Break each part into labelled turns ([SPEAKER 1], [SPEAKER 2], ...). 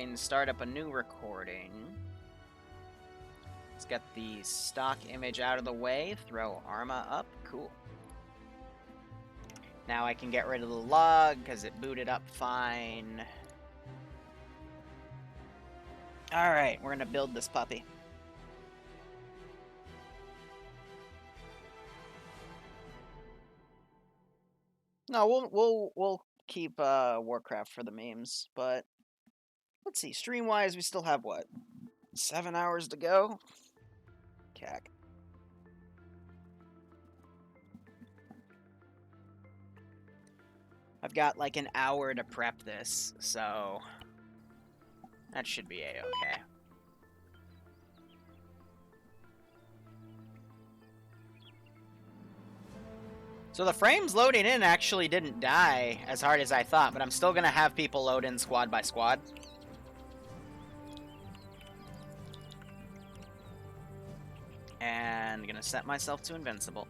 [SPEAKER 1] can start up a new recording. Let's get the stock image out of the way, throw Arma up, cool. Now I can get rid of the log, because it booted up fine. Alright, we're gonna build this puppy. No, we'll keep Warcraft for the memes, but let's see, stream-wise, we still have, what, 7 hours to go? Cack. I've got like an hour to prep this, so that should be a-okay. So the frames loading in actually didn't die as hard as I thought, but I'm still gonna have people load in squad by squad. And gonna set myself to invincible.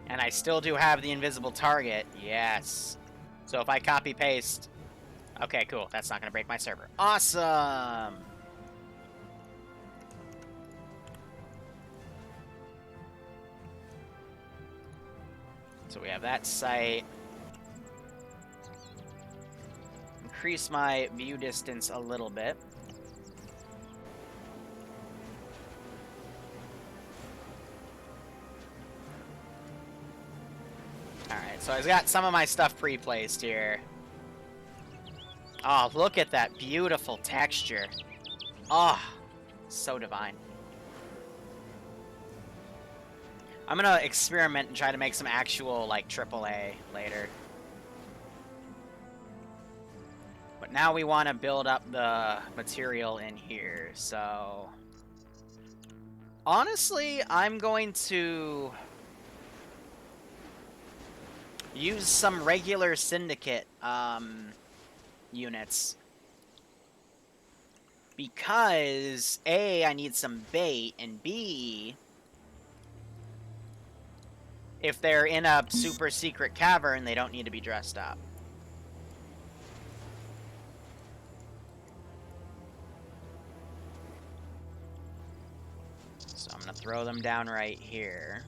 [SPEAKER 1] And I still do have the invisible target, yes. So if I copy paste, okay, cool, that's not gonna break my server. Awesome! So we have that site. Increase my view distance a little bit. Alright, so I've got some of my stuff pre-placed here. Oh, look at that beautiful texture. Oh, so divine. I'm gonna experiment and try to make some actual, like, AAA later. But now we want to build up the material in here, so... Honestly, I'm going to use some regular Syndicate units. Because, A, I need some bait, and B... if they're in a super secret cavern, they don't need to be dressed up. So I'm gonna throw them down right here.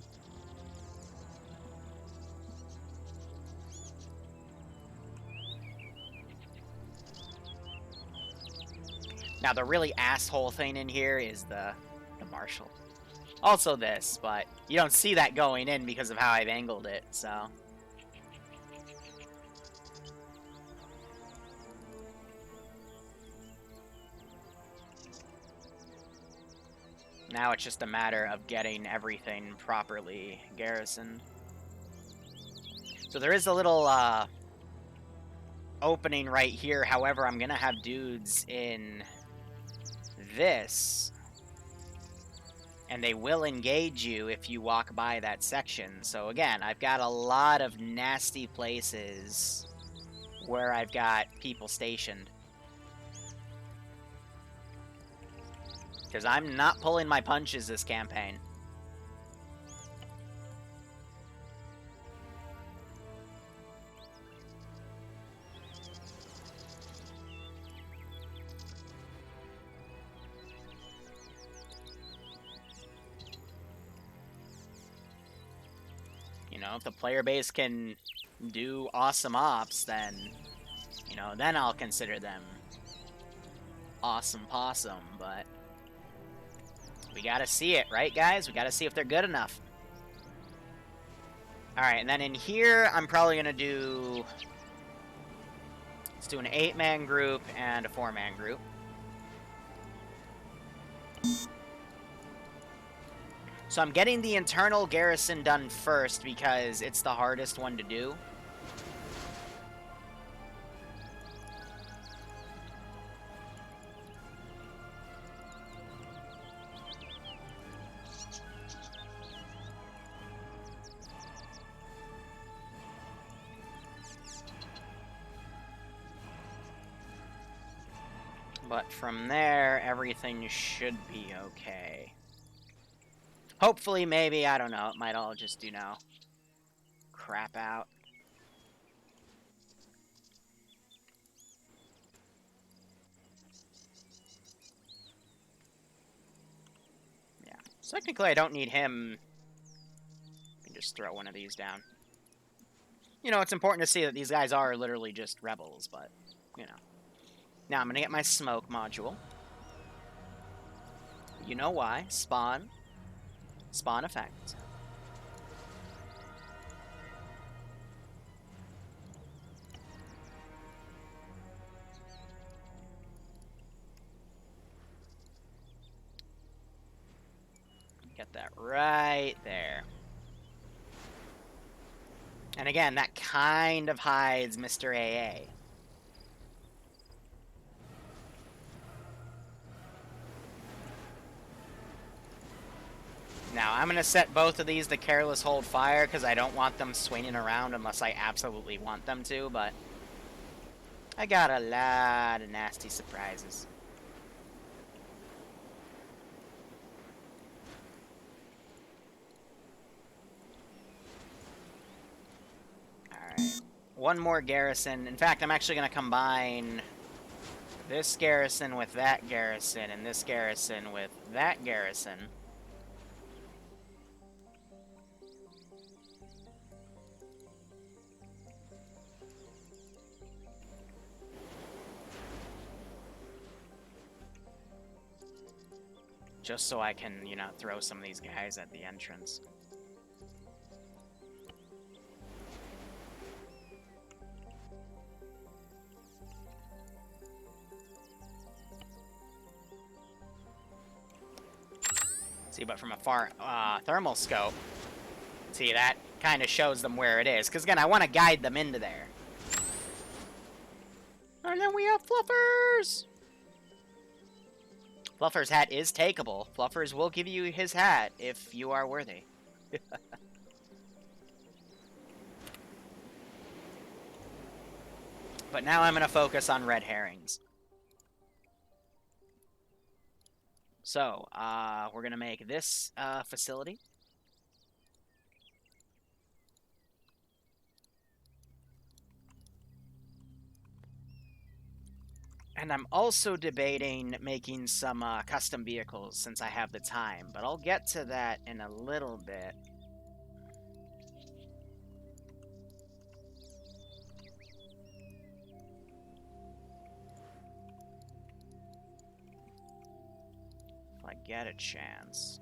[SPEAKER 1] Now the really asshole thing in here is the Marshal. Also this, but you don't see that going in because of how I've angled it, so... Now it's just a matter of getting everything properly garrisoned. So there is a little opening right here, however I'm gonna have dudes in this. And they will engage you if you walk by that section. So again, I've got a lot of nasty places where I've got people stationed. Because I'm not pulling my punches this campaign. You know, if the player base can do awesome ops, then, you know, then I'll consider them awesome possum, but we gotta see it, right, guys? We gotta see if they're good enough. Alright, and then in here, I'm probably gonna do... Let's do an 8-man group and a 4-man group. So I'm getting the internal garrison done first because it's the hardest one to do. But from there, everything should be okay. Hopefully, maybe, I don't know, it might all just, you know, crap out. Yeah. So technically, I don't need him. I can just throw one of these down. You know, it's important to see that these guys are literally just rebels, but, you know. Now, I'm gonna get my smoke module. You know why? Spawn. Spawn effect. Get that right there. And again, that kind of hides Mr. AA. Now, I'm going to set both of these to careless hold fire because I don't want them swinging around unless I absolutely want them to, but I got a lot of nasty surprises. Alright. One more garrison. In fact, I'm actually going to combine this garrison with that garrison and this garrison with that garrison. Just so I can, you know, throw some of these guys at the entrance. See, but from a far thermal scope, see, that kind of shows them where it is. Because, again, I want to guide them into there. And then we have Fluffers! Fluffer's hat is takeable. Fluffers will give you his hat if you are worthy. But now I'm going to focus on red herrings. So, we're going to make this facility. And I'm also debating making some custom vehicles since I have the time, but I'll get to that in a little bit. If I get a chance.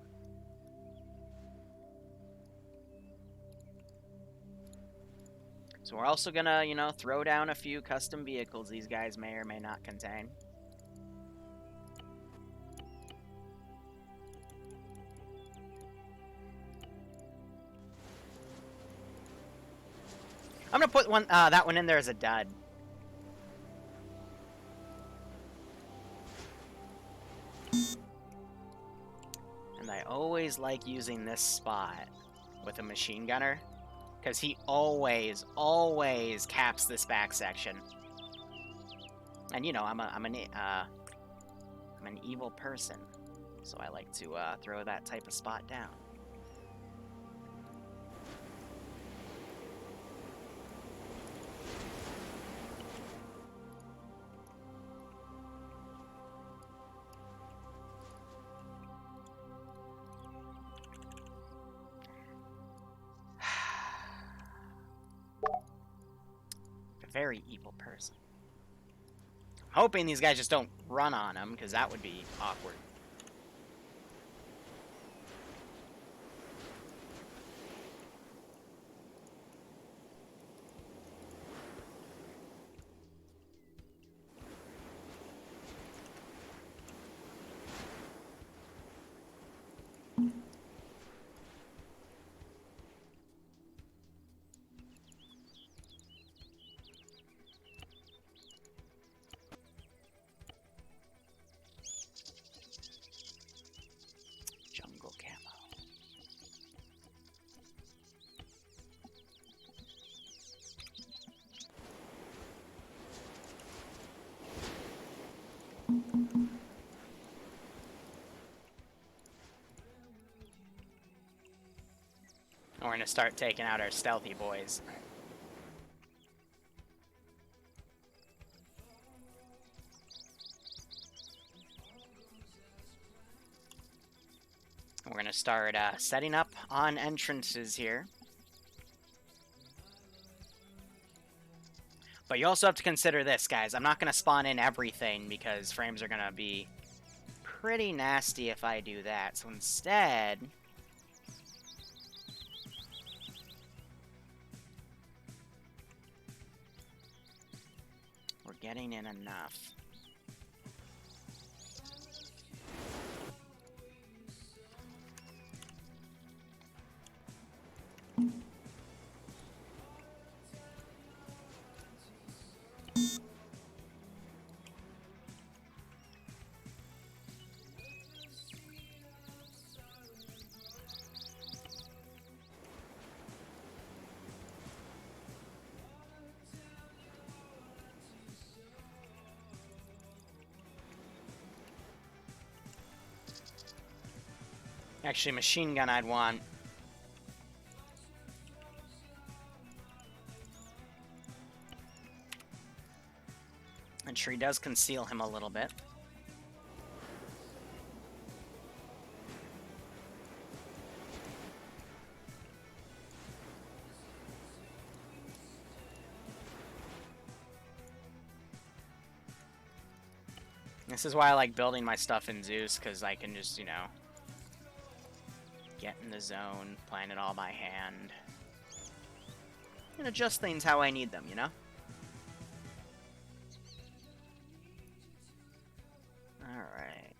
[SPEAKER 1] So we're also gonna, you know, throw down a few custom vehicles these guys may or may not contain. I'm gonna put one, that one in there as a dud. And I always like using this spot with a machine gunner. Because he always caps this back section. And, you know, I'm an evil person. So I like to throw that type of spot down. Very evil person. I'm hoping these guys just don't run on him, because that would be awkward. gonna start taking out our stealthy boys. We're gonna start setting up on entrances here. But you also have to consider this, guys. I'm not gonna spawn in everything because frames are gonna be pretty nasty if I do that. So instead, we're getting in enough. Actually, machine gun I'd want. And tree does conceal him a little bit. This is why I like building my stuff in Zeus, because I can just, you know, get in the zone, plan it all by hand, and adjust things how I need them, you know? Alright.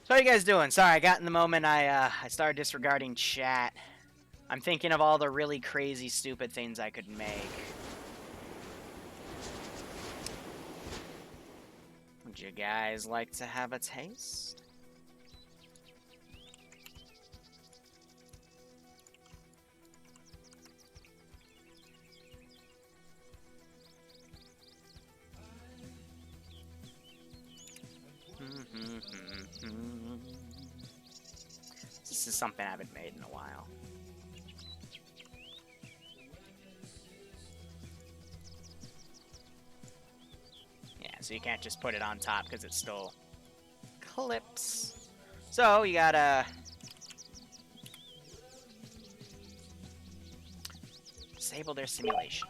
[SPEAKER 1] So how you guys doing? Sorry, I got in the moment I started disregarding chat. I'm thinking of all the really crazy, stupid things I could make. Would you guys like to have a taste? This is something I haven't made in a while. Yeah, so you can't just put it on top because it still clips. So you gotta disable their simulation.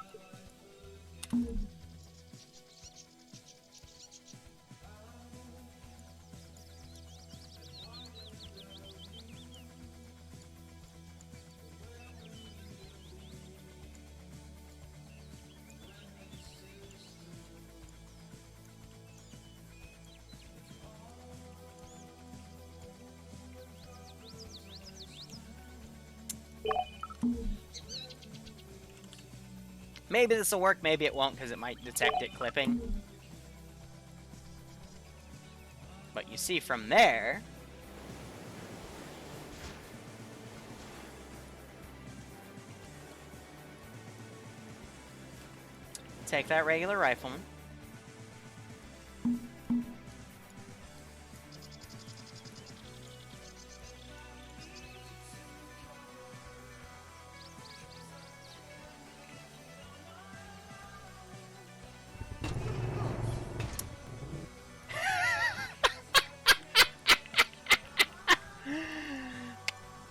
[SPEAKER 1] Maybe this will work, maybe it won't, because it might detect it clipping. But you see from there... Take that regular rifleman.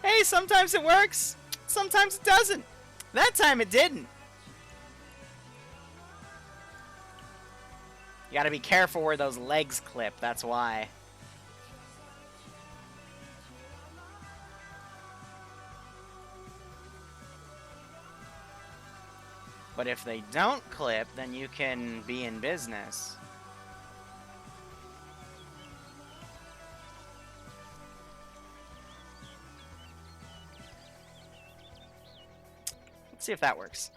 [SPEAKER 1] Hey, sometimes it works, sometimes it doesn't. That time it didn't. You gotta be careful where those legs clip, that's why. But if they don't clip, then you can be in business. Let's see if that works.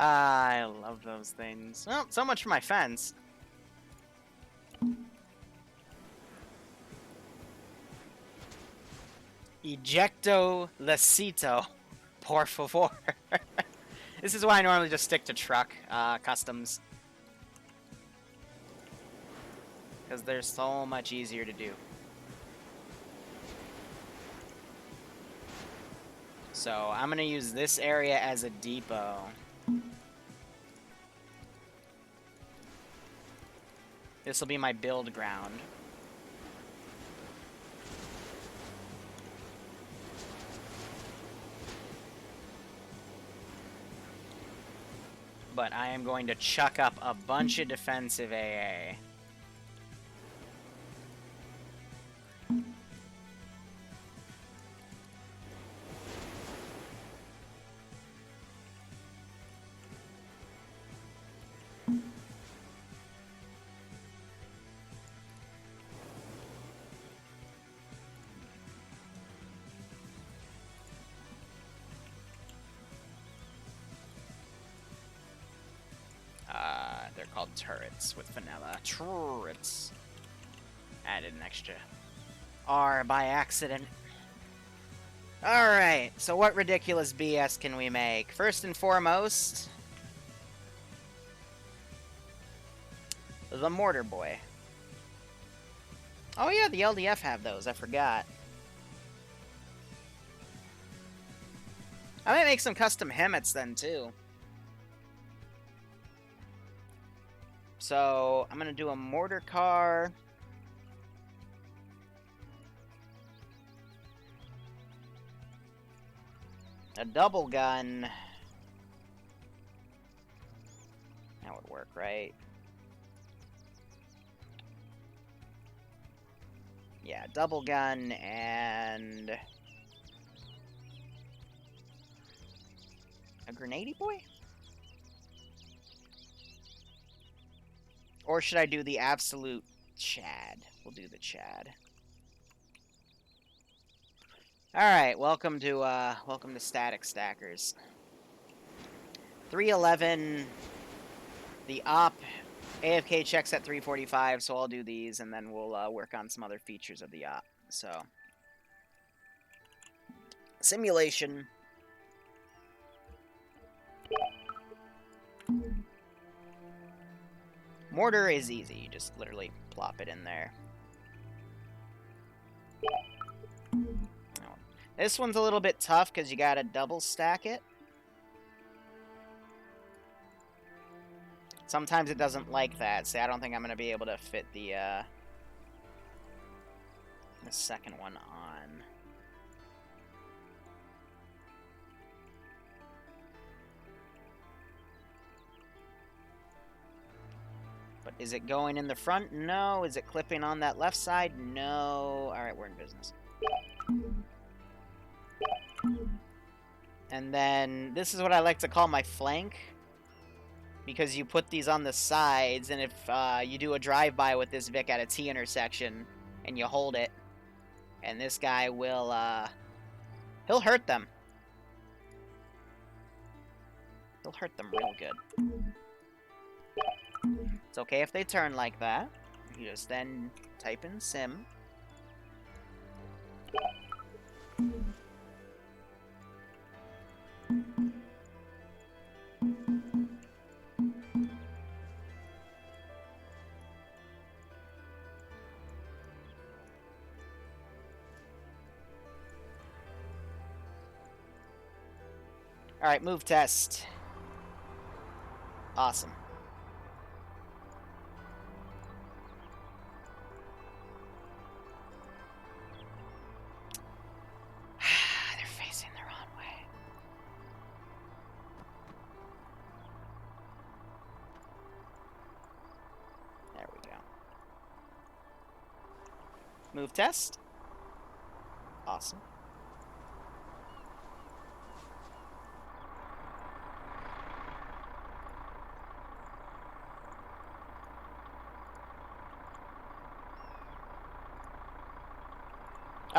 [SPEAKER 1] I love those things. Well, so much for my fence. Ejecto lecito, por favor. This is why I normally just stick to truck customs. Because they're so much easier to do. So I'm going to use this area as a depot. This will be my build ground. But I am going to chuck up a bunch of defensive AA. They're called turrets with vanilla. Turrets. Added an extra R by accident. Alright, so what ridiculous BS can we make? First and foremost, the Mortar Boy. Oh yeah, the LDF have those, I forgot. I might make some custom Hemmets then, too. So, I'm gonna do a mortar car. A double gun. That would work, right? Yeah, double gun and a grenade boy? Or should I do the absolute Chad? We'll do the Chad. Alright, welcome to Static Stackers. 311, the op, AFK checks at 345, so I'll do these, and then we'll work on some other features of the op. So, simulation. Mortar is easy, you just literally plop it in there. This one's a little bit tough because you gotta double stack it. Sometimes it doesn't like that. See, I don't think I'm gonna be able to fit the second one on. But is it going in the front? No. Is it clipping on that left side? No. Alright, we're in business. And then, this is what I like to call my flank. Because you put these on the sides, and if you do a drive-by with this Vic at a T intersection, and you hold it, and this guy will, he'll hurt them. He'll hurt them real good. It's okay if they turn like that. You just then type in sim. Alright, move test. Awesome. They're facing the wrong way. There we go. Move test. Awesome.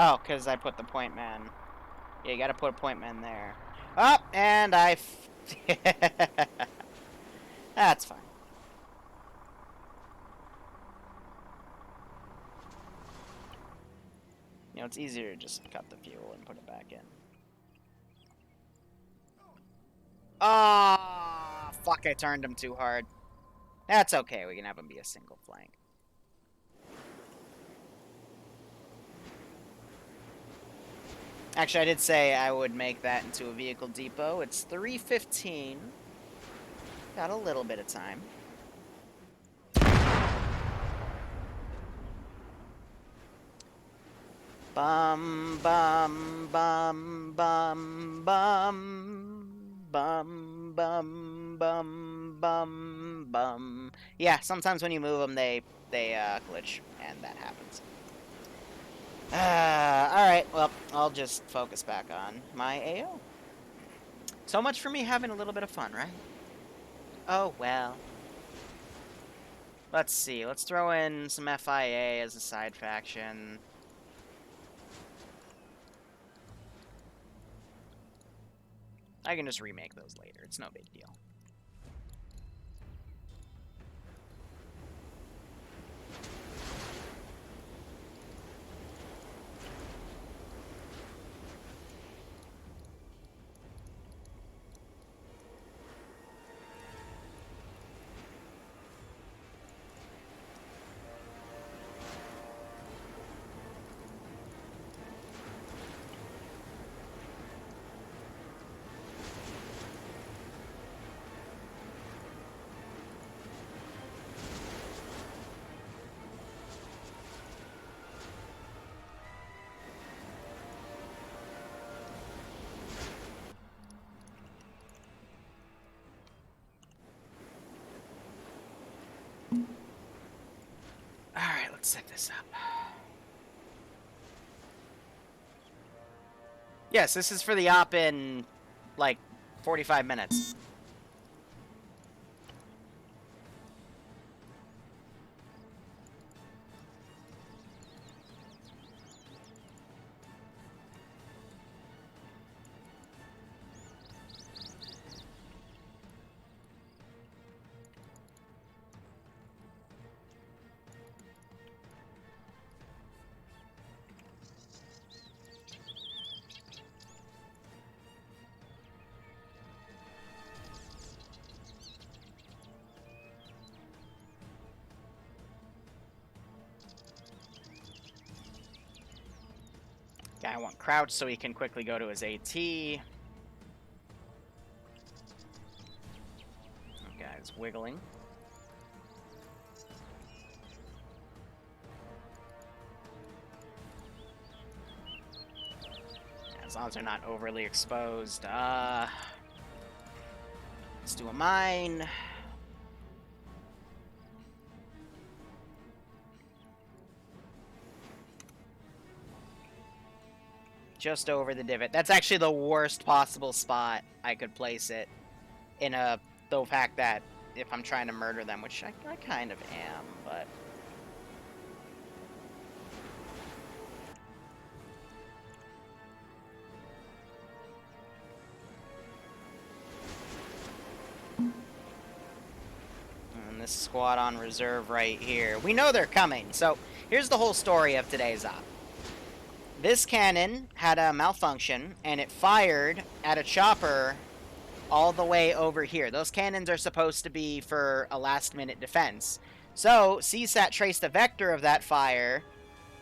[SPEAKER 1] Oh, because I put the point man. Yeah, you gotta put a point man there. Oh, and That's fine. You know, it's easier to just cut the fuel and put it back in. Ah, fuck, I turned him too hard. That's okay, we can have him be a single flank. Actually, I did say I would make that into a vehicle depot. It's 3:15. Got a little bit of time. Bum, bum, bum, bum, bum. Bum, bum, bum, bum, bum. Yeah, sometimes when you move them, they glitch, and that happens. Alright, well, I'll just focus back on my AO. So much for me having a little bit of fun, right? Oh, well. Let's see, let's throw in some FIA as a side faction. I can just remake those later, it's no big deal. Alright, let's set this up. Yes, this is for the op in, like, 45 minutes. Guy won't crouch so he can quickly go to his AT. Guy's wiggling. As long as they're not overly exposed. Let's do a mine. Just over the divot. That's actually the worst possible spot I could place it. In the fact that if I'm trying to murder them, which I kind of am, but... And this squad on reserve right here. We know they're coming, so here's the whole story of today's op. This cannon had a malfunction, and it fired at a chopper all the way over here. Those cannons are supposed to be for a last-minute defense. So, CSAT traced the vector of that fire,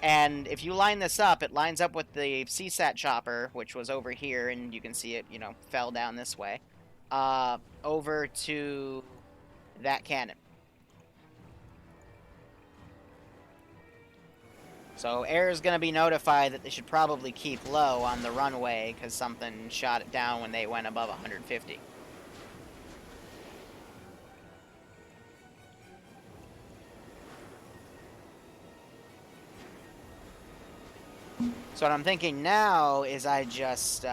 [SPEAKER 1] and if you line this up, it lines up with the CSAT chopper, which was over here, and you can see it, you know, fell down this way, over to that cannon. So air is going to be notified that they should probably keep low on the runway because something shot it down when they went above 150. So what I'm thinking now is I just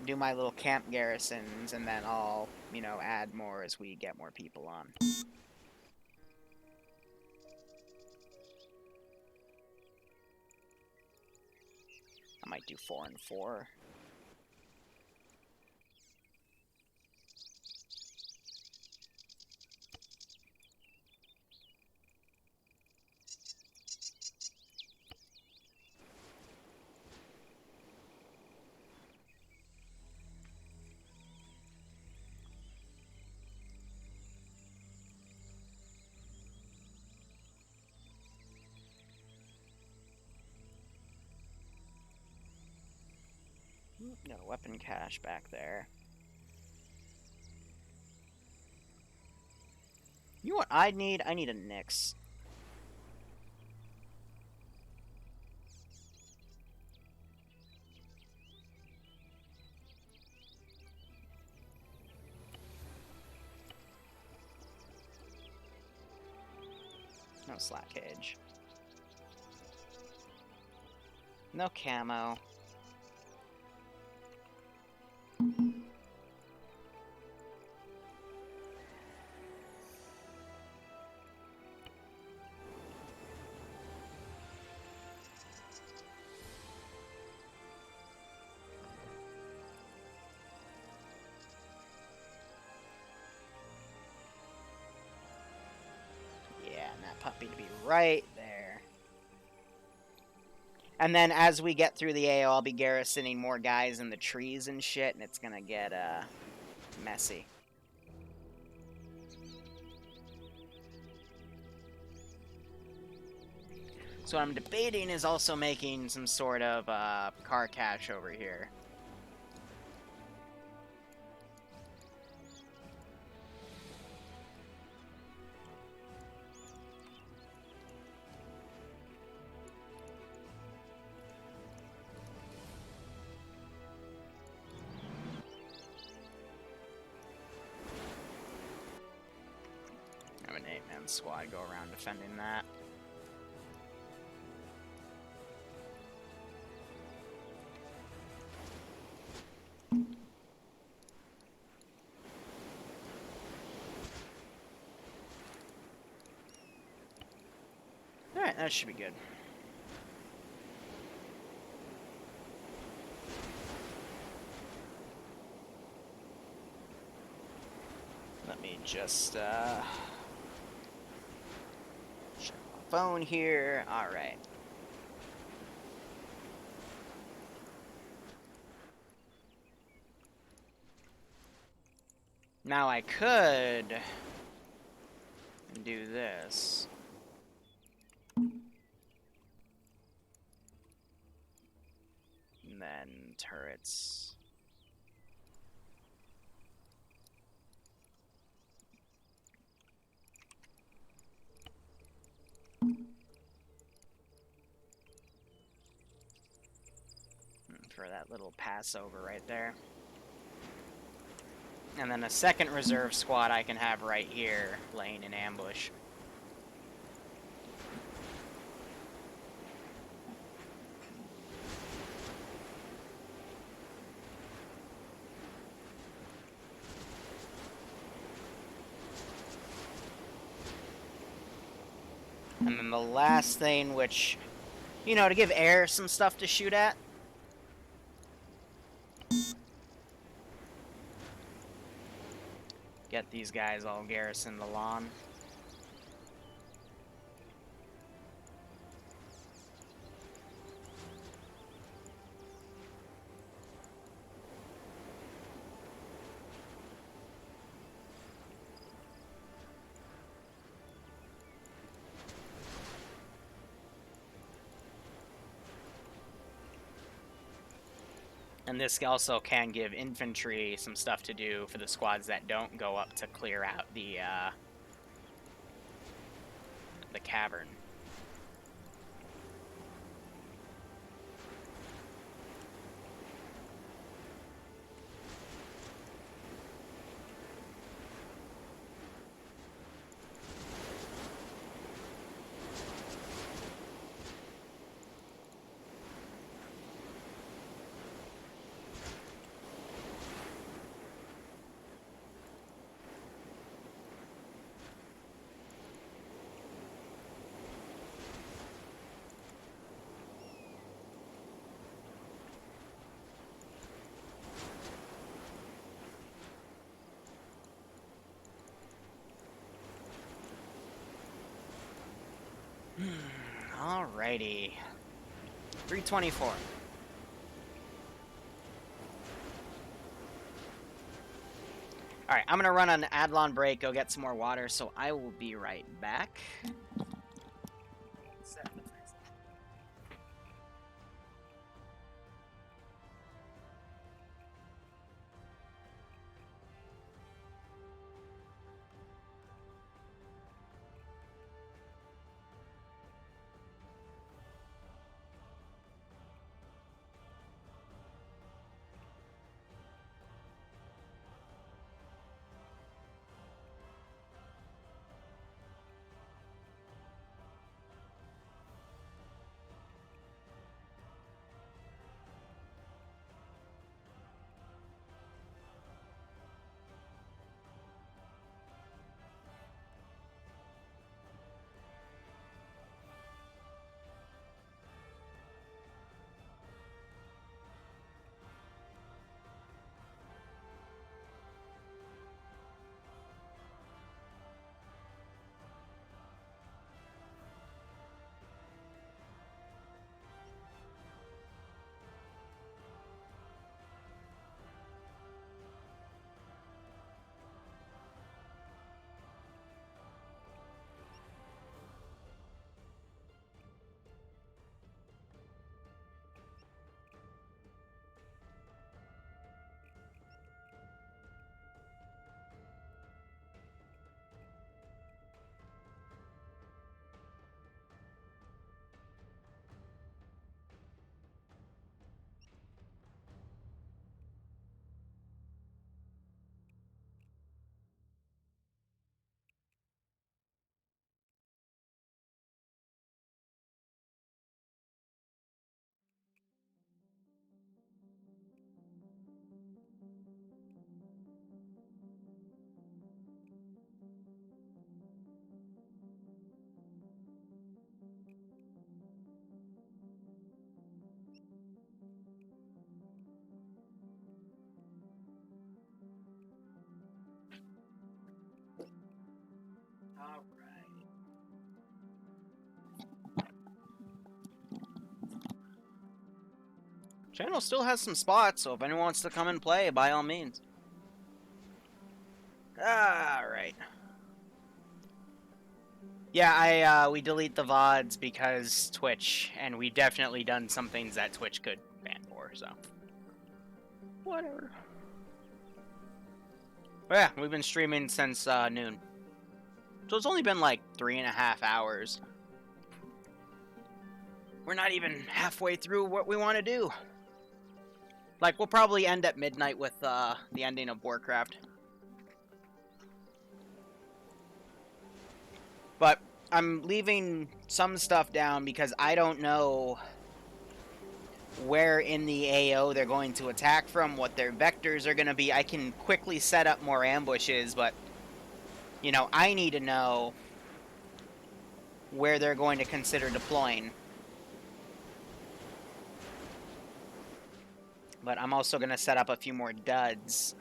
[SPEAKER 1] do my little camp garrisons and then I'll, you know, add more as we get more people on. I might do 4 and 4. Got a weapon cache back there. You know what I need? I need a Nyx. No slack cage. No camo. Yeah, and that puppy to be right there. And then as we get through the AO, I'll be garrisoning more guys in the trees and shit, and it's gonna get, messy. So what I'm debating is also making some sort of, car cache over here. Have an 8-man squad go around defending that. Alright, that should be good. Let me just, check my phone here. Alright. Now I could do this. And then turrets. For that little Passover right there. And then a second reserve squad I can have right here, laying in ambush. And then the last thing, which, you know, to give air some stuff to shoot at. Get these guys all garrison the lawn. And this also can give infantry some stuff to do for the squads that don't go up to clear out the cavern. Alrighty. 324. Alright, I'm gonna run on an Adlon break, go get some more water, so I will be right back. Channel still has some spots, so if anyone wants to come and play, by all means. Alright. Yeah, we delete the VODs because Twitch, and we've definitely done some things that Twitch could ban for, so. Whatever. But yeah, we've been streaming since noon. So it's only been like 3.5 hours. We're not even halfway through what we want to do. Like, we'll probably end at midnight with the ending of Warcraft. But I'm leaving some stuff down because I don't know where in the AO they're going to attack from, what their vectors are going to be. I can quickly set up more ambushes, but, you know, I need to know where they're going to consider deploying. But I'm also going to set up a few more duds.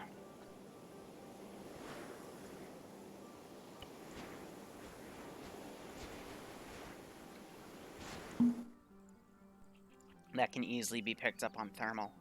[SPEAKER 1] That can easily be picked up on thermal.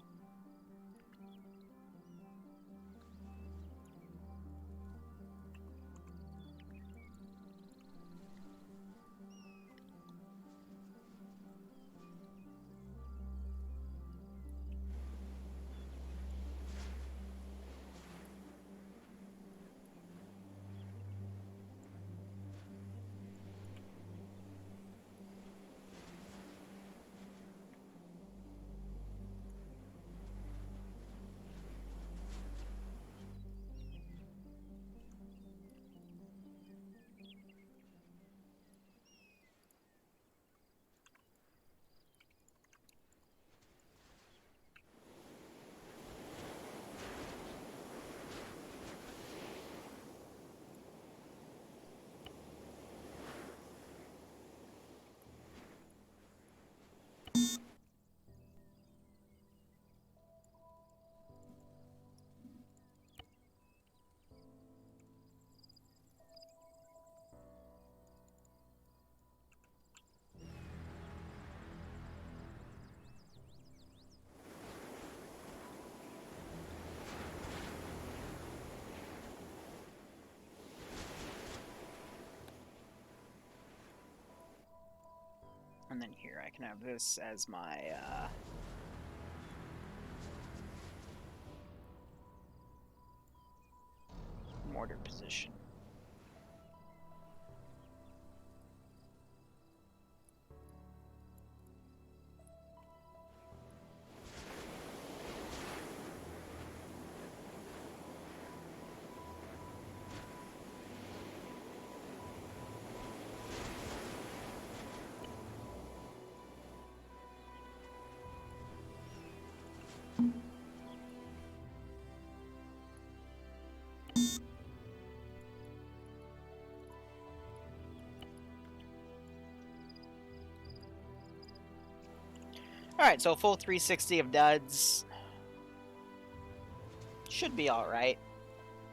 [SPEAKER 1] And then here, I can have this as my, mortar position. Alright, so full 360 of duds. Should be alright.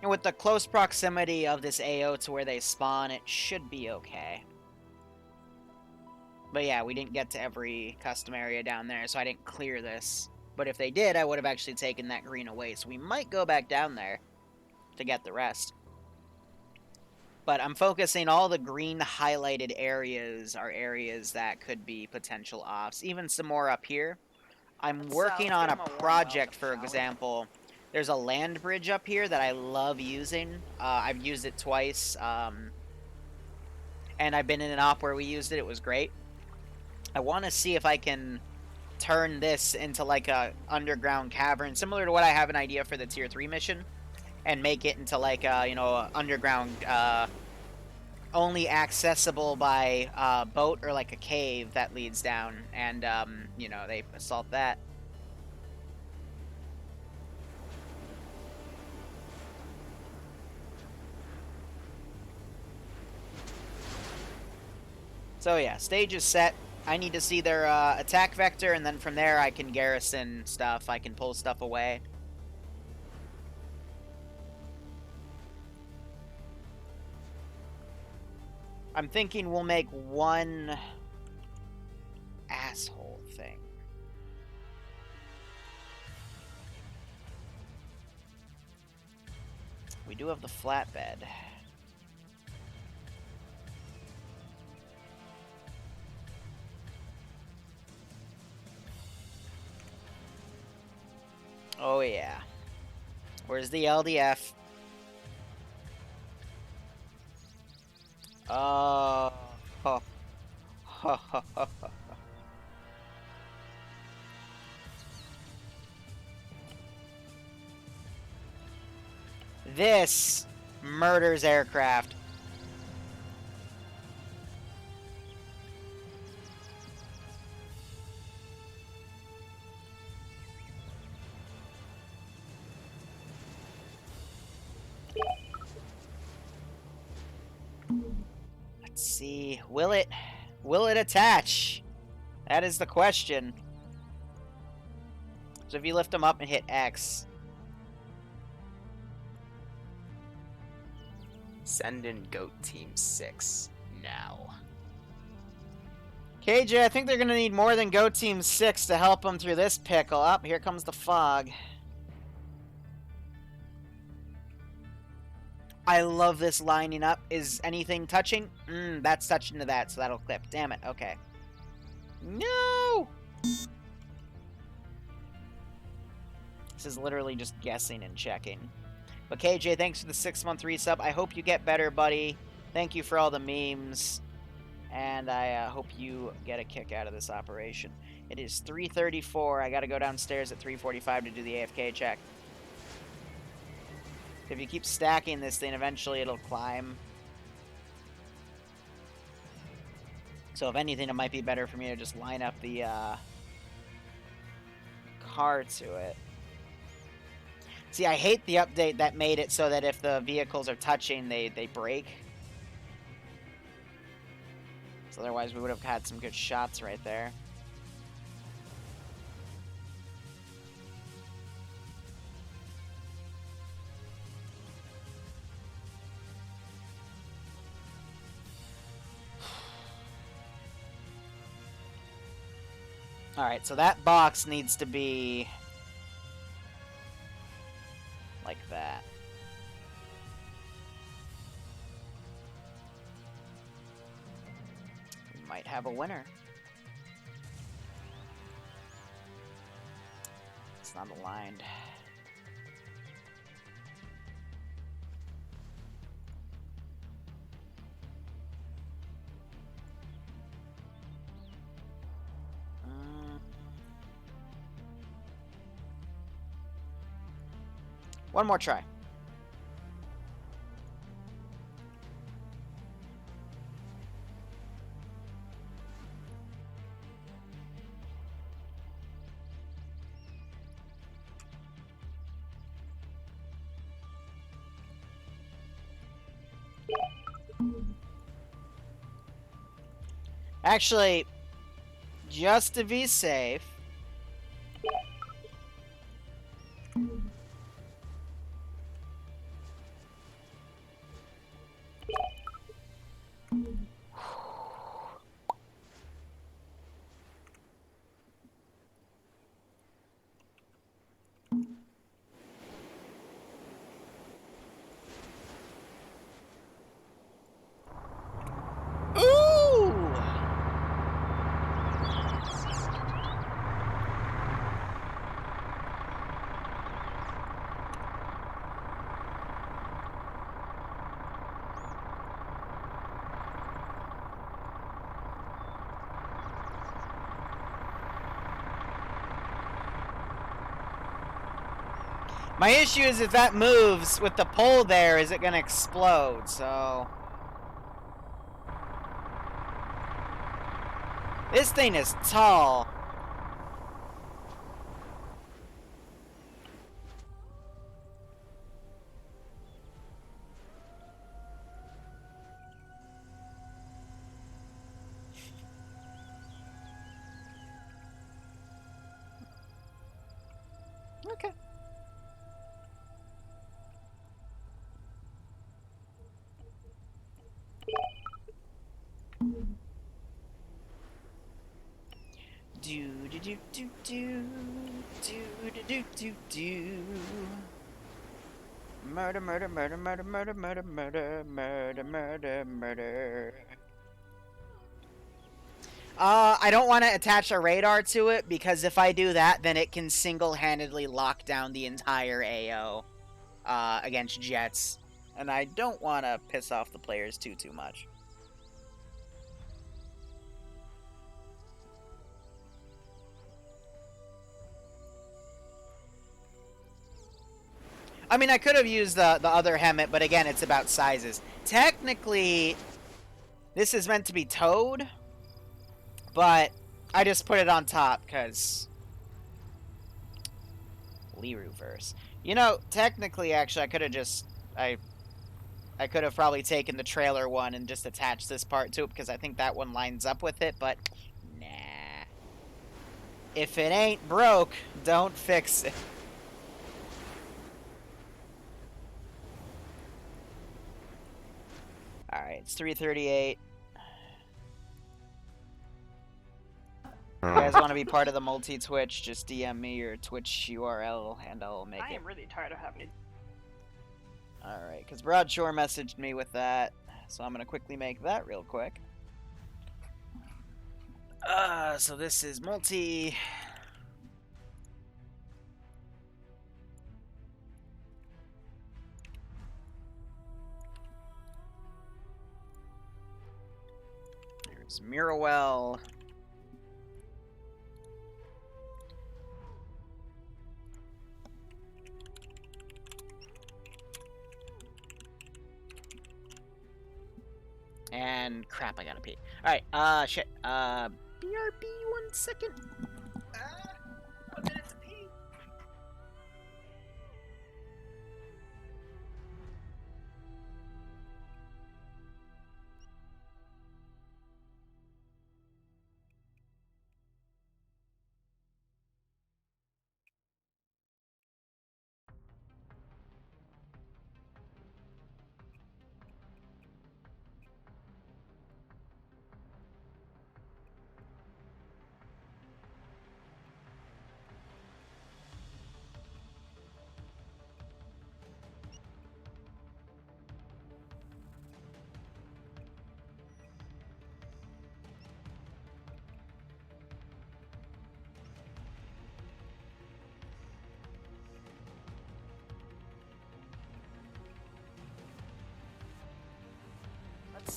[SPEAKER 1] And with the close proximity of this AO to where they spawn, it should be okay. But yeah, we didn't get to every custom area down there, so I didn't clear this. But if they did, I would have actually taken that green away, so we might go back down there to get the rest. But I'm focusing all the green highlighted areas are areas that could be potential offs. Even some more up here. I'm working on a project, for example. There's a land bridge up here that I love using. I've used it twice. And I've been in an op where we used it. It was great. I want to see if I can turn this into like a underground cavern, similar to what I have an idea for the Tier 3 mission. And make it into like a, you know, underground, only accessible by boat or like a cave that leads down. And, you know, they assault that. So yeah, stage is set. I need to see their attack vector, and then from there I can garrison stuff. I can pull stuff away. I'm thinking we'll make one asshole thing. We do have the flatbed. Oh yeah. Where's the LDF? Oh. Ho. Ho, ho, ho, ho. This murders aircraft. Let's see. Will it attach? That is the question. So if you lift them up and hit X.
[SPEAKER 2] Send in Goat Team 6 now.
[SPEAKER 1] KJ, I think they're going to need more than Go Team 6 to help them through this pickle. Up, here comes the fog. I love this lining up. Is anything touching? That's touching to that, so that'll clip. Damn it, okay. No! This is literally just guessing and checking. But KJ, thanks for the 6-month resub. I hope you get better, buddy. Thank you for all the memes. And I hope you get a kick out of this operation. It is 3:34. I gotta go downstairs at 3:45 to do the AFK check. If you keep stacking this thing, eventually it'll climb. So if anything, it might be better for me to just line up the car to it. See, I hate the update that made it so that if the vehicles are touching, they break. So otherwise we would have had some good shots right there. Alright, so that box needs to be like that. We might have a winner. It's not aligned. One more try. Actually, just to be safe, my issue is if that moves with the pole there, is it going to explode? So this thing is tall. Okay. Do do do do do do do do do do. Murder, murder, murder, murder, murder, murder, murder, murder, murder, murder. I don't want to attach a radar to it, because if I do that, then it can single-handedly lock down the entire AO against jets. And I don't want to piss off the players too much. I mean, I could have used the other Hemet, but again, it's about sizes. Technically, this is meant to be towed, but I just put it on top, because Liru verse. You know, technically, actually, I could have just... I could have probably taken the trailer one and just attached this part to it, because I think that one lines up with it, but nah. If it ain't broke, don't fix it. Alright, it's 3:38. If you guys want to be part of the multi-Twitch, just DM me your Twitch URL, and I'll make it.
[SPEAKER 3] I am really tired of having it.
[SPEAKER 1] Alright, because Broadshore messaged me with that, so I'm going to quickly make that real quick. So this is multi... There's Mirowell. And crap, I gotta pee. Alright, shit. BRB 1 second. 1 minute to pee.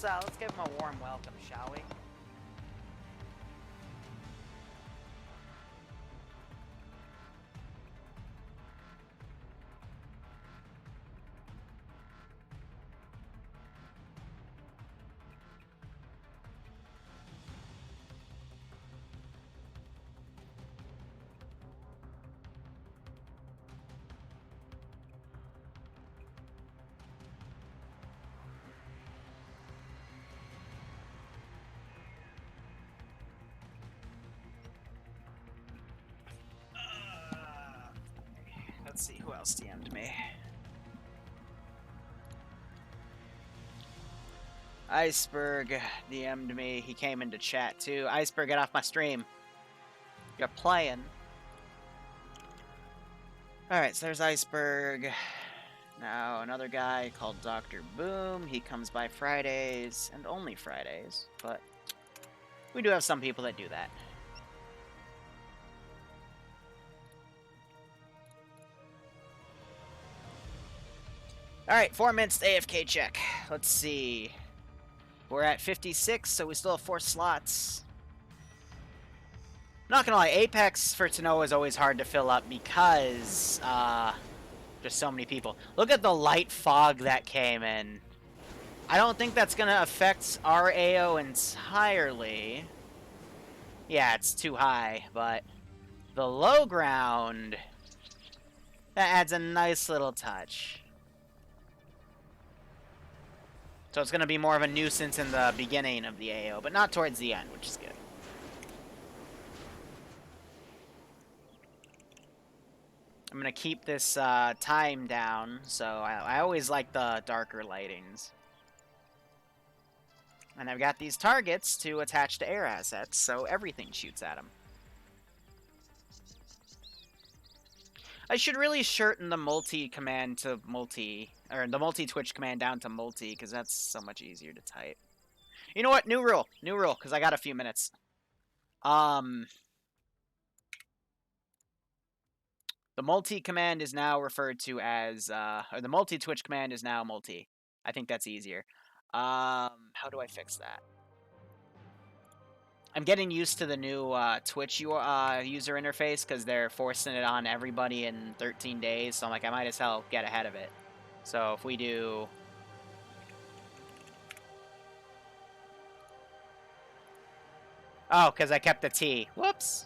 [SPEAKER 1] Let's give him a warm welcome, shall we? Let's see who else DM'd me. Iceberg DM'd me. He came into chat too. Iceberg, get off my stream. You're playing. Alright, so there's Iceberg. Now another guy called Dr. Boom. He comes by Fridays, and only Fridays, but we do have some people that do that. Alright, 4 minutes to AFK check. Let's see. We're at 56, so we still have 4 slots. Not gonna lie, Apex for Tanoa is always hard to fill up because, just so many people. Look at the light fog that came in. I don't think that's gonna affect our AO entirely. Yeah, it's too high, but the low ground, that adds a nice little touch. So it's going to be more of a nuisance in the beginning of the AO, but not towards the end, which is good. I'm going to keep this time down, so I always like the darker lightings. And I've got these targets to attach to air assets, so everything shoots at them. I should really shorten the multi command to multi, or the multi Twitch command down to multi, because that's so much easier to type. You know what? New rule, because I got a few minutes. The multi command is now referred to as, or the multi Twitch command is now multi. I think that's easier. How do I fix that? I'm getting used to the new Twitch user interface because they're forcing it on everybody in 13 days. So I'm like, I might as well get ahead of it. So if we do... Oh, because I kept the T. Whoops.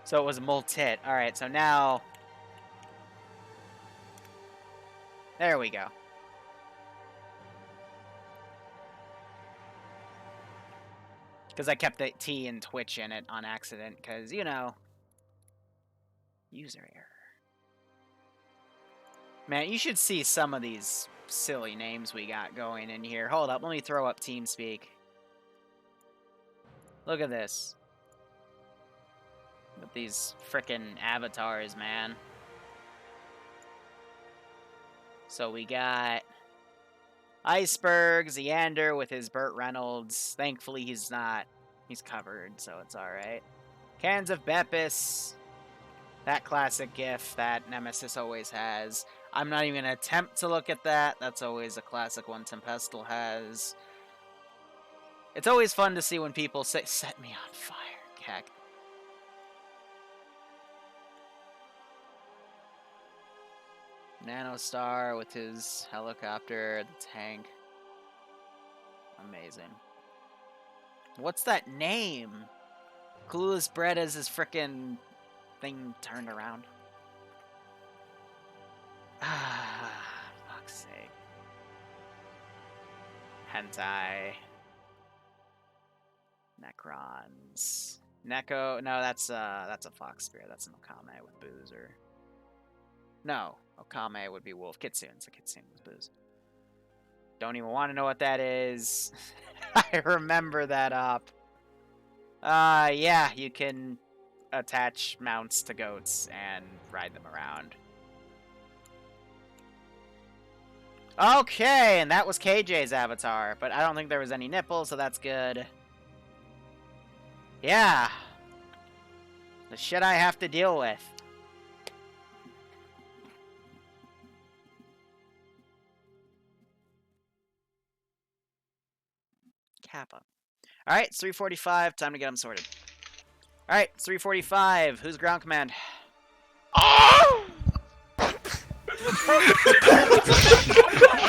[SPEAKER 1] So it was multit. Alright, so now... There we go. Because I kept the T and Twitch in it on accident, because, you know... User error. Man, you should see some of these silly names we got going in here. Hold up, let me throw up TeamSpeak. Look at this. With these frickin' avatars, man. So we got... Iceberg, Xander with his Burt Reynolds. Thankfully he's not. He's covered, so it's alright. Cans of Beppis. That classic gif that Nemesis always has. I'm not even going to attempt to look at that. That's always a classic one Tempestal has. It's always fun to see when people say, set me on fire. Heck. Nanostar with his helicopter, the tank. Amazing. What's that name? Clueless Bread as his frickin' thing turned around. Ah, fuck's sake. Hentai. Necrons. Neko. No, that's a Fox Spirit. That's an Okame with Boozer. No, Okame would be Wolf. Kitsune. So Kitsune was Booze. Don't even want to know what that is. I remember that up. Yeah, you can attach mounts to goats and ride them around. Okay, and that was KJ's avatar, but I don't think there was any nipples, so that's good. Yeah. The shit I have to deal with. Kappa. Alright, it's 3:45. Time to get them sorted. Alright, it's 3:45. Who's ground command?
[SPEAKER 2] Oh!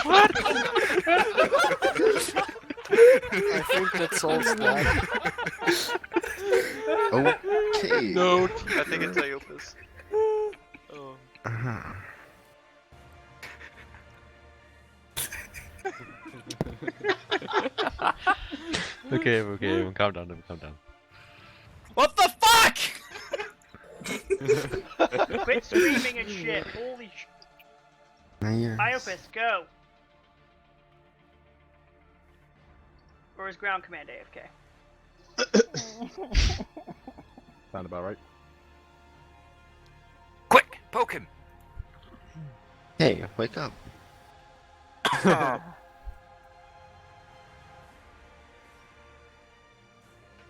[SPEAKER 3] What? I think that solves that.
[SPEAKER 4] Okay.
[SPEAKER 3] No, I think it's Iopus. Oh.
[SPEAKER 5] Okay, calm down.
[SPEAKER 1] What the fuck?!
[SPEAKER 6] Quit screaming and shit. Holy sh...
[SPEAKER 4] Yes.
[SPEAKER 6] Iopus, go! Or is ground command AFK?
[SPEAKER 5] Sound about right.
[SPEAKER 2] Quick, poke him.
[SPEAKER 4] Hey, wake up.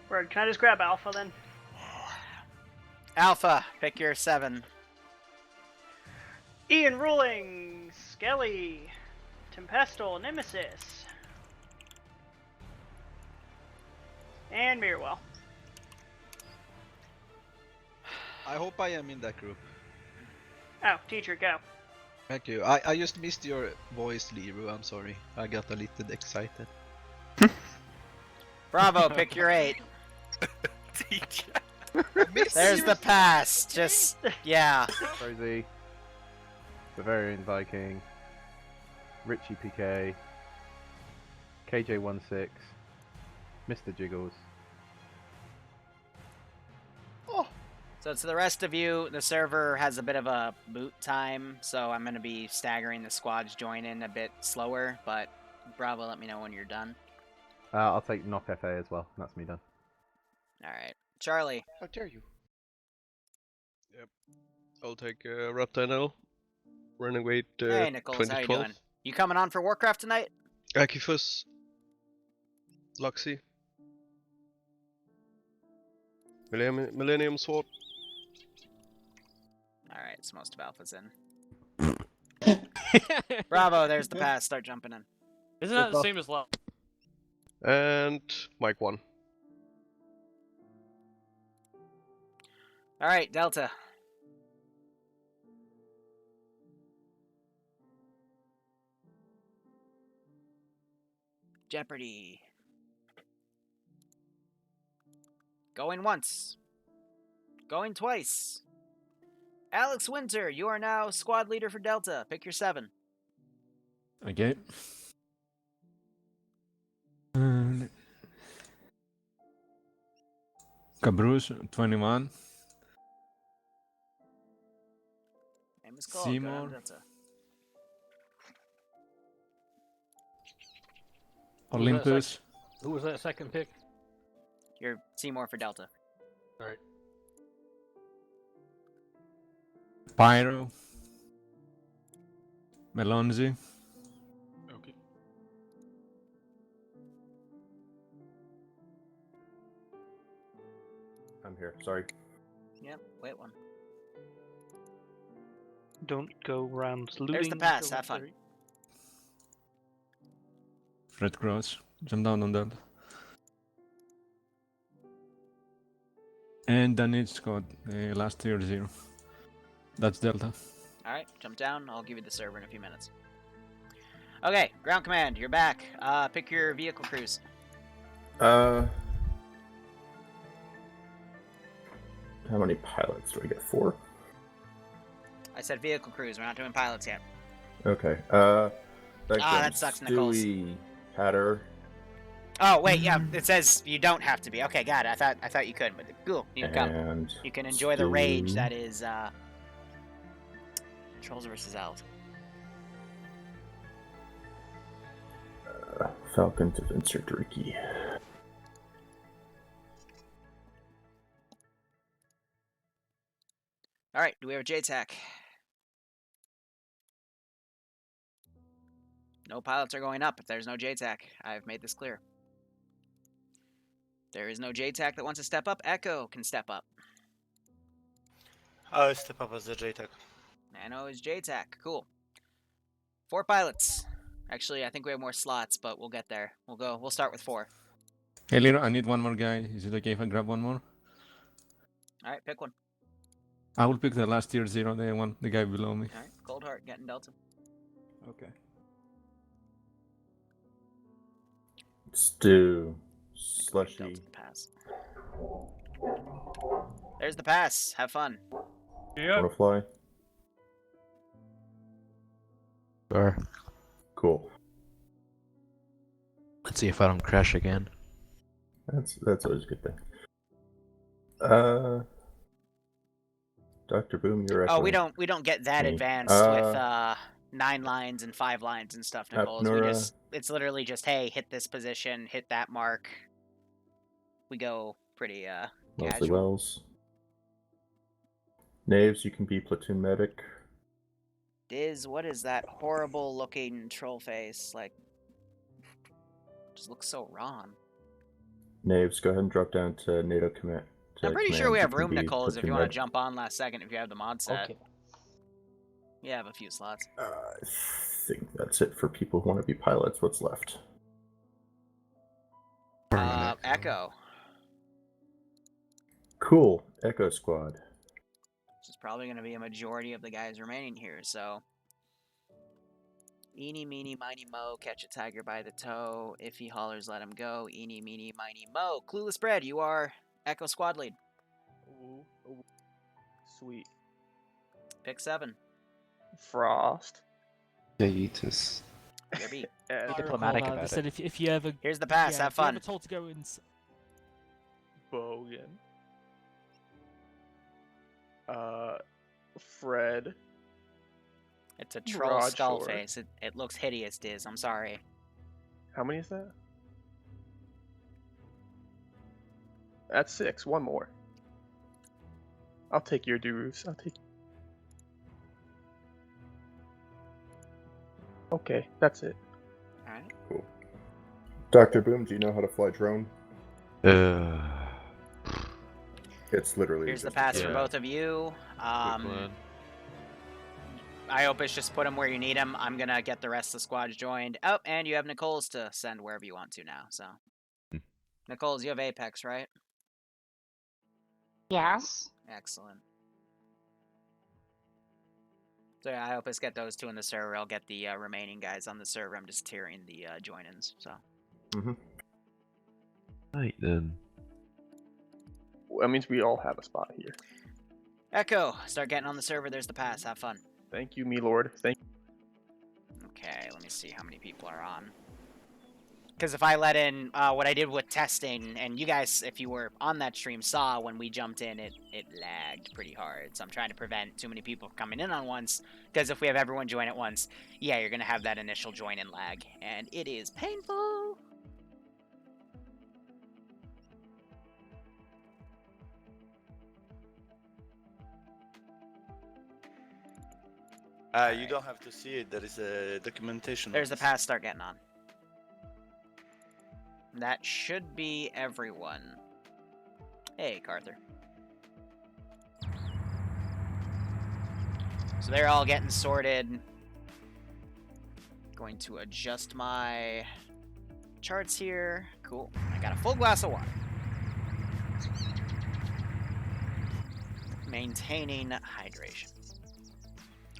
[SPEAKER 6] Word, can I just grab Alpha then?
[SPEAKER 1] Alpha, pick your 7.
[SPEAKER 6] Ian Ruling, Skelly, Tempestal, Nemesis, and Mirwell.
[SPEAKER 3] I hope I am in that group.
[SPEAKER 6] Oh, teacher, go.
[SPEAKER 3] Thank you. I just missed your voice, Liru. I'm sorry. I got a little excited.
[SPEAKER 1] Bravo, pick your 8.
[SPEAKER 2] Teacher.
[SPEAKER 1] There's the pass. Just, yeah.
[SPEAKER 5] Rosie, Bavarian Viking, Richie PK, KJ16, Mr. Jiggles.
[SPEAKER 1] So to the rest of you, the server has a bit of a boot time, so I'm going to be staggering the squads join in a bit slower, but Bravo, let me know when you're done.
[SPEAKER 5] I'll take Knock FA as well. That's me done.
[SPEAKER 1] Alright. Charlie.
[SPEAKER 3] How dare you?
[SPEAKER 7] I'll take Reptile now. Renegade
[SPEAKER 1] Hey, Nichols, how you
[SPEAKER 7] 2012.
[SPEAKER 1] doing? You coming on for Warcraft tonight?
[SPEAKER 7] Akifus. Luxy. Millennium Sword.
[SPEAKER 1] Alright, it's most of Alpha's in. Bravo, there's the pass. Start jumping in.
[SPEAKER 8] Isn't that the same as love?
[SPEAKER 7] And Mike 1.
[SPEAKER 1] Alright, Delta. Jeopardy. Going once. Going twice. Alex Winter, you are now squad leader for Delta. Pick your 7.
[SPEAKER 9] Okay. And Cabruz, 21.
[SPEAKER 1] Name is called. Go down
[SPEAKER 9] Seymour.
[SPEAKER 1] Delta.
[SPEAKER 9] Olympus.
[SPEAKER 8] Who was that second pick?
[SPEAKER 1] You're Seymour for Delta.
[SPEAKER 8] Alright.
[SPEAKER 9] Pyro. Melonzi.
[SPEAKER 8] Okay.
[SPEAKER 5] I'm here. Sorry.
[SPEAKER 1] Yep, wait one.
[SPEAKER 10] Don't go around looting.
[SPEAKER 1] There's the pass, have fun.
[SPEAKER 9] Fred Cross. Jump down on that. And then it's got last tier 0. That's Delta.
[SPEAKER 1] Alright, jump down. I'll give you the server in a few minutes. Okay, ground command, you're back. Pick your vehicle crews.
[SPEAKER 11] How many pilots do I get? 4?
[SPEAKER 1] I said vehicle crews, we're not doing pilots yet.
[SPEAKER 11] Okay.
[SPEAKER 1] that sucks, Nichols.
[SPEAKER 11] Stewie, Hatter.
[SPEAKER 1] Oh wait, yeah, it says you don't have to be. Okay, got it. I thought you could, but cool, you can come.
[SPEAKER 11] And
[SPEAKER 1] You can enjoy the rage
[SPEAKER 11] Stewie.
[SPEAKER 1] that is Trolls versus Elves.
[SPEAKER 11] Falcon to insert Ricky.
[SPEAKER 1] Alright, do we have a JTAC? No pilots are going up if there's no JTAC. I've made this clear. There is no JTAC that wants to step up. Echo can step up.
[SPEAKER 10] I'll step up as the JTAC.
[SPEAKER 1] Nano is JTAC. Cool. 4 pilots. Actually, I think we have more slots, but we'll get there. We'll start with 4.
[SPEAKER 9] Hey, Liru, I need one more guy. Is it okay if I grab one more?
[SPEAKER 1] Alright, pick one.
[SPEAKER 9] I will pick the last tier 0, the guy below me.
[SPEAKER 1] Alright, Cold Heart getting Delta.
[SPEAKER 9] Okay.
[SPEAKER 11] Stu. Slushy.
[SPEAKER 1] Delta the pass. There's the pass. Have fun.
[SPEAKER 11] Wanna fly?
[SPEAKER 12] Sure.
[SPEAKER 11] Cool.
[SPEAKER 12] Let's see if I don't crash again.
[SPEAKER 11] That's always a good thing. Dr. Boom, you're
[SPEAKER 1] Oh,
[SPEAKER 11] echoing.
[SPEAKER 1] we don't get that
[SPEAKER 11] Me.
[SPEAKER 1] advanced with 9 lines and 5 lines and stuff, Nichols.
[SPEAKER 11] Apnora.
[SPEAKER 1] It's literally just, hey, hit this position, hit that mark. We go pretty
[SPEAKER 11] Mostly
[SPEAKER 1] casual.
[SPEAKER 11] Wells. Knaves, you can be platoon medic.
[SPEAKER 1] Diz, what is that horrible looking troll face? Like, just looks so wrong.
[SPEAKER 11] Knaves, go ahead and drop down to NATO command.
[SPEAKER 1] I'm pretty sure we have
[SPEAKER 11] You can
[SPEAKER 1] room,
[SPEAKER 11] be
[SPEAKER 1] Nichols, if
[SPEAKER 11] platoon
[SPEAKER 1] you want to
[SPEAKER 11] medic.
[SPEAKER 1] jump on last second if you have the mod set.
[SPEAKER 10] Okay.
[SPEAKER 1] We have a few slots.
[SPEAKER 11] I think that's it for people who want to be pilots. What's left?
[SPEAKER 1] Echo.
[SPEAKER 11] Cool. Echo Squad.
[SPEAKER 1] Which is probably going to be a majority of the guys remaining here, so... Eeny, meeny, miny, mo, catch a tiger by the toe. If he hollers, let him go. Eeny, meeny, miny, mo. Clueless Bread, you are Echo Squad lead.
[SPEAKER 10] Ooh, sweet.
[SPEAKER 1] Pick 7.
[SPEAKER 10] Frost.
[SPEAKER 4] Yaetus.
[SPEAKER 1] Your beat.
[SPEAKER 10] And
[SPEAKER 12] Be diplomatic
[SPEAKER 8] They
[SPEAKER 12] about it.
[SPEAKER 8] said if you ever
[SPEAKER 1] Here's the pass, have
[SPEAKER 8] if you're
[SPEAKER 1] fun.
[SPEAKER 8] ever told to go in,
[SPEAKER 10] Bogan. Fred.
[SPEAKER 1] It's a troll
[SPEAKER 10] Rod
[SPEAKER 1] skull
[SPEAKER 10] Shore.
[SPEAKER 1] face. It looks hideous, Diz. I'm sorry.
[SPEAKER 10] How many is that? That's 6. One more. I'll take your Debriefs. I'll take. Okay, that's it.
[SPEAKER 1] Alright.
[SPEAKER 11] Cool. Dr. Boom, do you know how to fly drone? It's literally
[SPEAKER 1] Here's the
[SPEAKER 11] just
[SPEAKER 1] pass
[SPEAKER 11] a
[SPEAKER 1] for
[SPEAKER 11] drone.
[SPEAKER 1] both of you. Iopus, just put them where you need them. I'm gonna get the rest of the squads joined. Oh, and you have Nicole's to send wherever you want to now. So, Nicole's, you have Apex, right?
[SPEAKER 13] Yes.
[SPEAKER 1] Excellent. So yeah, Iopus, get those two in the server. I'll get the remaining guys on the server. I'm just tiering the join-ins. So.
[SPEAKER 5] Right then.
[SPEAKER 10] Well, that means we all have a spot here.
[SPEAKER 1] Echo, start getting on the server. There's the pass. Have fun.
[SPEAKER 10] Thank you, me lord. Thank.
[SPEAKER 1] Okay, let me see how many people are on. Because if I let in what I did with testing, and you guys, if you were on that stream, saw when we jumped in, it lagged pretty hard. So I'm trying to prevent too many people coming in on once. Because if we have everyone join at once, yeah, you're going to have that initial join-in lag. And it is painful.
[SPEAKER 14] You don't have to see it. There is a documentation.
[SPEAKER 1] There's the pass. Start getting on. That should be everyone. Hey, Carther. So they're all getting sorted. Going to adjust my charts here. Cool. I got a full glass of water. Maintaining hydration.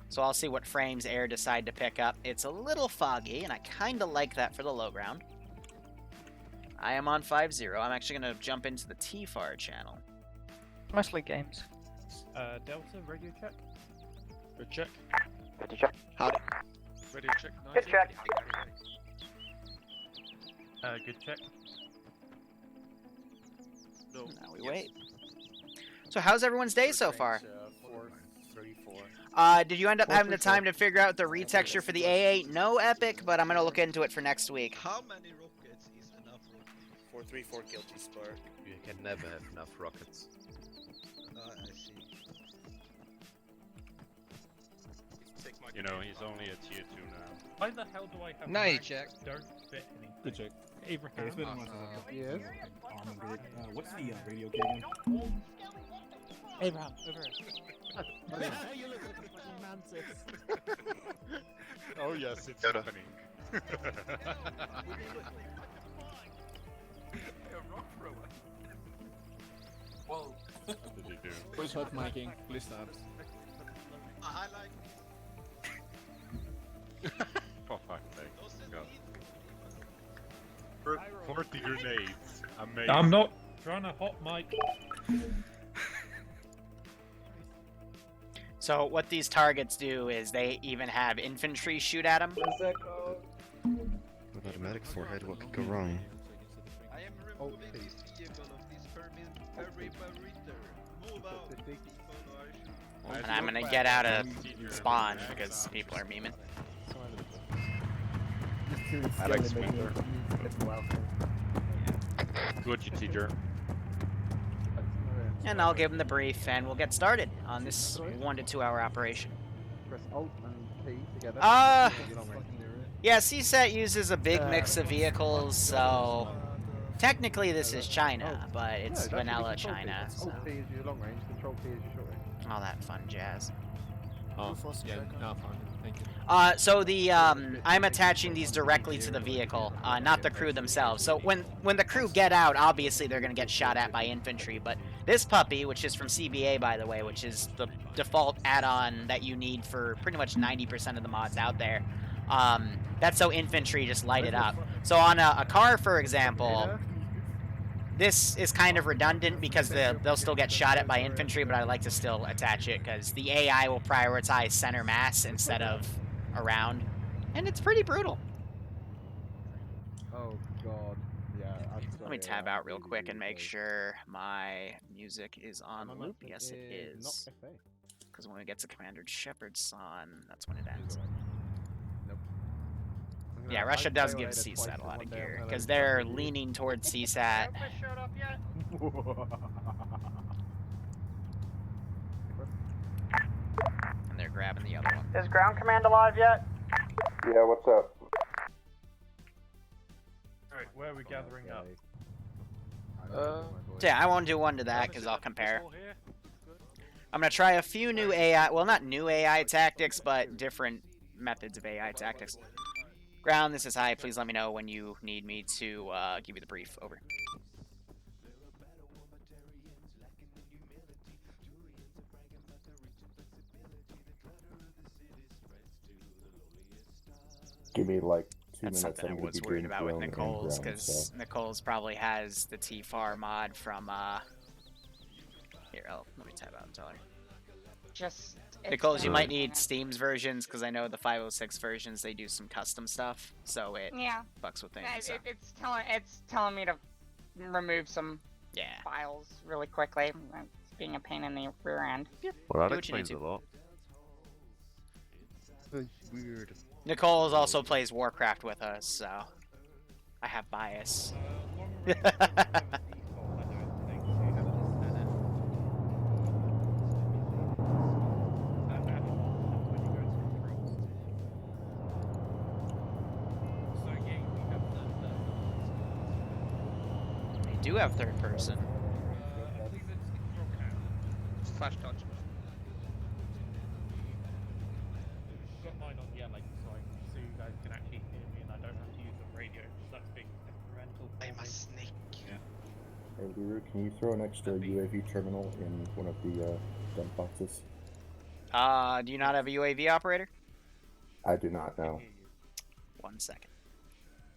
[SPEAKER 1] So I'll see what frames air decide to pick up. It's a little foggy, and I kind of like that for the low ground. I am on 5-0. I'm actually going to jump into the TFAR channel.
[SPEAKER 13] Mostly games.
[SPEAKER 8] Delta, radio check. Good check.
[SPEAKER 13] Radio check.
[SPEAKER 14] Howdy.
[SPEAKER 8] Radio check.
[SPEAKER 13] Good check.
[SPEAKER 8] Good check.
[SPEAKER 14] No.
[SPEAKER 1] Now we wait. So how's everyone's day so far?
[SPEAKER 8] 4, 3, 4.
[SPEAKER 1] Did you end up having the time to figure out the retexture for the A8? No, Epic, but I'm going to look into it for next week.
[SPEAKER 3] How many rockets is enough rockets?
[SPEAKER 14] 434 guilty spark.
[SPEAKER 5] You can never have enough rockets.
[SPEAKER 3] I see.
[SPEAKER 8] You know, he's only a tier 2 now. Why the hell do I have
[SPEAKER 3] Night check.
[SPEAKER 8] Don't fit any.
[SPEAKER 9] Good check.
[SPEAKER 8] Abraham.
[SPEAKER 9] Yes. What's the radio game?
[SPEAKER 8] Abraham, over here.
[SPEAKER 9] You look like a fucking mantis.
[SPEAKER 8] Oh yes, it's happening.
[SPEAKER 9] Whoa.
[SPEAKER 8] What did you do?
[SPEAKER 9] Please help my king. Please start.
[SPEAKER 3] I like.
[SPEAKER 8] For fuck's sake. Go. 40 grenades. Amazing. I'm not trying to hot mic.
[SPEAKER 1] So what these targets do is they even have infantry shoot at them.
[SPEAKER 4] What about a medic forehead? What could go wrong?
[SPEAKER 3] I am removing this vehicle of this perimeter. Move out.
[SPEAKER 1] And I'm gonna get out of spawn because people are memeing.
[SPEAKER 5] Alex Winter.
[SPEAKER 8] Good, you teacher.
[SPEAKER 1] And I'll give them the brief, and we'll get started on this 1 to 2 hour operation.
[SPEAKER 5] Press Alt and P together.
[SPEAKER 1] Yeah, CSAT uses a big mix of vehicles, so technically this is China, but it's vanilla China. So.
[SPEAKER 5] Alt P is your long range, Control P is your short range.
[SPEAKER 1] All that fun jazz.
[SPEAKER 9] Oh, yeah, no, fine. Thank you.
[SPEAKER 1] So the I'm attaching these directly to the vehicle, not the crew themselves. So when the crew get out, obviously they're gonna get shot at by infantry. But this puppy, which is from CBA by the way, which is the default add-on that you need for pretty much 90% of the mods out there, that's so infantry just light it up. So on a car, for example, this is kind of redundant because they'll still get shot at by infantry, but I like to still attach it because the AI will prioritize center mass instead of around, and it's pretty brutal.
[SPEAKER 5] Oh god, yeah.
[SPEAKER 1] Let me tab out real quick and make sure my music is on loop. Yes, it is. Because when we get to Commander Shepard's son, that's when it ends. Yeah, Russia does give CSAT a lot of gear, because they're leaning towards CSAT. grabbing the other one.
[SPEAKER 6] Is ground command alive yet?
[SPEAKER 11] Yeah, what's up?
[SPEAKER 8] Alright, where are we gathering up?
[SPEAKER 1] So yeah, I won't do one to that because I'll compare. I'm gonna try a few new AI, well not new AI tactics, but different methods of AI tactics. Ground, this is high. Please let me know when you need me to give you the brief. Over.
[SPEAKER 11] Give me like 2
[SPEAKER 1] That's
[SPEAKER 11] minutes.
[SPEAKER 1] something I
[SPEAKER 11] I'm gonna
[SPEAKER 1] was
[SPEAKER 11] be
[SPEAKER 1] worried
[SPEAKER 11] doing
[SPEAKER 1] about with
[SPEAKER 11] drone and
[SPEAKER 1] Nicole's,
[SPEAKER 11] ground,
[SPEAKER 1] because
[SPEAKER 11] so.
[SPEAKER 1] Nicole's probably has the T-FAR mod from, here, let me type out and tell her.
[SPEAKER 13] Just
[SPEAKER 1] Nicole's, you might need Steam's versions, because I know the 506 versions, they do some custom stuff, so it fucks with things. So.
[SPEAKER 13] It's telling me to remove some files really quickly. It's being a pain in the rear end.
[SPEAKER 4] Well, that explains a lot.
[SPEAKER 7] Weird.
[SPEAKER 1] Nicole's also plays Warcraft with us, so I have bias. They do have third person.
[SPEAKER 8] Flash touch. Got mine on yellow, so you guys can actually hear me and I don't have to use the radio. That's being temperamental.
[SPEAKER 3] I'm a snake.
[SPEAKER 11] Hey Liru, can you throw an extra UAV terminal in one of the dump boxes?
[SPEAKER 1] Do you not have a UAV operator?
[SPEAKER 11] I do not know,
[SPEAKER 1] 1 second.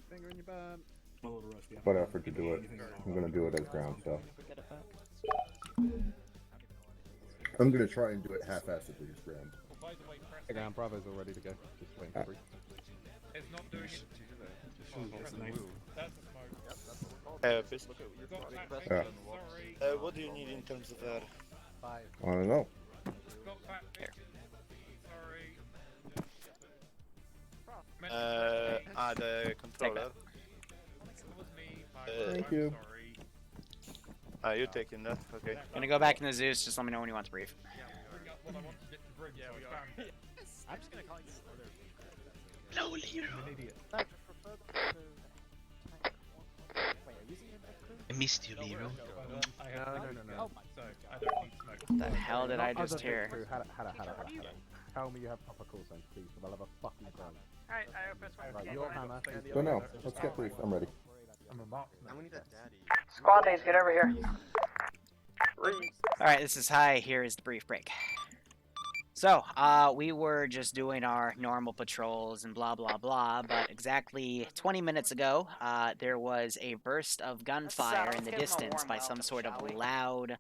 [SPEAKER 5] Finger in your bum.
[SPEAKER 11] but I offered to do it. I'm gonna do it as ground, so. I'm gonna try and do it half-assedly as ground.
[SPEAKER 5] Hey, ground, Bravo's all ready to go. Just waiting for brief.
[SPEAKER 8] It's not doing it.
[SPEAKER 14] What do you need in terms of air?
[SPEAKER 11] I don't know.
[SPEAKER 14] The controller.
[SPEAKER 11] Thank you.
[SPEAKER 14] You're taking that, okay.
[SPEAKER 1] Gonna go back in the Zeus, just let me know when you want to brief.
[SPEAKER 8] I'm just gonna call you.
[SPEAKER 3] No, Liru. I missed you, Liru.
[SPEAKER 5] No.
[SPEAKER 1] What the hell did I just hear?
[SPEAKER 5] Tell me you have proper call signs, please, for the love of fucking God.
[SPEAKER 6] Alright, I hope this one.
[SPEAKER 5] Right, your hammer.
[SPEAKER 11] So no, let's get brief. I'm ready.
[SPEAKER 5] I'm a marksman.
[SPEAKER 4] I'm gonna need that daddy.
[SPEAKER 6] Squad days, get over here.
[SPEAKER 1] Alright, this is High. Here is the brief break. So, we were just doing our normal patrols and blah blah blah, but exactly 20 minutes ago, there was a burst of gunfire in the distance by some sort of loud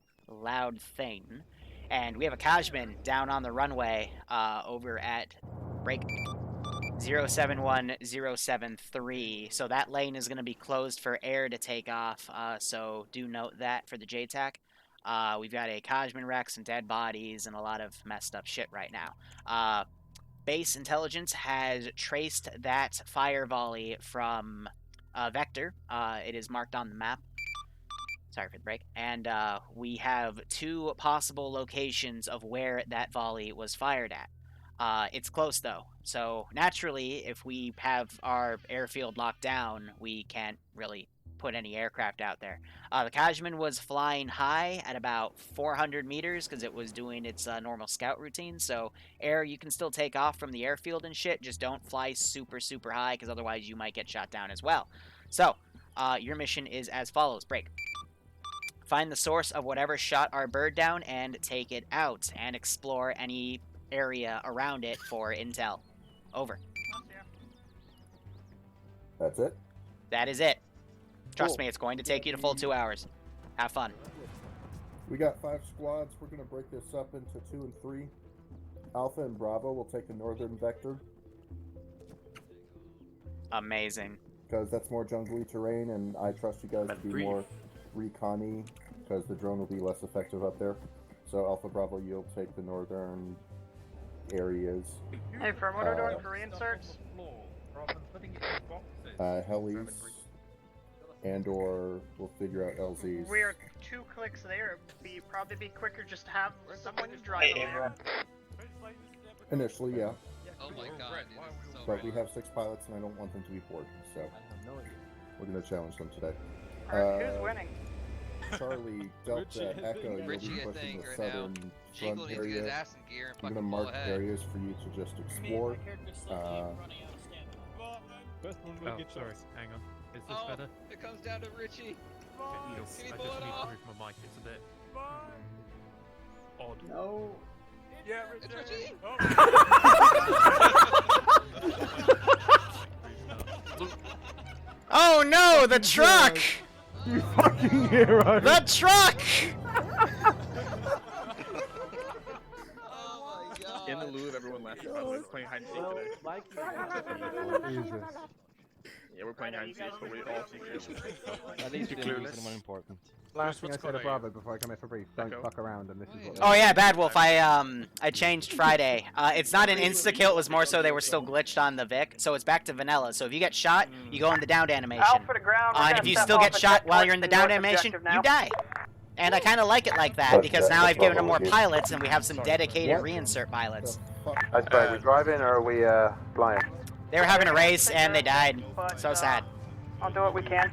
[SPEAKER 1] thing. And we have a Kajman down on the runway, over at break 071073. So that lane is going to be closed for air to take off, so do note that for the JTAC. We've got a Kajman wreck, some dead bodies, and a lot of messed up shit right now. Base intelligence has traced that fire volley from Vector. It is marked on the map. Sorry for the break. And we have 2 possible locations of where that volley was fired at. It's close, though. So, naturally, if we have our airfield locked down, we can't really put any aircraft out there. The Kajman was flying high at about 400 meters because it was doing its normal scout routine. So, air, you can still take off from the airfield and shit. Just don't fly super, super high because otherwise you might get shot down as well. So, your mission is as follows. Break. Find the source of whatever shot our bird down and take it out. And explore any area around it for intel. Over.
[SPEAKER 11] That's it?
[SPEAKER 1] That is it. Trust me, it's going to take you the full 2 hours. Have fun.
[SPEAKER 11] We got 5 squads. We're gonna break this up into 2 and 3. Alpha and Bravo will take the northern vector.
[SPEAKER 1] Amazing.
[SPEAKER 11] Because that's more jungly terrain, and I trust you guys to be more recon-y, because the drone will be less effective up there. So Alpha Bravo, you'll take the northern areas.
[SPEAKER 6] Hey, from what are we doing for reinserts?
[SPEAKER 11] Helis, and/or we'll figure out LZs.
[SPEAKER 6] We're 2 clicks there. It'd probably be quicker just to have someone drive there.
[SPEAKER 11] Initially, yeah.
[SPEAKER 2] Oh my god, dude, this is so
[SPEAKER 11] But we
[SPEAKER 2] random.
[SPEAKER 11] have 6 pilots, and I don't want them to be bored, so we're going to challenge them today.
[SPEAKER 6] Alright, who's winning?
[SPEAKER 11] Charlie, Delta, Echo, you'll be
[SPEAKER 2] Richie, I
[SPEAKER 11] pushing
[SPEAKER 2] think,
[SPEAKER 11] the
[SPEAKER 2] right
[SPEAKER 11] southern
[SPEAKER 2] now. Jingle
[SPEAKER 11] front
[SPEAKER 2] needs to get his
[SPEAKER 11] area.
[SPEAKER 2] ass in gear and
[SPEAKER 11] I'm going to
[SPEAKER 2] fucking
[SPEAKER 11] mark
[SPEAKER 2] pull ahead.
[SPEAKER 11] areas for you to just explore.
[SPEAKER 8] First one will get sorry. Hang on. Is this better?
[SPEAKER 2] It comes down to Richie.
[SPEAKER 8] I
[SPEAKER 2] Can
[SPEAKER 8] just
[SPEAKER 2] you
[SPEAKER 8] need
[SPEAKER 2] pull
[SPEAKER 8] to
[SPEAKER 2] it off?
[SPEAKER 8] move my mic. It's a bit odd.
[SPEAKER 6] No.
[SPEAKER 8] Yeah,
[SPEAKER 2] It's Richie.
[SPEAKER 1] Oh no, the truck!
[SPEAKER 5] You fucking hero!
[SPEAKER 1] The truck!
[SPEAKER 10] In the lieu of everyone laughing, by the way, we're playing hide and seek today.
[SPEAKER 5] Jesus.
[SPEAKER 10] Yeah, we're playing hide and seek, but we all see
[SPEAKER 4] At least
[SPEAKER 10] You're
[SPEAKER 4] we didn't lose
[SPEAKER 10] clueless.
[SPEAKER 4] anyone important.
[SPEAKER 5] Last thing I
[SPEAKER 8] what's
[SPEAKER 5] said to
[SPEAKER 8] going on?
[SPEAKER 5] Bravo before I come in for brief, don't fuck around, and this is what.
[SPEAKER 1] Oh yeah, Bad Wolf. I changed Friday. It's not an insta kill. It was more so they were still glitched on the Vic, so it's back to vanilla. So if you get shot, you go in the downed animation.
[SPEAKER 6] Alpha to ground.
[SPEAKER 1] And if you still get shot while you're in the downed animation, you die. And I kind of like it like that because now I've given them more pilots, and we have some dedicated reinsert pilots.
[SPEAKER 11] That's right, we driving or are we flying?
[SPEAKER 1] They were having a race and they died. So sad.
[SPEAKER 6] I'll do what we can.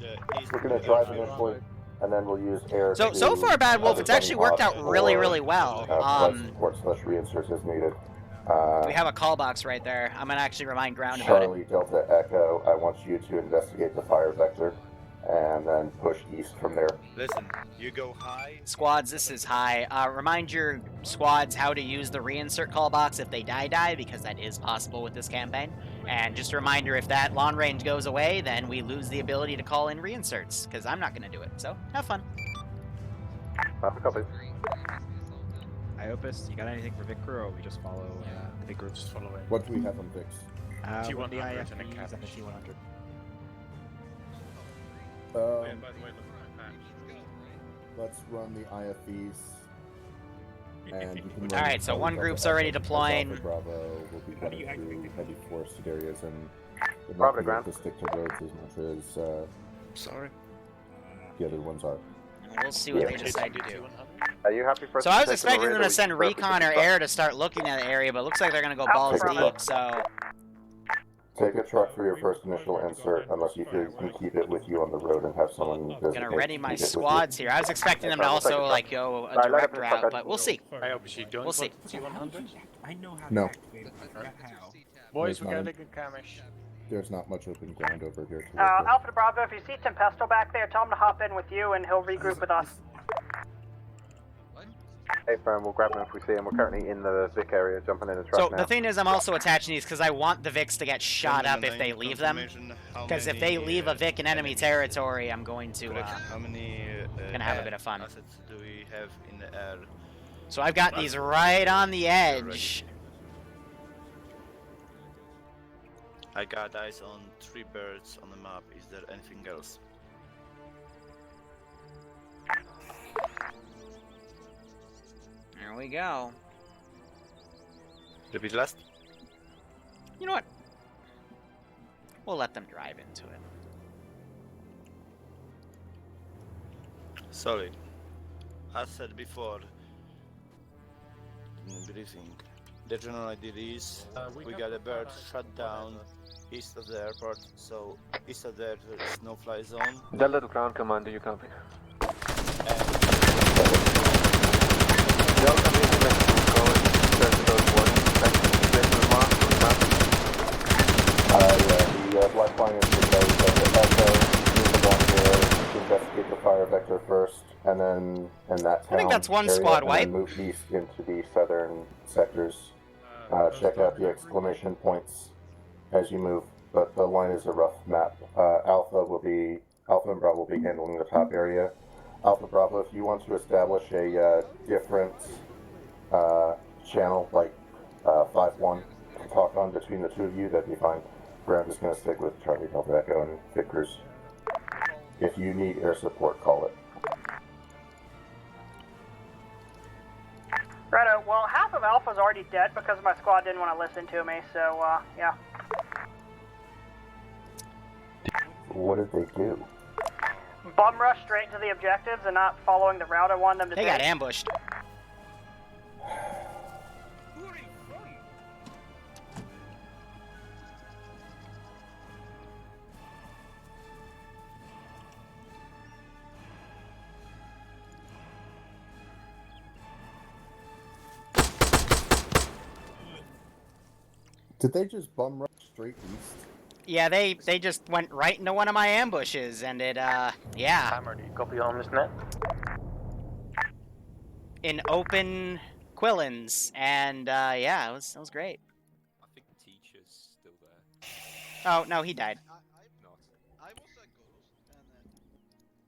[SPEAKER 11] We're going to drive initially, and then we'll use air.
[SPEAKER 1] So far, Bad Wolf, it's actually worked out really well.
[SPEAKER 11] Support / reinserts as needed.
[SPEAKER 1] We have a call box right there. I'm gonna actually remind Ground about it.
[SPEAKER 11] Charlie, Delta, Echo, I want you to investigate the fire vector, and then push east from there.
[SPEAKER 14] Listen, you go high.
[SPEAKER 1] Squads, this is high. Remind your squads how to use the reinsert call box if they die, because that is possible with this campaign. And just a reminder, if that long range goes away, then we lose the ability to call in reinserts, because I'm not going to do it. So, have fun.
[SPEAKER 11] Copy.
[SPEAKER 15] Iopus, you got anything for Vic Crew, or we just follow the big groups?
[SPEAKER 8] Follow it.
[SPEAKER 11] What do we have on VIX?
[SPEAKER 15] One the
[SPEAKER 8] T100 and a
[SPEAKER 15] IFBs and the T100.
[SPEAKER 8] By the way, look at my patch.
[SPEAKER 11] Let's run the IFBs. And you can
[SPEAKER 1] All right, so one group's already deploying.
[SPEAKER 11] Bravo will be cutting through heavy forested areas and would
[SPEAKER 10] Bravo
[SPEAKER 11] not
[SPEAKER 10] to
[SPEAKER 11] be able
[SPEAKER 10] ground.
[SPEAKER 11] to stick to roads as much as
[SPEAKER 4] Sorry.
[SPEAKER 11] the other ones are.
[SPEAKER 1] And we'll see what they decide to do.
[SPEAKER 10] Are you happy for us
[SPEAKER 1] So I was expecting them to send recon or air to start looking at the area, but it looks like they're going to go balls deep, so...
[SPEAKER 11] Take a truck for your first initial insert, unless you can keep it with you on the road and have someone
[SPEAKER 1] I'm gonna ready my squads here. I was expecting them to also like go a direct route, but we'll see. We'll see.
[SPEAKER 15] I know how
[SPEAKER 11] No.
[SPEAKER 15] to activate it, I forgot how.
[SPEAKER 11] Boys, we got a good skirmish. There's not much open ground over here. To
[SPEAKER 6] Alpha to Bravo, if you see Tempesto back there, tell him to hop in with you and he'll regroup with us.
[SPEAKER 10] Hey, firm, we'll grab him if we see him. We're currently in the Vic area, jumping in the truck
[SPEAKER 1] So
[SPEAKER 10] now.
[SPEAKER 1] the thing is, I'm also attaching these because I want the Vics to get shot up if they leave them. Because if they leave a Vic in enemy territory, I'm going to
[SPEAKER 14] How many
[SPEAKER 1] gonna have a bit of fun.
[SPEAKER 14] assets do we have in the air?
[SPEAKER 1] So I've got these right on the edge.
[SPEAKER 14] I got eyes on 3 birds on the map. Is there anything else?
[SPEAKER 1] There we go.
[SPEAKER 14] Repeat last.
[SPEAKER 1] You know what? We'll let them drive into it.
[SPEAKER 14] Sorry. As said before in briefing, the general idea is we got a bird shut down east of the airport, so east of there is no-fly zone.
[SPEAKER 10] Delta to ground commander, you copy.
[SPEAKER 11] The black line is proposed that the Echo move along there to investigate the fire vector first, and then in that town
[SPEAKER 1] I think that's one
[SPEAKER 11] area,
[SPEAKER 1] squad
[SPEAKER 11] and
[SPEAKER 1] wipe.
[SPEAKER 11] then move east into the southern sectors. Check out the exclamation points as you move, but the line is a rough map. Alpha and Bravo will be handling the top area. Alpha Bravo, if you want to establish a different channel, like 5-1, to talk on between the two of you, that'd be fine. I'm just going to stick with Charlie, Delta, Echo, and Vickers. If you need air support, call it.
[SPEAKER 6] Righto, well, half of Alpha's already dead because my squad didn't want to listen to me, so, yeah.
[SPEAKER 11] What did they do?
[SPEAKER 6] Bum rush straight to the objectives and not following the route I wanted them to
[SPEAKER 1] They
[SPEAKER 6] take.
[SPEAKER 1] got ambushed.
[SPEAKER 11] Did they just bum rush straight east?
[SPEAKER 1] Yeah, they just went right into one of my ambushes, and it, yeah.
[SPEAKER 16] Hammer, do you copy on this net?
[SPEAKER 1] In open Quillins, and, yeah, it was great.
[SPEAKER 17] I think Teacher's still there.
[SPEAKER 1] Oh, no, he died.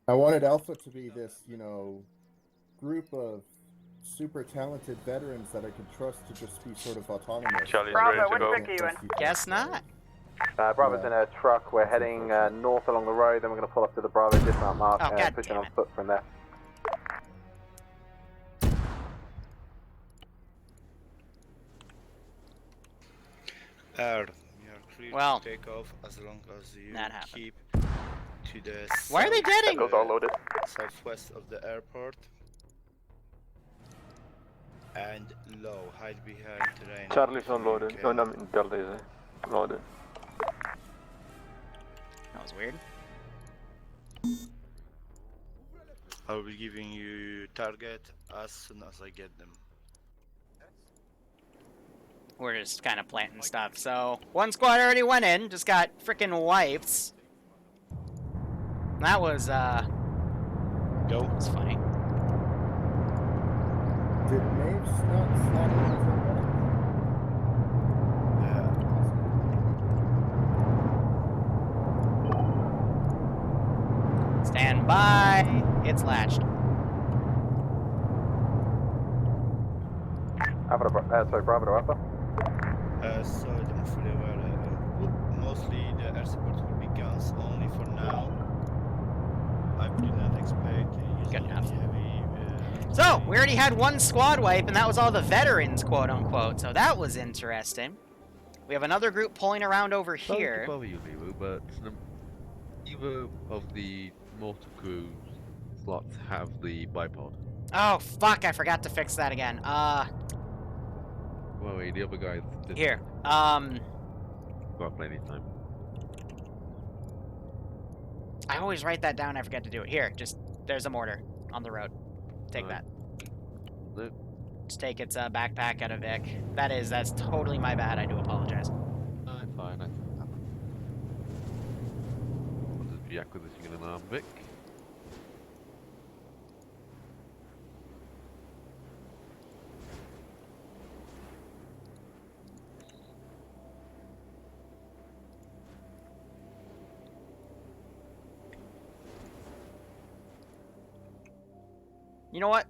[SPEAKER 11] I wanted Alpha to be this, you know, group of super talented veterans that I could trust to just be sort of autonomous.
[SPEAKER 6] Bravo, which Vic are you in?
[SPEAKER 1] Guess not.
[SPEAKER 18] Bravo's in a truck. We're heading north along the road, then we're going to pull up to the Bravo dismount mark
[SPEAKER 1] Oh,
[SPEAKER 18] and push on foot from there.
[SPEAKER 14] Air, we are clear
[SPEAKER 1] Well,
[SPEAKER 14] to take off as long as you
[SPEAKER 1] that happened.
[SPEAKER 14] keep to the
[SPEAKER 1] Why are they jetting?
[SPEAKER 16] Those are loaded.
[SPEAKER 14] southwest of the airport. And low, hide behind terrain.
[SPEAKER 16] Charlie's unloaded. No, no, Charlie's loaded.
[SPEAKER 1] That was weird.
[SPEAKER 14] I'll be giving you target as soon as I get them.
[SPEAKER 1] We're just kind of planting stuff. So, one squad already went in, just got frickin' wiped. That was,
[SPEAKER 14] Go.
[SPEAKER 1] That was funny.
[SPEAKER 11] Did Maeve not slot in as a
[SPEAKER 1] Stand by. It's latched.
[SPEAKER 18] Sorry, Bravo to Alpha.
[SPEAKER 14] So I'm fully aware. Mostly the air support will be guns only for now. I do not expect
[SPEAKER 1] Good enough.
[SPEAKER 14] heavy.
[SPEAKER 1] So, we already had one squad wipe, and that was all the veterans, quote unquote. So that was interesting. We have another group pulling around over here.
[SPEAKER 4] Sorry to bother you, Liru, but either of the mortar crew slots have the bipod.
[SPEAKER 1] Oh, fuck, I forgot to fix that again.
[SPEAKER 4] Well, wait, the other guys didn't.
[SPEAKER 1] Here.
[SPEAKER 4] Got plenty of time.
[SPEAKER 1] I always write that down, I forget to do it. Here, just, there's a mortar on the road. Take that.
[SPEAKER 4] Nope.
[SPEAKER 1] Just take its backpack out of Vic. That's totally my bad, I do apologize.
[SPEAKER 4] Fine, I'll just be acquisitioning an arm, Vic.
[SPEAKER 1] You know what?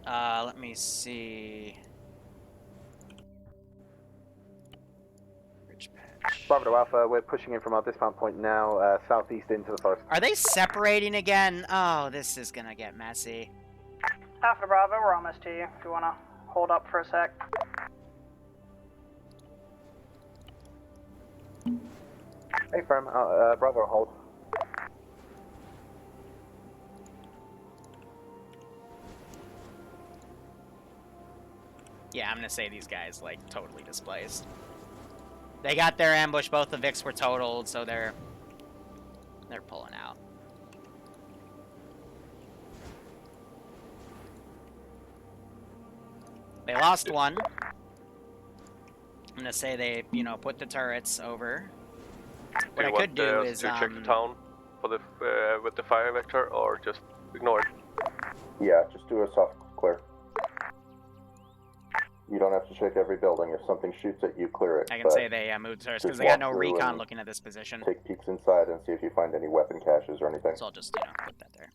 [SPEAKER 1] Let me see. Ridge patch.
[SPEAKER 18] Bravo to Alpha, we're pushing in from our dismount point now, southeast into the forest.
[SPEAKER 1] Are they separating again? Oh, this is gonna get messy.
[SPEAKER 6] Alpha Bravo, we're almost to you. If you want to hold up for a sec.
[SPEAKER 18] Hey, firm. Bravo, hold.
[SPEAKER 1] Yeah, I'm gonna say these guys, like, totally displaced. They got their ambush, both the Vics were totaled, so they're pulling out. They lost one. I'm gonna say they, you know, put the turrets over. What I could do is,
[SPEAKER 16] to check the town for the with the fire vector, or just ignore it?
[SPEAKER 11] Yeah, just do a soft clear. You don't have to check every building. If something shoots at you, clear it.
[SPEAKER 1] I can say they moved turrets because they got no recon looking at this position.
[SPEAKER 11] Take peeks inside and see if you find any weapon caches or anything.
[SPEAKER 1] So I'll just, you know, put that there.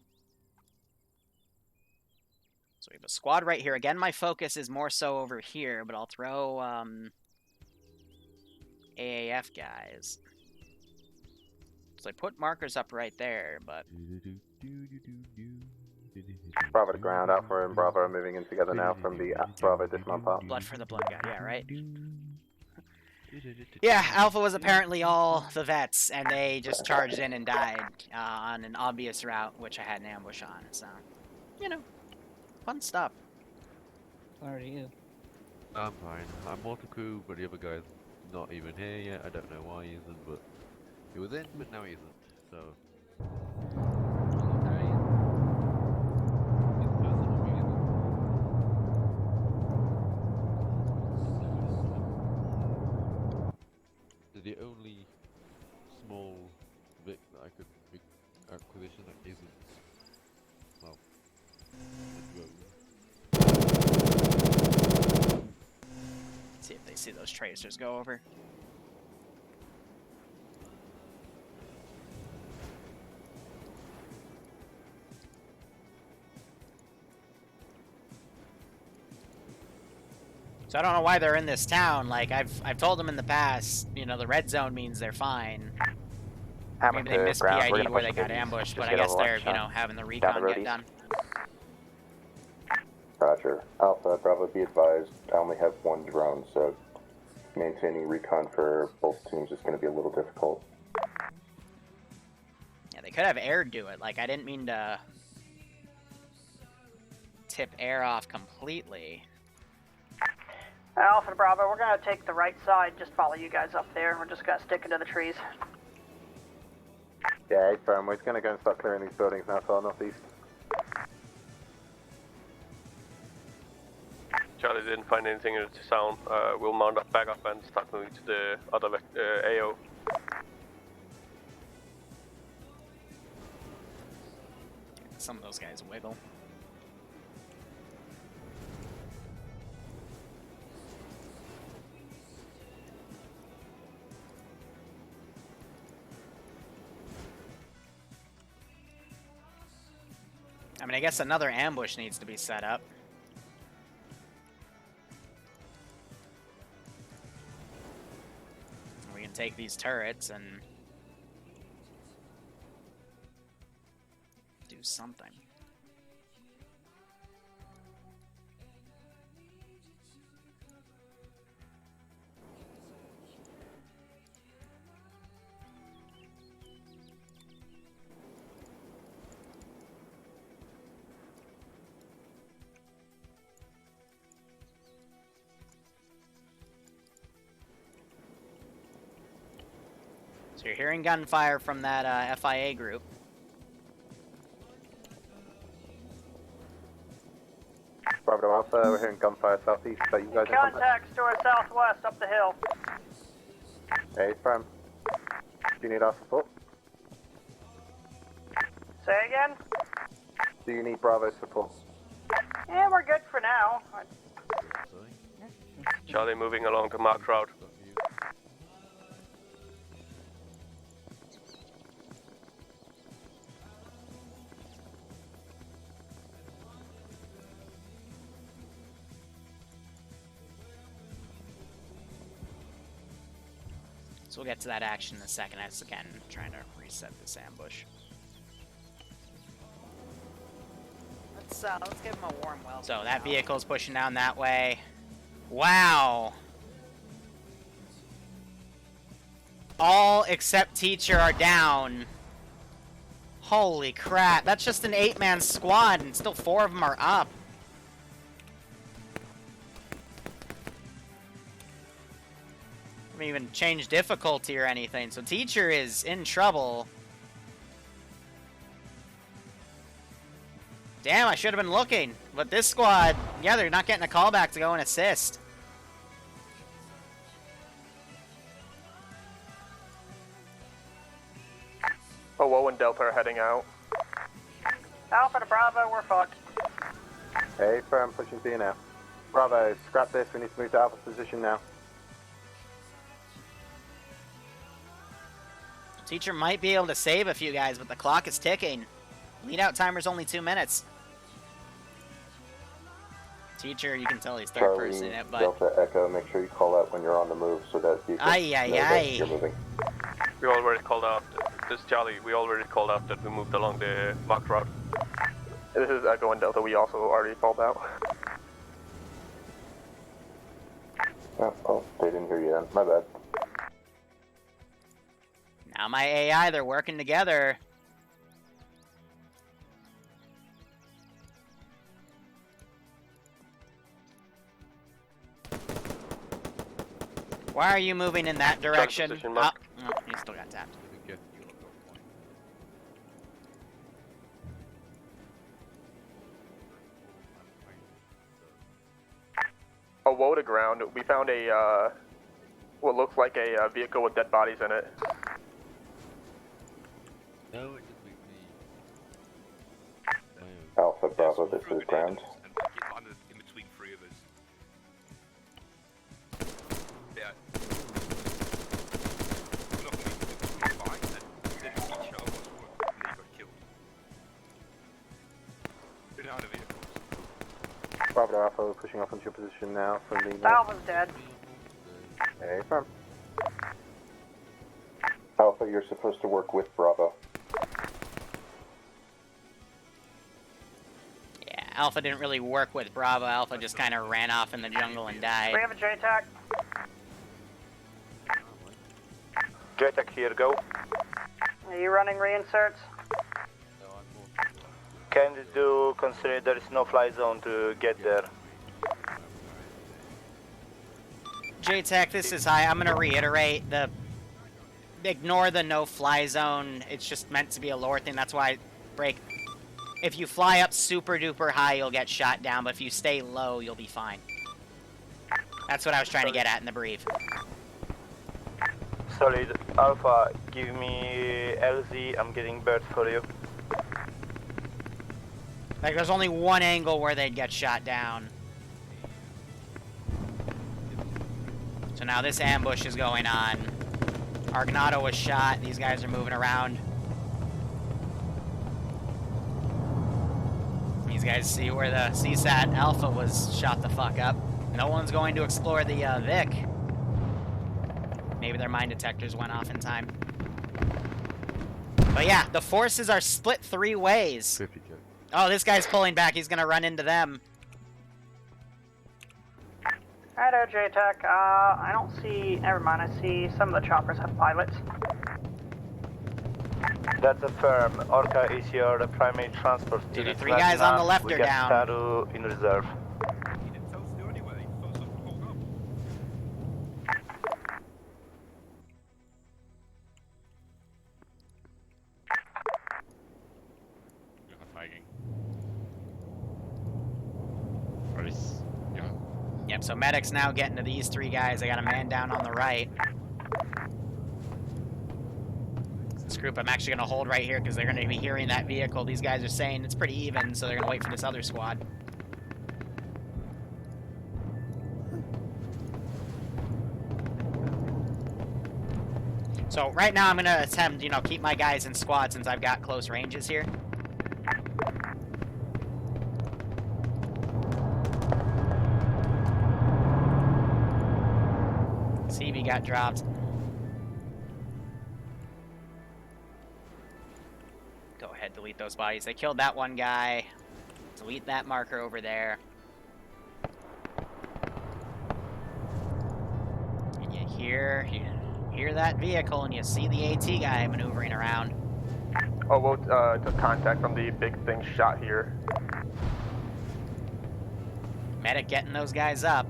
[SPEAKER 1] So we have a squad right here. Again, my focus is more so over here, but I'll throw AAF guys. So I put markers up right there, but...
[SPEAKER 18] Bravo to ground, Alpha and Bravo are moving in together now from the Bravo dismount part.
[SPEAKER 1] Blood for the blood guy, yeah, right? Yeah, Alpha was apparently all the vets, and they just charged in and died on an obvious route, which I had an ambush on, so... You know, fun stuff.
[SPEAKER 19] Sorry to you.
[SPEAKER 4] I'm fine. I'm mortar crew, but the other guy's not even here yet. I don't know why he isn't, but... He was in, but now he isn't, so...
[SPEAKER 1] see those tracers go over. So I don't know why they're in this town. Like I've told them in the past, you know, the red zone means they're fine. Maybe they missed PID where they got ambushed, but I guess they're, you know, having the recon get done.
[SPEAKER 11] Roger. Alpha, Bravo, be advised, I only have one drone, so maintaining recon for both teams is going to be a little difficult.
[SPEAKER 1] Yeah, they could have air do it. Like, I didn't mean to tip air off completely.
[SPEAKER 6] Alpha to Bravo, we're gonna take the right side, just follow you guys up there. We're just gonna stick into the trees.
[SPEAKER 18] Yeah, 8 firm. We're just gonna go and start clearing these buildings now to our northeast.
[SPEAKER 16] Charlie didn't find anything in the sound. We'll mount up back up and start moving to the other AO.
[SPEAKER 1] Some of those guys wiggle. I mean, I guess another ambush needs to be set up. We can take these turrets and do something. So you're hearing gunfire from that FIA group.
[SPEAKER 18] Bravo Alpha, we're hearing gunfire southeast. Are you guys in contact?
[SPEAKER 6] Contacts to our southwest, up the hill.
[SPEAKER 18] 8 firm. Do you need our support?
[SPEAKER 6] Say again?
[SPEAKER 18] Do you need Bravo's support?
[SPEAKER 6] Yeah, we're good for now.
[SPEAKER 16] Charlie moving along the marked route.
[SPEAKER 1] So we'll get to that action in a second. As again, trying to reset this ambush. Let's give him a warm welcome. So that vehicle's pushing down that way. Wow. All except teacher are down. Holy crap! That's just an 8-man squad, and still 4 of them are up. Even change difficulty or anything, so teacher is in trouble. Damn, I should have been looking. But this squad, yeah, they're not getting a callback to go and assist.
[SPEAKER 10] Oh, and Delta are heading out.
[SPEAKER 6] Alpha to Bravo, we're fucked.
[SPEAKER 18] 8 firm, pushing to you now. Bravo, scrap this. We need to move to Alpha's position now.
[SPEAKER 1] Teacher might be able to save a few guys, but the clock is ticking. Lead out timer's only 2 minutes. Teacher, you can tell he's third person in it, but...
[SPEAKER 11] Delta Echo, make sure you call out when you're on the move so that you can know that you're moving.
[SPEAKER 16] We already called out, this is Charlie, we already called out that we moved along the marked route.
[SPEAKER 10] This is Echo and Delta, we also already called out.
[SPEAKER 11] Oh, they didn't hear you then. My bad.
[SPEAKER 1] Now my AI, they're working together. Why are you moving in that direction? Oh, no, he still got tapped.
[SPEAKER 10] Oh, woe to ground. We found a, what looks like a vehicle with dead bodies in it.
[SPEAKER 4] No, it just makes me...
[SPEAKER 11] Alpha Bravo, this is ground.
[SPEAKER 17] In between 3 of us.
[SPEAKER 18] Bravo to Alpha, we're pushing off into your position now from the north.
[SPEAKER 6] Alpha's dead.
[SPEAKER 18] Hey, firm.
[SPEAKER 11] Alpha, you're supposed to work with Bravo.
[SPEAKER 1] Yeah, Alpha didn't really work with Bravo. Alpha just kind of ran off in the jungle and died.
[SPEAKER 6] We have a JTAC.
[SPEAKER 14] JTAC here, go.
[SPEAKER 6] Are you running reinserts?
[SPEAKER 14] Can you do consider there is no fly zone to get there?
[SPEAKER 1] JTAC, this is high. I'm gonna reiterate ignore the no-fly zone. It's just meant to be a lore thing. That's why break. If you fly up super duper high, you'll get shot down. But if you stay low, you'll be fine. That's what I was trying to get at in the brief.
[SPEAKER 14] Solid. Alpha, give me LZ. I'm getting bird for you.
[SPEAKER 1] Like, there's only one angle where they'd get shot down. So now this ambush is going on. Argonato was shot. These guys are moving around. These guys see where the CSAT Alpha was shot the fuck up. No one's going to explore the Vic. Maybe their mine detectors went off in time. But yeah, the forces are split 3 ways.
[SPEAKER 4] 50 check.
[SPEAKER 1] Oh, this guy's pulling back. He's gonna run into them.
[SPEAKER 6] Righto, JTAC. I don't see... Never mind, I see some of the choppers have pilots.
[SPEAKER 14] That's a firm. Orca is your primary transport.
[SPEAKER 1] Dude, the 3 guys on the left are down.
[SPEAKER 14] We got Taru in reserve.
[SPEAKER 1] Yep, so medic's now getting to these 3 guys. I got a man down on the right. This group I'm actually going to hold right here because they're going to be hearing that vehicle. These guys are saying it's pretty even, so they're going to wait for this other squad. So right now I'm going to attempt, keep my guys in squad since I've got close ranges here. CB got dropped. Go ahead, delete those bodies. They killed that one guy. Delete that marker over there. And you hear that vehicle and you see the AT guy maneuvering around.
[SPEAKER 10] Oh, well, just contact from the big thing shot here.
[SPEAKER 1] Medic getting those guys up.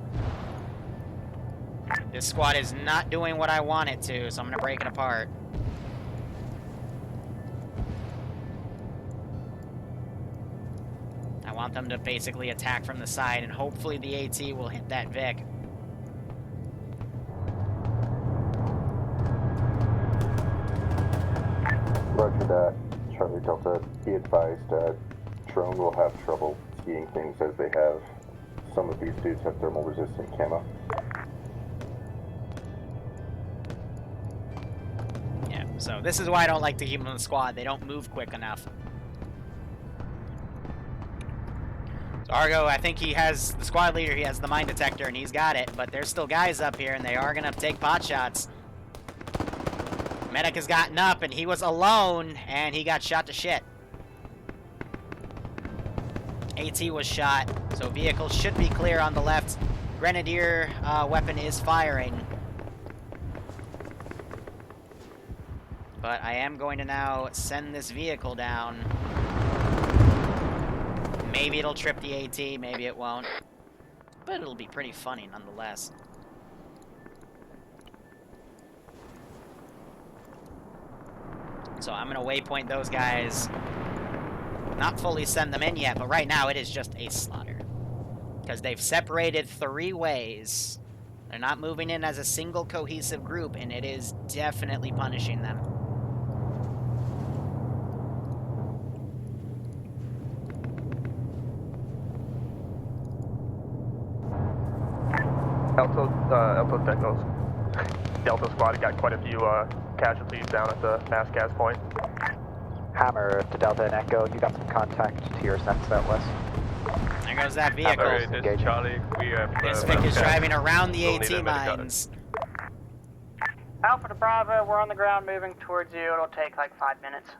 [SPEAKER 1] This squad is not doing what I want it to, so I'm gonna break it apart. I want them to basically attack from the side, and hopefully the AT will hit that Vic.
[SPEAKER 11] Roger that. Charlie Delta, be advised, drone will have trouble seeing things as they have. Some of these dudes have thermal resistant camo.
[SPEAKER 1] Yeah, so this is why I don't like to keep them in the squad. They don't move quick enough. So Argo, I think he has, the squad leader, he has the mine detector and he's got it, but there's still guys up here and they are gonna take pot shots. Medic has gotten up and he was alone and he got shot to shit. AT was shot, so vehicle should be clear on the left. Grenadier weapon is firing. But I am going to now send this vehicle down. Maybe it'll trip the AT, maybe it won't. But it'll be pretty funny nonetheless. So I'm gonna waypoint those guys. Not fully send them in yet, but right now it is just a slaughter. Because they've separated 3 ways. They're not moving in as a single cohesive group, and it is definitely punishing them.
[SPEAKER 10] Delta squad got quite a few casualties down at the mass gas point.
[SPEAKER 18] Hammer to Delta and Echo, you got some contact to your sense out west.
[SPEAKER 1] There goes that vehicle.
[SPEAKER 16] Alright, this is Charlie. We have.
[SPEAKER 1] This Vic is driving around the
[SPEAKER 16] We'll need
[SPEAKER 1] AT
[SPEAKER 16] a medic
[SPEAKER 1] mines.
[SPEAKER 6] Alpha to Bravo, we're on the ground moving towards you. It'll take like 5 minutes.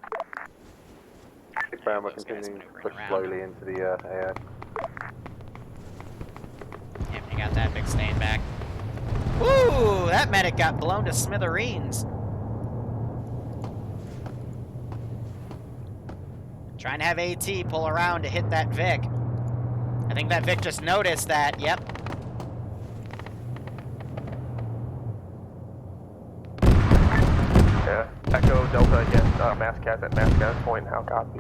[SPEAKER 18] We're continuing to push slowly into the AI.
[SPEAKER 1] Yep, you got that Vic staying back. Woo! That medic got blown to smithereens. Trying to have AT pull around to hit that Vic. I think that Vic just noticed that, yep.
[SPEAKER 10] Yeah, Echo Delta against Masscast at Masscast point, how copy?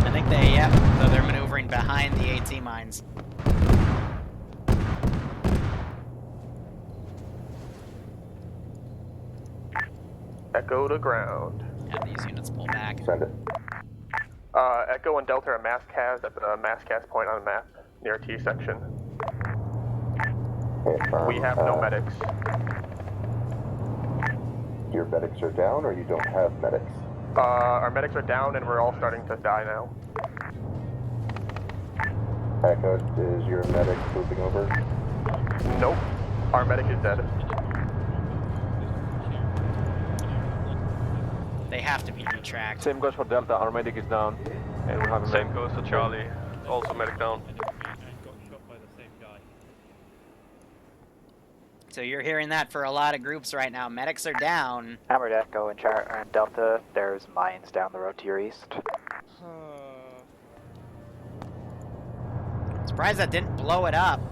[SPEAKER 1] I think they, yep, so they're maneuvering behind the AT mines.
[SPEAKER 10] Echo to ground.
[SPEAKER 1] Have these units pull back.
[SPEAKER 11] Send it.
[SPEAKER 10] Echo and Delta are Masscast at the Masscast point on the map, near T section. We have no medics.
[SPEAKER 11] Your medics are down, or you don't have medics?
[SPEAKER 10] Our medics are down and we're all starting to die now.
[SPEAKER 11] Echo, is your medic moving over?
[SPEAKER 10] Nope. Our medic is dead.
[SPEAKER 1] They have to be retracked.
[SPEAKER 18] Same goes for Delta, our medic is down. And we have a
[SPEAKER 16] Same goes for Charlie. Also medic down.
[SPEAKER 1] So you're hearing that for a lot of groups right now. Medics are down.
[SPEAKER 20] Hammered Echo and Delta, there's mines down the road to your east.
[SPEAKER 1] Surprised that didn't blow it up.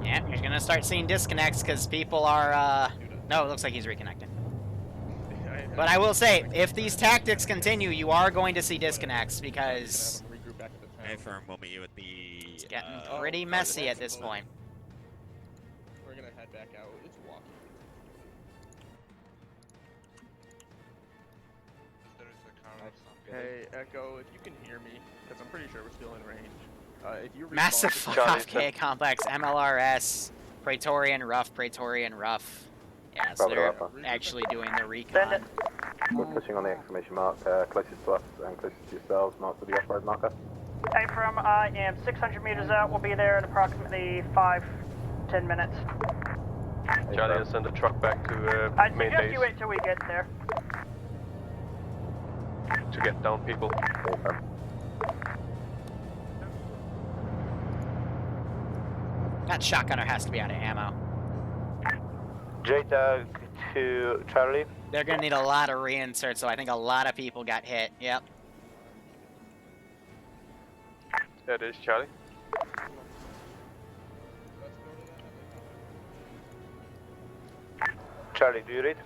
[SPEAKER 1] Yeah, you're gonna start seeing disconnects because people are, no, it looks like he's reconnecting. But I will say, if these tactics continue, you are going to see disconnects because
[SPEAKER 15] Hey, firm, we'll meet you at the...
[SPEAKER 1] it's getting pretty messy at this point.
[SPEAKER 21] We're gonna head back out. It's walking. Hey, Echo, if you can hear me, because I'm pretty sure we're still in range. If you
[SPEAKER 1] Massive
[SPEAKER 21] respond
[SPEAKER 1] fuck off K complex, MLRS, Praetorian Rough. Yeah, so they're actually doing the recon.
[SPEAKER 18] We're pushing on the exclamation mark, closest to us and closest to yourselves, mark with the off-road marker.
[SPEAKER 6] Hey, from I am 600 meters out. We'll be there in approximately 5-10 minutes.
[SPEAKER 16] Charlie has sent a truck back to
[SPEAKER 6] I
[SPEAKER 16] main
[SPEAKER 6] suggest
[SPEAKER 16] base
[SPEAKER 6] you wait till we get there.
[SPEAKER 16] to get down people.
[SPEAKER 1] That shotgunner has to be out of ammo.
[SPEAKER 14] JTAG to Charlie.
[SPEAKER 1] They're gonna need a lot of reinserts, so I think a lot of people got hit. Yep.
[SPEAKER 16] That is Charlie.
[SPEAKER 14] Charlie, do you read?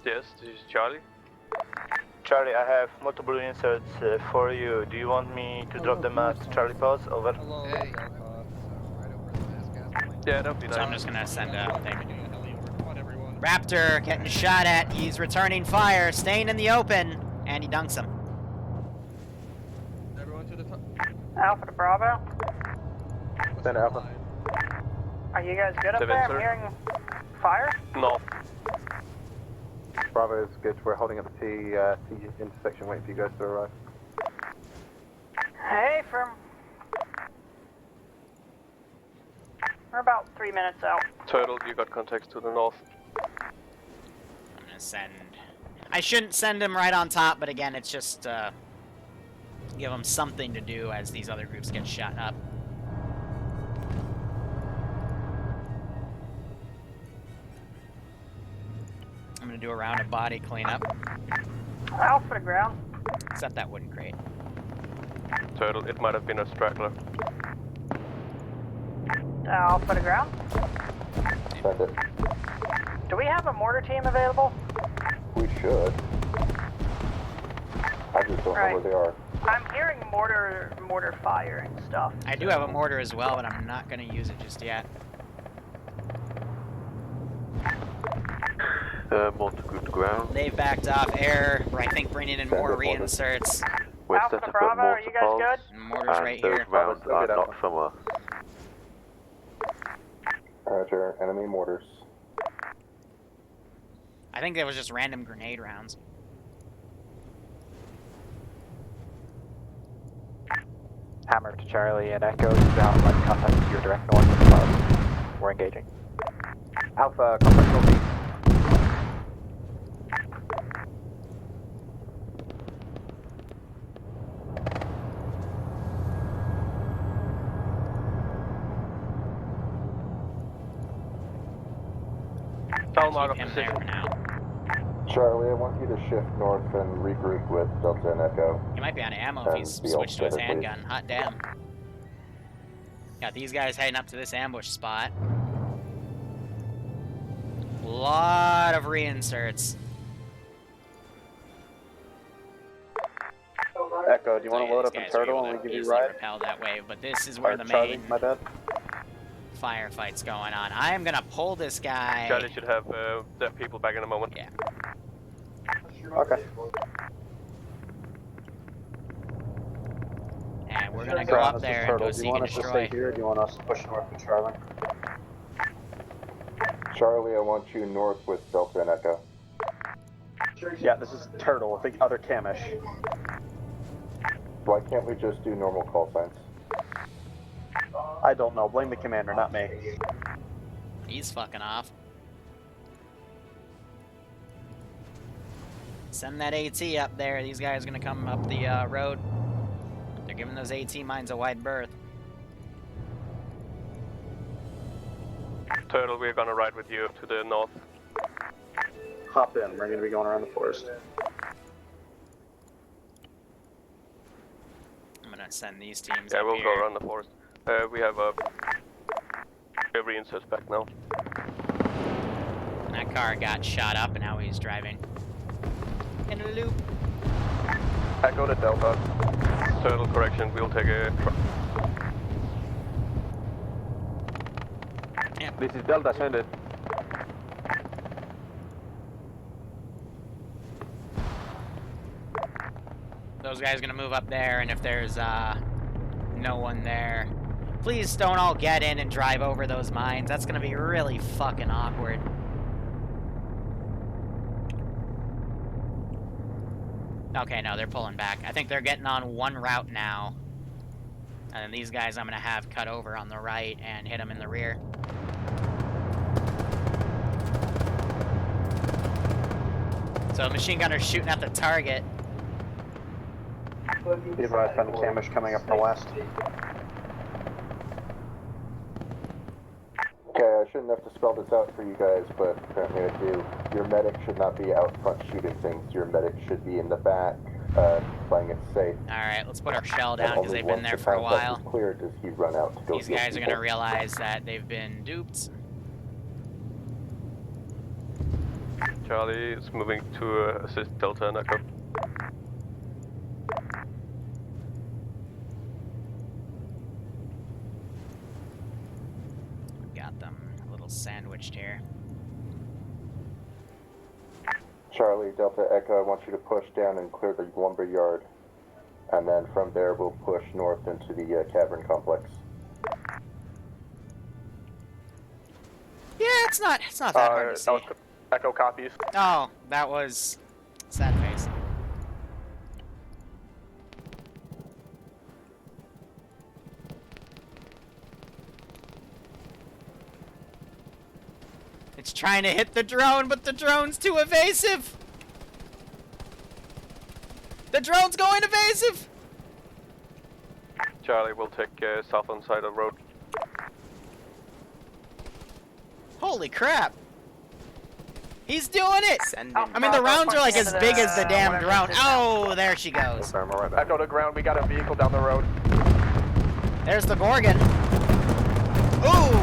[SPEAKER 16] Yes, this is Charlie.
[SPEAKER 14] Charlie, I have multiple inserts for you. Do you want me to drop them at Charlie Pause? Over.
[SPEAKER 16] Hey. Yeah, that'd be nice.
[SPEAKER 1] So I'm just gonna send a thing. Raptor getting shot at. He's returning fire, staying in the open, and he dunks him.
[SPEAKER 21] Everyone to the top.
[SPEAKER 6] Alpha to Bravo.
[SPEAKER 18] Send Alpha.
[SPEAKER 6] Are you guys good up there? I'm hearing fire.
[SPEAKER 16] No.
[SPEAKER 18] Bravo is good. We're holding at the T intersection, waiting for you guys to arrive.
[SPEAKER 6] Hey, from... We're about 3 minutes out.
[SPEAKER 16] Turtle, you got contacts to the north.
[SPEAKER 1] I'm gonna send... I shouldn't send him right on top, but again, it's just, give him something to do as these other groups get shot up. I'm gonna do a round of body cleanup.
[SPEAKER 6] Alpha to ground.
[SPEAKER 1] Except that wooden crate.
[SPEAKER 16] Turtle, it might have been a straggler.
[SPEAKER 6] Alpha to ground.
[SPEAKER 11] Send it.
[SPEAKER 6] Do we have a mortar team available?
[SPEAKER 11] We should. I just don't know where they are.
[SPEAKER 6] I'm hearing mortar fire and stuff.
[SPEAKER 1] I do have a mortar as well, but I'm not gonna use it just yet.
[SPEAKER 4] Mortar good ground.
[SPEAKER 1] They've backed off air, I think bringing in more reinserts.
[SPEAKER 4] We're
[SPEAKER 6] Alpha
[SPEAKER 4] set
[SPEAKER 6] to
[SPEAKER 4] up
[SPEAKER 6] Bravo,
[SPEAKER 4] at
[SPEAKER 6] are you guys
[SPEAKER 4] mortar
[SPEAKER 6] good?
[SPEAKER 1] Mortar's right
[SPEAKER 4] those
[SPEAKER 1] here.
[SPEAKER 4] rounds are not from us.
[SPEAKER 11] Roger, enemy mortars.
[SPEAKER 1] I think there was just random grenade rounds.
[SPEAKER 20] Hammer to Charlie and Echo. Use the outline contact to your direct north of the cloud. We're engaging.
[SPEAKER 18] Alpha, contact northeast.
[SPEAKER 1] Keep him there for now.
[SPEAKER 11] Charlie, I want you to shift north and regroup with Delta and Echo.
[SPEAKER 1] He might be out of ammo if he's
[SPEAKER 11] be
[SPEAKER 1] switched to his
[SPEAKER 11] altogether,
[SPEAKER 1] handgun. Hot damn. Got these guys heading up to this ambush spot. Lot of reinserts.
[SPEAKER 18] Echo, do you want to load up in Turtle and we give you a ride?
[SPEAKER 1] Repel that way, but this is where the
[SPEAKER 18] Charlie,
[SPEAKER 1] main
[SPEAKER 18] my bad.
[SPEAKER 1] firefight's going on. I am gonna pull this guy.
[SPEAKER 16] Charlie should have the people back in a moment.
[SPEAKER 1] Yeah.
[SPEAKER 18] Okay.
[SPEAKER 1] And we're gonna go up there and go seek and destroy.
[SPEAKER 18] Do you want us to stay here or do you want us to push north with Charlie?
[SPEAKER 11] Charlie, I want you north with Delta and Echo.
[SPEAKER 18] Yeah, this is Turtle, the other Camish.
[SPEAKER 11] Why can't we just do normal call signs?
[SPEAKER 18] I don't know. Blame the commander, not me.
[SPEAKER 1] He's fucking off. Send that AT up there. These guys are gonna come up the road. They're giving those AT mines a wide berth.
[SPEAKER 16] Turtle, we're gonna ride with you to the north.
[SPEAKER 18] Hop in. We're gonna be going around the forest.
[SPEAKER 1] I'm gonna send these teams
[SPEAKER 16] Yeah,
[SPEAKER 1] up
[SPEAKER 16] we'll
[SPEAKER 1] here.
[SPEAKER 16] go around the forest. We have every insert back now.
[SPEAKER 1] That car got shot up and now he's driving in a loop.
[SPEAKER 10] Echo to Delta.
[SPEAKER 16] Turtle, correction, we'll take a truck.
[SPEAKER 18] This is Delta, send it.
[SPEAKER 1] Those guys are gonna move up there, and if there's no one there, please don't all get in and drive over those mines. That's gonna be really fucking awkward. Okay, no, they're pulling back. I think they're getting on one route now. And then these guys I'm gonna have cut over on the right and hit them in the rear. So machine gunner's shooting at the target.
[SPEAKER 18] Be advised, friendly Camish coming up from west.
[SPEAKER 11] Okay, I shouldn't have to spell this out for you guys, but apparently I do. Your medic should not be out front shooting things. Your medic should be in the back, playing it safe.
[SPEAKER 1] Alright, let's put our shell down because they've been there for a while.
[SPEAKER 11] Clear, does he run out to go?
[SPEAKER 1] These guys are gonna realize that they've been duped.
[SPEAKER 16] Charlie is moving to assist Delta and Echo.
[SPEAKER 1] Got them a little sandwiched here.
[SPEAKER 11] Charlie, Delta, Echo, I want you to push down and clear the lumber yard. And then from there we'll push north into the cavern complex.
[SPEAKER 1] Yeah, it's not that hard to see.
[SPEAKER 10] Echo copies.
[SPEAKER 1] Oh, that was sad face. It's trying to hit the drone, but the drone's too evasive. The drone's going evasive.
[SPEAKER 16] Charlie will take southern side of the road.
[SPEAKER 1] Holy crap. He's doing it! I mean, the rounds are like as big as the damn drone. Oh, there she goes.
[SPEAKER 10] Echo to ground, we got a vehicle down the road.
[SPEAKER 1] There's the Gorgon. Ooh!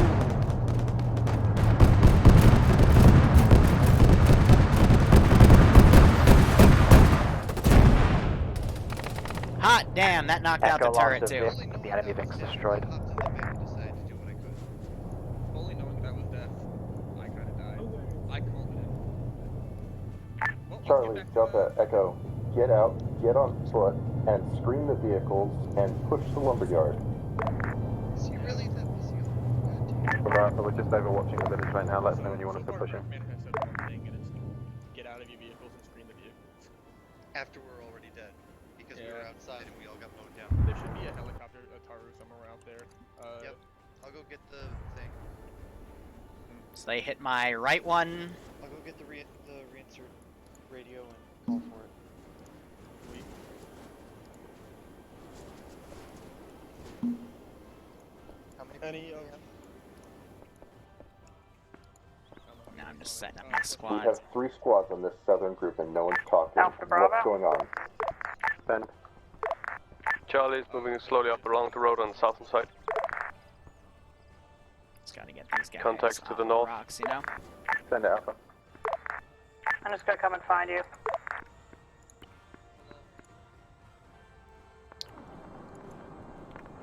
[SPEAKER 1] Hot damn, that knocked out the turret too.
[SPEAKER 20] The enemy thing's destroyed.
[SPEAKER 11] Charlie, Delta, Echo, get out, get on foot, and screen the vehicles and push the lumberyard.
[SPEAKER 18] We're just overwatching the village right now. Let us know when you want us to push in.
[SPEAKER 12] after we're already dead. Because we were
[SPEAKER 21] Yeah.
[SPEAKER 12] outside and we all got mowed down.
[SPEAKER 21] There should be a helicopter, a Taru somewhere out there.
[SPEAKER 12] Yep. I'll go get the thing.
[SPEAKER 1] So they hit my right one.
[SPEAKER 12] I'll go get the reinsert radio and call for it. How many
[SPEAKER 21] of
[SPEAKER 1] No, I'm just setting up my
[SPEAKER 11] We
[SPEAKER 1] squad.
[SPEAKER 11] have 3 squads on this southern group and no one's talking.
[SPEAKER 6] Alpha Bravo.
[SPEAKER 11] What's going on?
[SPEAKER 18] Send.
[SPEAKER 16] Charlie's moving slowly up along the road on the southern side.
[SPEAKER 1] Just gotta get these guys.
[SPEAKER 16] Contacts to
[SPEAKER 1] off
[SPEAKER 16] the north.
[SPEAKER 1] Rocks, you know.
[SPEAKER 18] Send it, Alpha.
[SPEAKER 6] I'm just gonna come and find you.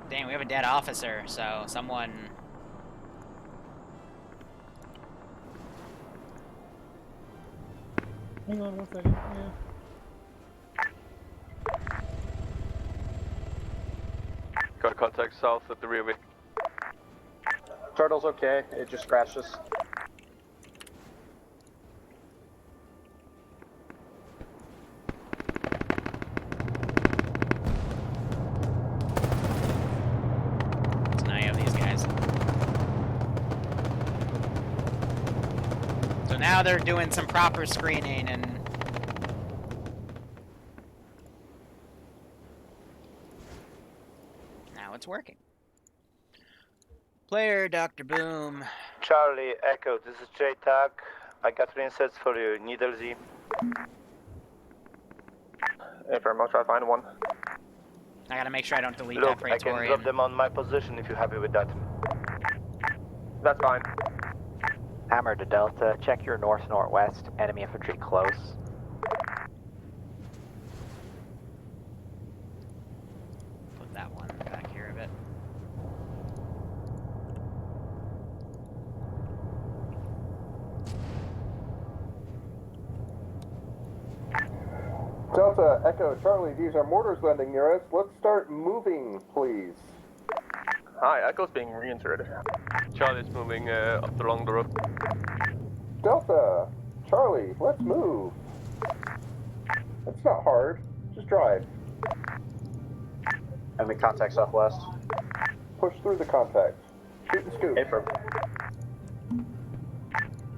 [SPEAKER 1] Dang, we have a dead officer, so someone.
[SPEAKER 19] Hang on 1 second.
[SPEAKER 16] Got contact south at the rear wing.
[SPEAKER 18] Turtle's okay, it just scratched us.
[SPEAKER 1] So now you have these guys. So now they're doing some proper screening and. Now it's working. Player, Dr. Boom.
[SPEAKER 14] Charlie, Echo, this is JTAG. I got reinsets for you. Needle Z.
[SPEAKER 10] Affirm, I'll try to find one.
[SPEAKER 1] I gotta make sure I don't delete
[SPEAKER 14] Look,
[SPEAKER 1] that
[SPEAKER 14] I can
[SPEAKER 1] Praetorian.
[SPEAKER 14] drop them on my position if you're happy with that.
[SPEAKER 10] That's fine.
[SPEAKER 20] Hammer to Delta, check your north-northwest, enemy infantry close.
[SPEAKER 1] Put that one back here a bit.
[SPEAKER 11] Delta, Echo, Charlie, these are mortars landing near us. Let's start moving, please.
[SPEAKER 10] Hi, Echo's being reinserted.
[SPEAKER 16] Charlie's moving up along the road.
[SPEAKER 11] Delta, Charlie, let's move. It's not hard. Just drive.
[SPEAKER 18] Enemy contact southwest.
[SPEAKER 11] Push through the contact. Shoot and scoop.
[SPEAKER 18] Affirm.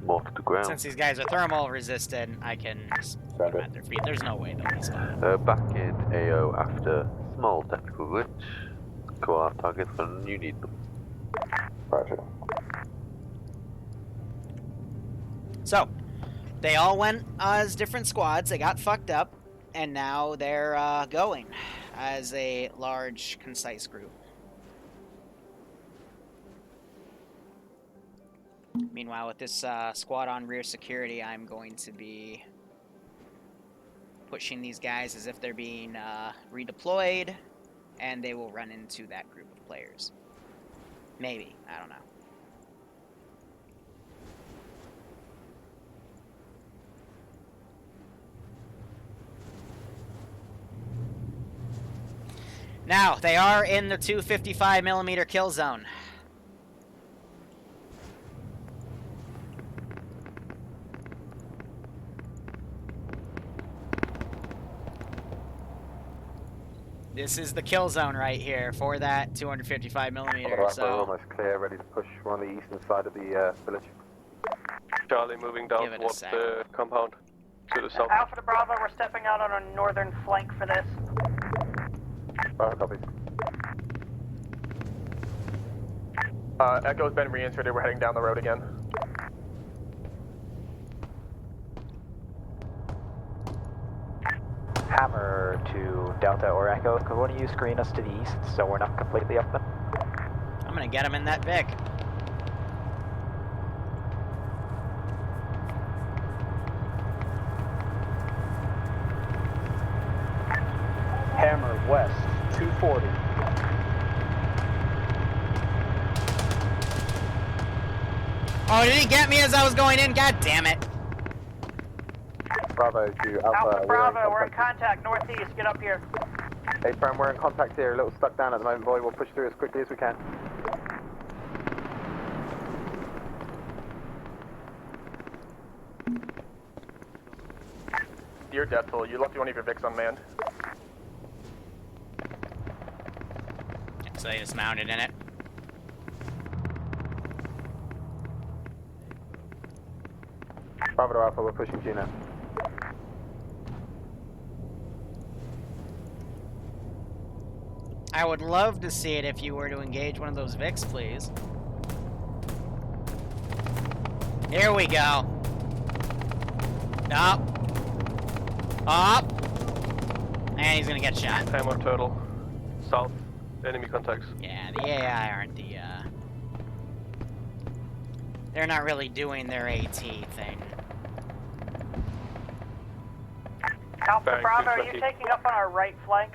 [SPEAKER 4] More to the ground.
[SPEAKER 1] Since these guys are thermal resistant, I can just put them at their feet. There's no way they'll be spotted.
[SPEAKER 4] Back in AO after small technical glitch. Go our targets when you need them.
[SPEAKER 11] Roger.
[SPEAKER 1] So, they all went as different squads. They got fucked up, and now they're going as a large, concise group. Meanwhile, with this squad on rear security, I'm going to be pushing these guys as if they're being redeployed, and they will run into that group of players. Maybe. I don't know. Now, they are in the 255mm kill zone. This is the kill zone right here for that 255mm.
[SPEAKER 18] We're
[SPEAKER 1] So
[SPEAKER 18] almost clear, ready to push. We're on the eastern side of the village.
[SPEAKER 16] Charlie moving down
[SPEAKER 1] Give it a
[SPEAKER 16] towards
[SPEAKER 1] sec.
[SPEAKER 16] the compound to the south.
[SPEAKER 6] Alpha to Bravo, we're stepping out on a northern flank for this.
[SPEAKER 18] Copy.
[SPEAKER 10] Echo's been reinserted. We're heading down the road again.
[SPEAKER 20] Hammer to Delta or Echo, could one of you screen us to the east so we're not completely up them?
[SPEAKER 1] I'm gonna get him in that Vic.
[SPEAKER 18] Hammer west, 240.
[SPEAKER 1] Oh, did he get me as I was going in? God damn it.
[SPEAKER 18] Bravo to Alpha.
[SPEAKER 6] Alpha Bravo, we're in contact northeast. Get up here.
[SPEAKER 18] Hey, Prem, we're in contact here. A little stuck down at the moment, boy. We'll push through as quickly as we can.
[SPEAKER 10] Dear Deathful, you left one of your Vics unmanned.
[SPEAKER 1] So they just mounted in it.
[SPEAKER 18] Bravo to Alpha, we're pushing G now.
[SPEAKER 1] I would love to see it if you were to engage one of those Vics, please. Here we go. Up. Up. And he's gonna get shot.
[SPEAKER 16] Time on turtle. South. Enemy contacts.
[SPEAKER 1] Yeah, the AI aren't the, they're not really doing their AT thing.
[SPEAKER 6] Alpha Bravo, are you taking up on our right flank?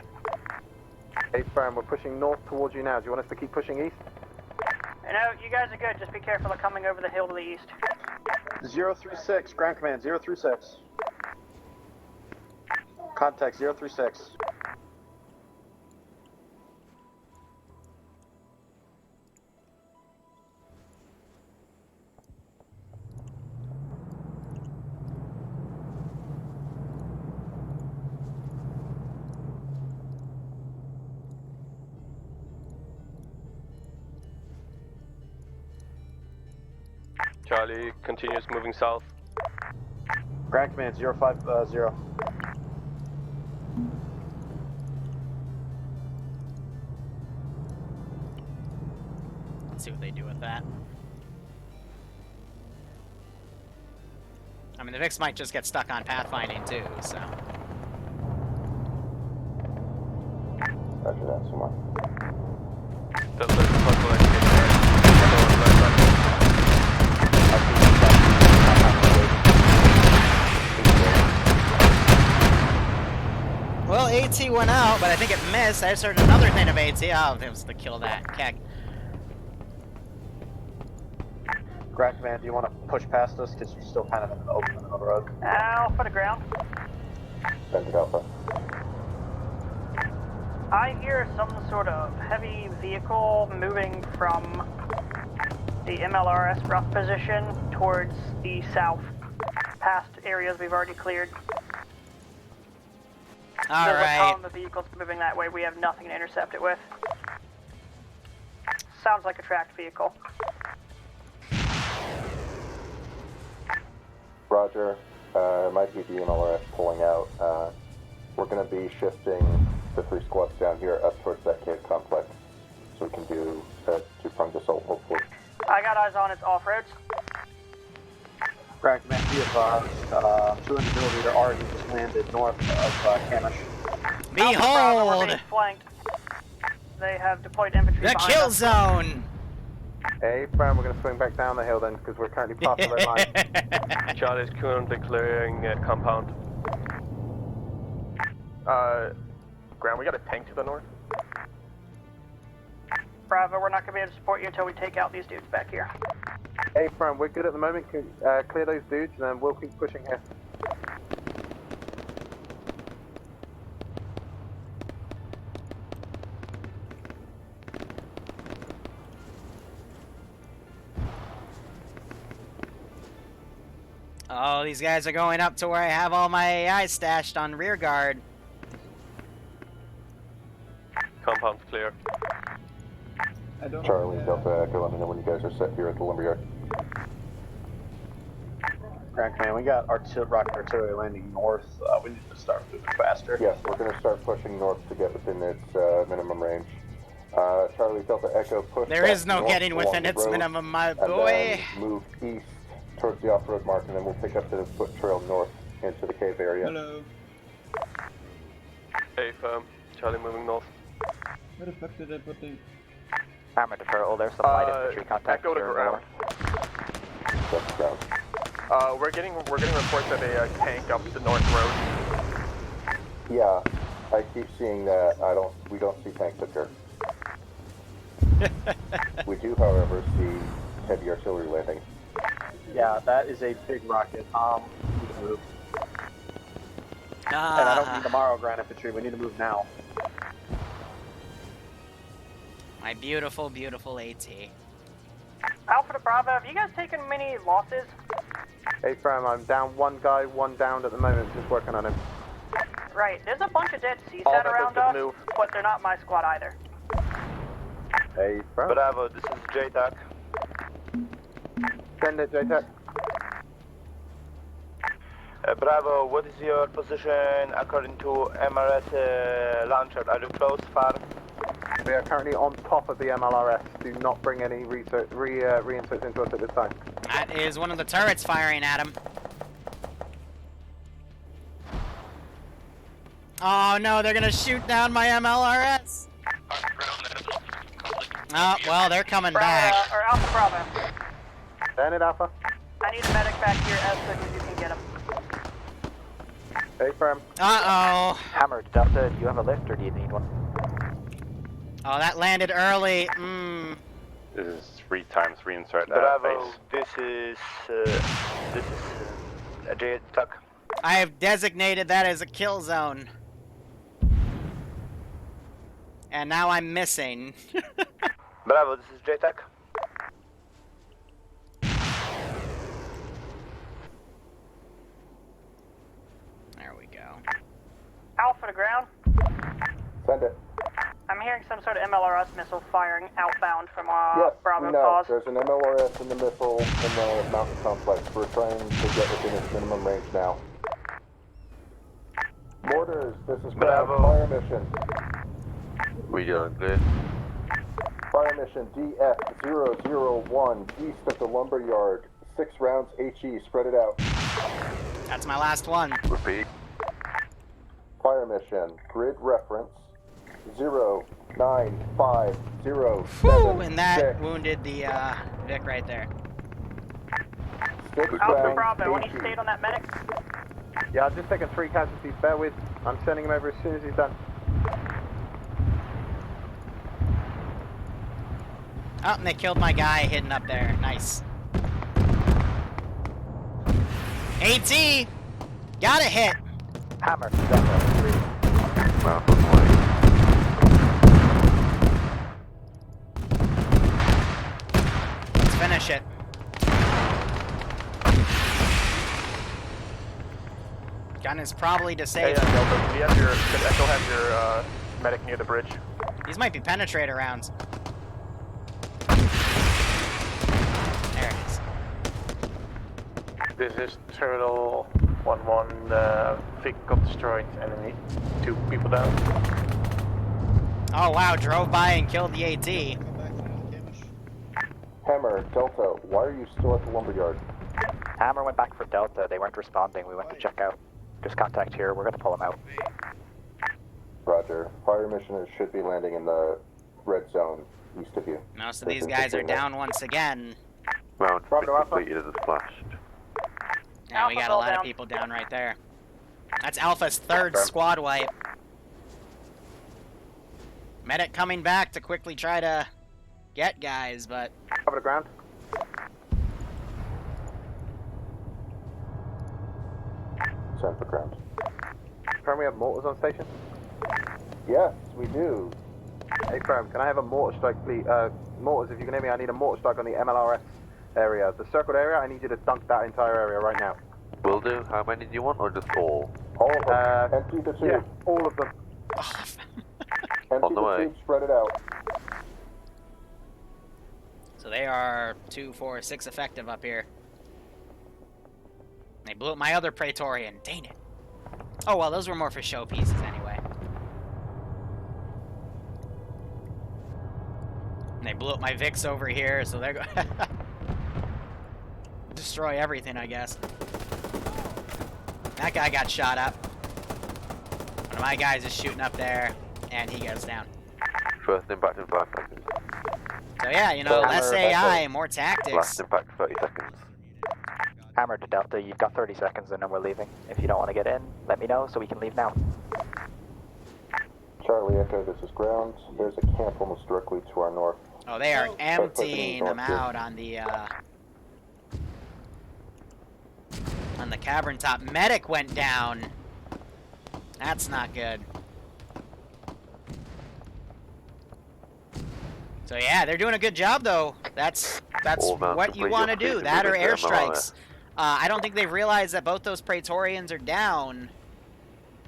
[SPEAKER 18] 8 firm, we're pushing north towards you now. Do you want us to keep pushing east?
[SPEAKER 6] No, you guys are good. Just be careful of coming over the hill to the east.
[SPEAKER 18] 036, ground command, 036. Contact 036.
[SPEAKER 16] Charlie continues moving south.
[SPEAKER 18] Ground command 050.
[SPEAKER 1] Let's see what they do with that. I mean, the Vix might just get stuck on pathfinding too, so.
[SPEAKER 11] Roger that, Sumar.
[SPEAKER 1] Well, AT went out, but I think it missed. I just heard another thing of AT. Oh, it was to kill that keck.
[SPEAKER 18] Ground command, do you want to push past us? Because you're still kind of in the open on the road.
[SPEAKER 6] Alpha to ground.
[SPEAKER 11] Send Alpha.
[SPEAKER 6] I hear some sort of heavy vehicle moving from the MLRS rough position towards the south, past areas we've already cleared.
[SPEAKER 1] All right.
[SPEAKER 6] The vehicle's moving that way. We have nothing to intercept it with. Sounds like a tracked vehicle.
[SPEAKER 11] Roger. It might be the MLRS pulling out. We're going to be shifting the 3 squads down here up towards that cave complex, so we can do a 2-pronged assault, hopefully.
[SPEAKER 6] I got eyes on its off-roads.
[SPEAKER 18] Ground command, be advised, 200 millimeter already just landed north of Camish.
[SPEAKER 1] Behold!
[SPEAKER 6] Flanked. They have deployed infantry.
[SPEAKER 1] The kill zone!
[SPEAKER 18] Hey, firm, we're going to swing back down the hill then, because we're currently past the red line.
[SPEAKER 16] Charlie's currently clearing compound.
[SPEAKER 10] Ground, we got a tank to the north.
[SPEAKER 6] Bravo, we're not going to be able to support you until we take out these dudes back here.
[SPEAKER 18] Hey, firm, we're good at the moment. Can clear those dudes, and then we'll keep pushing here.
[SPEAKER 1] Oh, these guys are going up to where I have all my AI stashed on rear guard.
[SPEAKER 16] Compound's clear.
[SPEAKER 11] Charlie, Delta Echo, let me know when you guys are set here at the lumberyard.
[SPEAKER 18] Ground command, we got rocket artillery landing north. We need to start moving faster.
[SPEAKER 11] Yes, we're going to start pushing north to get within its minimum range. Charlie, Delta Echo, push.
[SPEAKER 1] There is no
[SPEAKER 11] north
[SPEAKER 1] getting within
[SPEAKER 11] along the
[SPEAKER 1] its
[SPEAKER 11] road,
[SPEAKER 1] minimum, my
[SPEAKER 11] and
[SPEAKER 1] boy.
[SPEAKER 11] then move east towards the off-road mark, and then we'll pick up the foot trail north into the cave area.
[SPEAKER 9] Hello.
[SPEAKER 16] Hey, firm. Charlie moving north.
[SPEAKER 9] Where the fuck did I put the...
[SPEAKER 20] Hammer to turtle, there's some light infantry contact.
[SPEAKER 10] Echo to ground.
[SPEAKER 11] That's ground.
[SPEAKER 10] We're getting reports of a tank up the north road.
[SPEAKER 11] Yeah, I keep seeing that. We don't see tanks up here. We do, however, see heavy artillery landing.
[SPEAKER 18] Yeah, that is a big rocket. We need to move. And I don't mean tomorrow, ground infantry. We need to move now.
[SPEAKER 1] My beautiful, beautiful AT.
[SPEAKER 6] Alpha to Bravo, have you guys taken many losses?
[SPEAKER 18] Hey, Fram, I'm down one guy, one down at the moment, just working on him.
[SPEAKER 6] Right, there's a bunch of dead CSAT
[SPEAKER 18] All
[SPEAKER 6] around
[SPEAKER 18] members
[SPEAKER 6] us,
[SPEAKER 18] move.
[SPEAKER 6] but they're not my squad either.
[SPEAKER 18] Hey, Fram.
[SPEAKER 14] Bravo, this is JTAC.
[SPEAKER 18] Send it, JTAC.
[SPEAKER 14] Bravo, what is your position according to MRS launcher? Are you close, far?
[SPEAKER 18] We are currently on top of the MLRS. Do not bring any reinserts into us at this time.
[SPEAKER 1] That is one of the turrets firing at him. Oh no, they're gonna shoot down my MLRS. Oh, well, they're coming back.
[SPEAKER 6] Or Alpha Bravo.
[SPEAKER 18] Send it, Alpha.
[SPEAKER 6] I need a medic back here as quick as you can get him.
[SPEAKER 18] Hey, Fram.
[SPEAKER 1] Uh-oh.
[SPEAKER 20] Hammer to Delta, do you have a lift or do you need one?
[SPEAKER 1] Oh, that landed early.
[SPEAKER 13] This is 3 times reinsert
[SPEAKER 14] Bravo,
[SPEAKER 13] base.
[SPEAKER 14] this is a JTAC.
[SPEAKER 1] I have designated that as a kill zone. And now I'm missing.
[SPEAKER 14] Bravo, this is JTAC.
[SPEAKER 1] There we go.
[SPEAKER 6] Alpha to ground.
[SPEAKER 11] Send it.
[SPEAKER 6] I'm hearing some sort of MLRS missile firing outbound from
[SPEAKER 11] Yes,
[SPEAKER 6] Bravo
[SPEAKER 11] we know.
[SPEAKER 6] cause.
[SPEAKER 11] There's an MLRS in the missile in the mountain complex. We're trying to get within its minimum range now. Mortars, this is
[SPEAKER 14] Bravo.
[SPEAKER 11] fire mission.
[SPEAKER 4] We doing good?
[SPEAKER 11] Fire mission DF001 east of the lumber yard. 6 rounds HE, spread it out.
[SPEAKER 1] That's my last one.
[SPEAKER 4] Repeat.
[SPEAKER 11] Fire mission, grid reference 09507.
[SPEAKER 1] Whew, and that wounded the Vic right there.
[SPEAKER 6] Alpha Bravo, any state on that medic?
[SPEAKER 18] Yeah, I've just taken 3 casualties. Bear with. I'm sending him over as soon as he's done.
[SPEAKER 1] Oh, and they killed my guy hidden up there. Nice. AT! Got a hit!
[SPEAKER 20] Hammer to Delta, 3.
[SPEAKER 1] Let's finish it. Gun is probably disabled.
[SPEAKER 10] Hey, Delta, do you have your, does Echo have your medic near the bridge?
[SPEAKER 1] These might be penetrator rounds. There it is.
[SPEAKER 10] This is Turtle 1-1. Vic got destroyed. Enemy. 2 people down.
[SPEAKER 1] Oh wow, drove by and killed the AT.
[SPEAKER 11] Hammer, Delta, why are you still at the lumberyard?
[SPEAKER 20] Hammer went back for Delta, they weren't responding, we went to check out. Just contact here, we're gonna pull them out.
[SPEAKER 11] Roger. Fire missioners should be landing in the red zone east of you.
[SPEAKER 1] Most of these guys are down once again.
[SPEAKER 4] Round completed as splashed.
[SPEAKER 1] Yeah, we got a lot of people down right there. That's Alpha's 3rd squad wipe. Medic coming back to quickly try to get guys, but...
[SPEAKER 18] Cover the ground.
[SPEAKER 11] Send for ground.
[SPEAKER 18] Fram, we have mortars on station?
[SPEAKER 11] Yes, we do.
[SPEAKER 18] Hey, Fram, can I have a mortar strike, please? Mortars, if you can hear me, I need a mortar strike on the MLRS area. The circled area, I need you to dunk that entire area right now.
[SPEAKER 4] Will do. How many do you want, or just all?
[SPEAKER 11] All of them. Empty the tube.
[SPEAKER 18] Yeah, all of them.
[SPEAKER 11] Empty
[SPEAKER 4] On the way.
[SPEAKER 11] tube, spread it out.
[SPEAKER 1] So they are 2, 4, 6 effective up here. They blew up my other Praetorian. Dang it. Oh well, those were more for show pieces anyway. And they blew up my Vix over here, so they're going destroy everything, I guess. That guy got shot up. One of my guys is shooting up there, and he goes down.
[SPEAKER 4] First impact in 5 seconds.
[SPEAKER 1] So yeah, you know, less AI, more tactics.
[SPEAKER 4] Last impact 30 seconds.
[SPEAKER 20] Hammer to Delta, you've got 30 seconds and then we're leaving. If you don't want to get in, let me know so we can leave now.
[SPEAKER 11] Charlie Echo, this is ground. There's a camp almost directly to our north.
[SPEAKER 1] Oh, they are emptying them out on the cavern top. Medic went down. That's not good. So yeah, they're doing a good job though. That's what you want to do. That or airstrikes. I don't think they realize that both those Praetorians are down.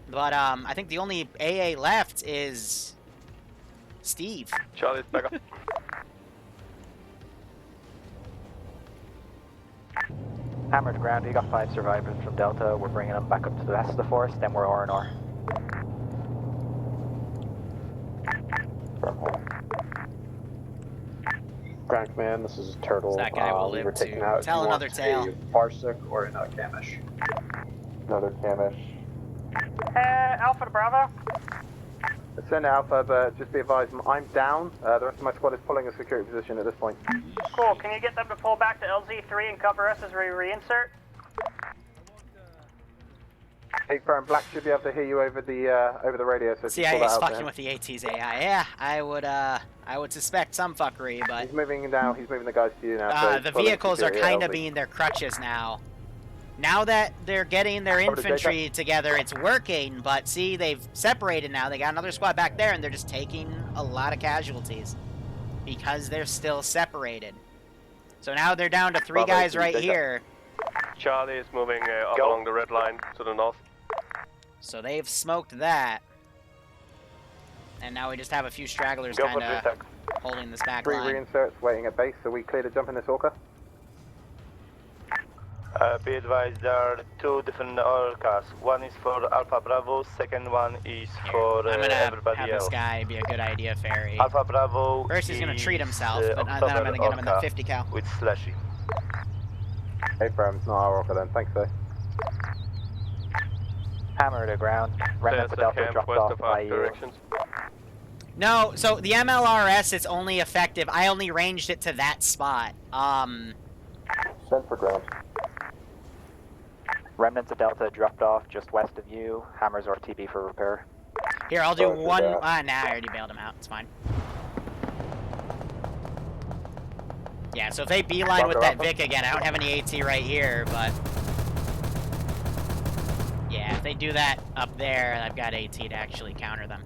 [SPEAKER 1] But I think the only AA left is Steve.
[SPEAKER 16] Charlie's back up.
[SPEAKER 20] Hammer to ground, we got 5 survivors from Delta. We're bringing them back up to the rest of the force, then we're R&R.
[SPEAKER 7] Ground command, this is Turtle.
[SPEAKER 1] That guy will
[SPEAKER 7] we
[SPEAKER 1] live
[SPEAKER 7] were
[SPEAKER 1] to
[SPEAKER 7] taken out.
[SPEAKER 1] tell
[SPEAKER 7] Do you
[SPEAKER 1] another
[SPEAKER 7] want
[SPEAKER 1] tale.
[SPEAKER 7] A Parsec or a Kamish?
[SPEAKER 11] Another Kamish.
[SPEAKER 6] Alpha to Bravo.
[SPEAKER 18] Send Alpha, but just be advised, I'm down. The rest of my squad is pulling a security position at this point.
[SPEAKER 6] Cool, can you get them to pull back to LZ3 and cover us as we reinsert?
[SPEAKER 18] Hey, Firm, Black should be able to hear you over the radio, so just pull that
[SPEAKER 1] CIA's
[SPEAKER 18] out
[SPEAKER 1] fucking
[SPEAKER 18] there.
[SPEAKER 1] with the AT's AI. Yeah, I would suspect some fuckery, but
[SPEAKER 18] He's moving now, he's moving the guys to you now. So
[SPEAKER 1] the
[SPEAKER 18] he's pulling
[SPEAKER 1] vehicles are
[SPEAKER 18] security
[SPEAKER 1] kind
[SPEAKER 18] at
[SPEAKER 1] of
[SPEAKER 18] LZ.
[SPEAKER 1] being their crutches now. Now that they're getting their
[SPEAKER 18] Over to
[SPEAKER 1] infantry together, it's working, but see, they've separated now. They got another squad back there, and they're just taking a lot of casualties because they're still separated. So now they're down to 3 guys right here.
[SPEAKER 16] Charlie is moving up along the red line to the north.
[SPEAKER 1] So they've smoked that. And now we just have a few stragglers kind of holding this back
[SPEAKER 18] 3
[SPEAKER 1] line.
[SPEAKER 18] reinserts waiting at base, so we clear to jump in this Orca?
[SPEAKER 14] Be advised, there are 2 different orcas. One is for Alpha Bravo, second one is for
[SPEAKER 1] I'm gonna
[SPEAKER 14] everybody
[SPEAKER 1] have
[SPEAKER 14] else.
[SPEAKER 1] this guy be a good idea fairy.
[SPEAKER 14] Alpha Bravo.
[SPEAKER 1] First he's gonna treat himself, but then I'm
[SPEAKER 14] October
[SPEAKER 1] gonna get him in the
[SPEAKER 14] Orca
[SPEAKER 1] 50 cal.
[SPEAKER 14] with Slashy.
[SPEAKER 18] Hey, Firm, it's not our Orca then, thanks though.
[SPEAKER 20] Hammer to ground. Remnant to Delta dropped off by you.
[SPEAKER 1] No, so the MLRS is only effective. I only ranged it to that spot.
[SPEAKER 11] Send for ground.
[SPEAKER 20] Remnants of Delta dropped off just west of you. Hammers RTB for repair.
[SPEAKER 1] Here, I'll do
[SPEAKER 11] Sorry for
[SPEAKER 1] one.
[SPEAKER 11] that.
[SPEAKER 1] Nah, I already bailed him out. It's fine. Yeah, so if they beeline with that Vic again, I don't have any AT right here, but yeah, if they do that up there, I've got AT to actually counter them.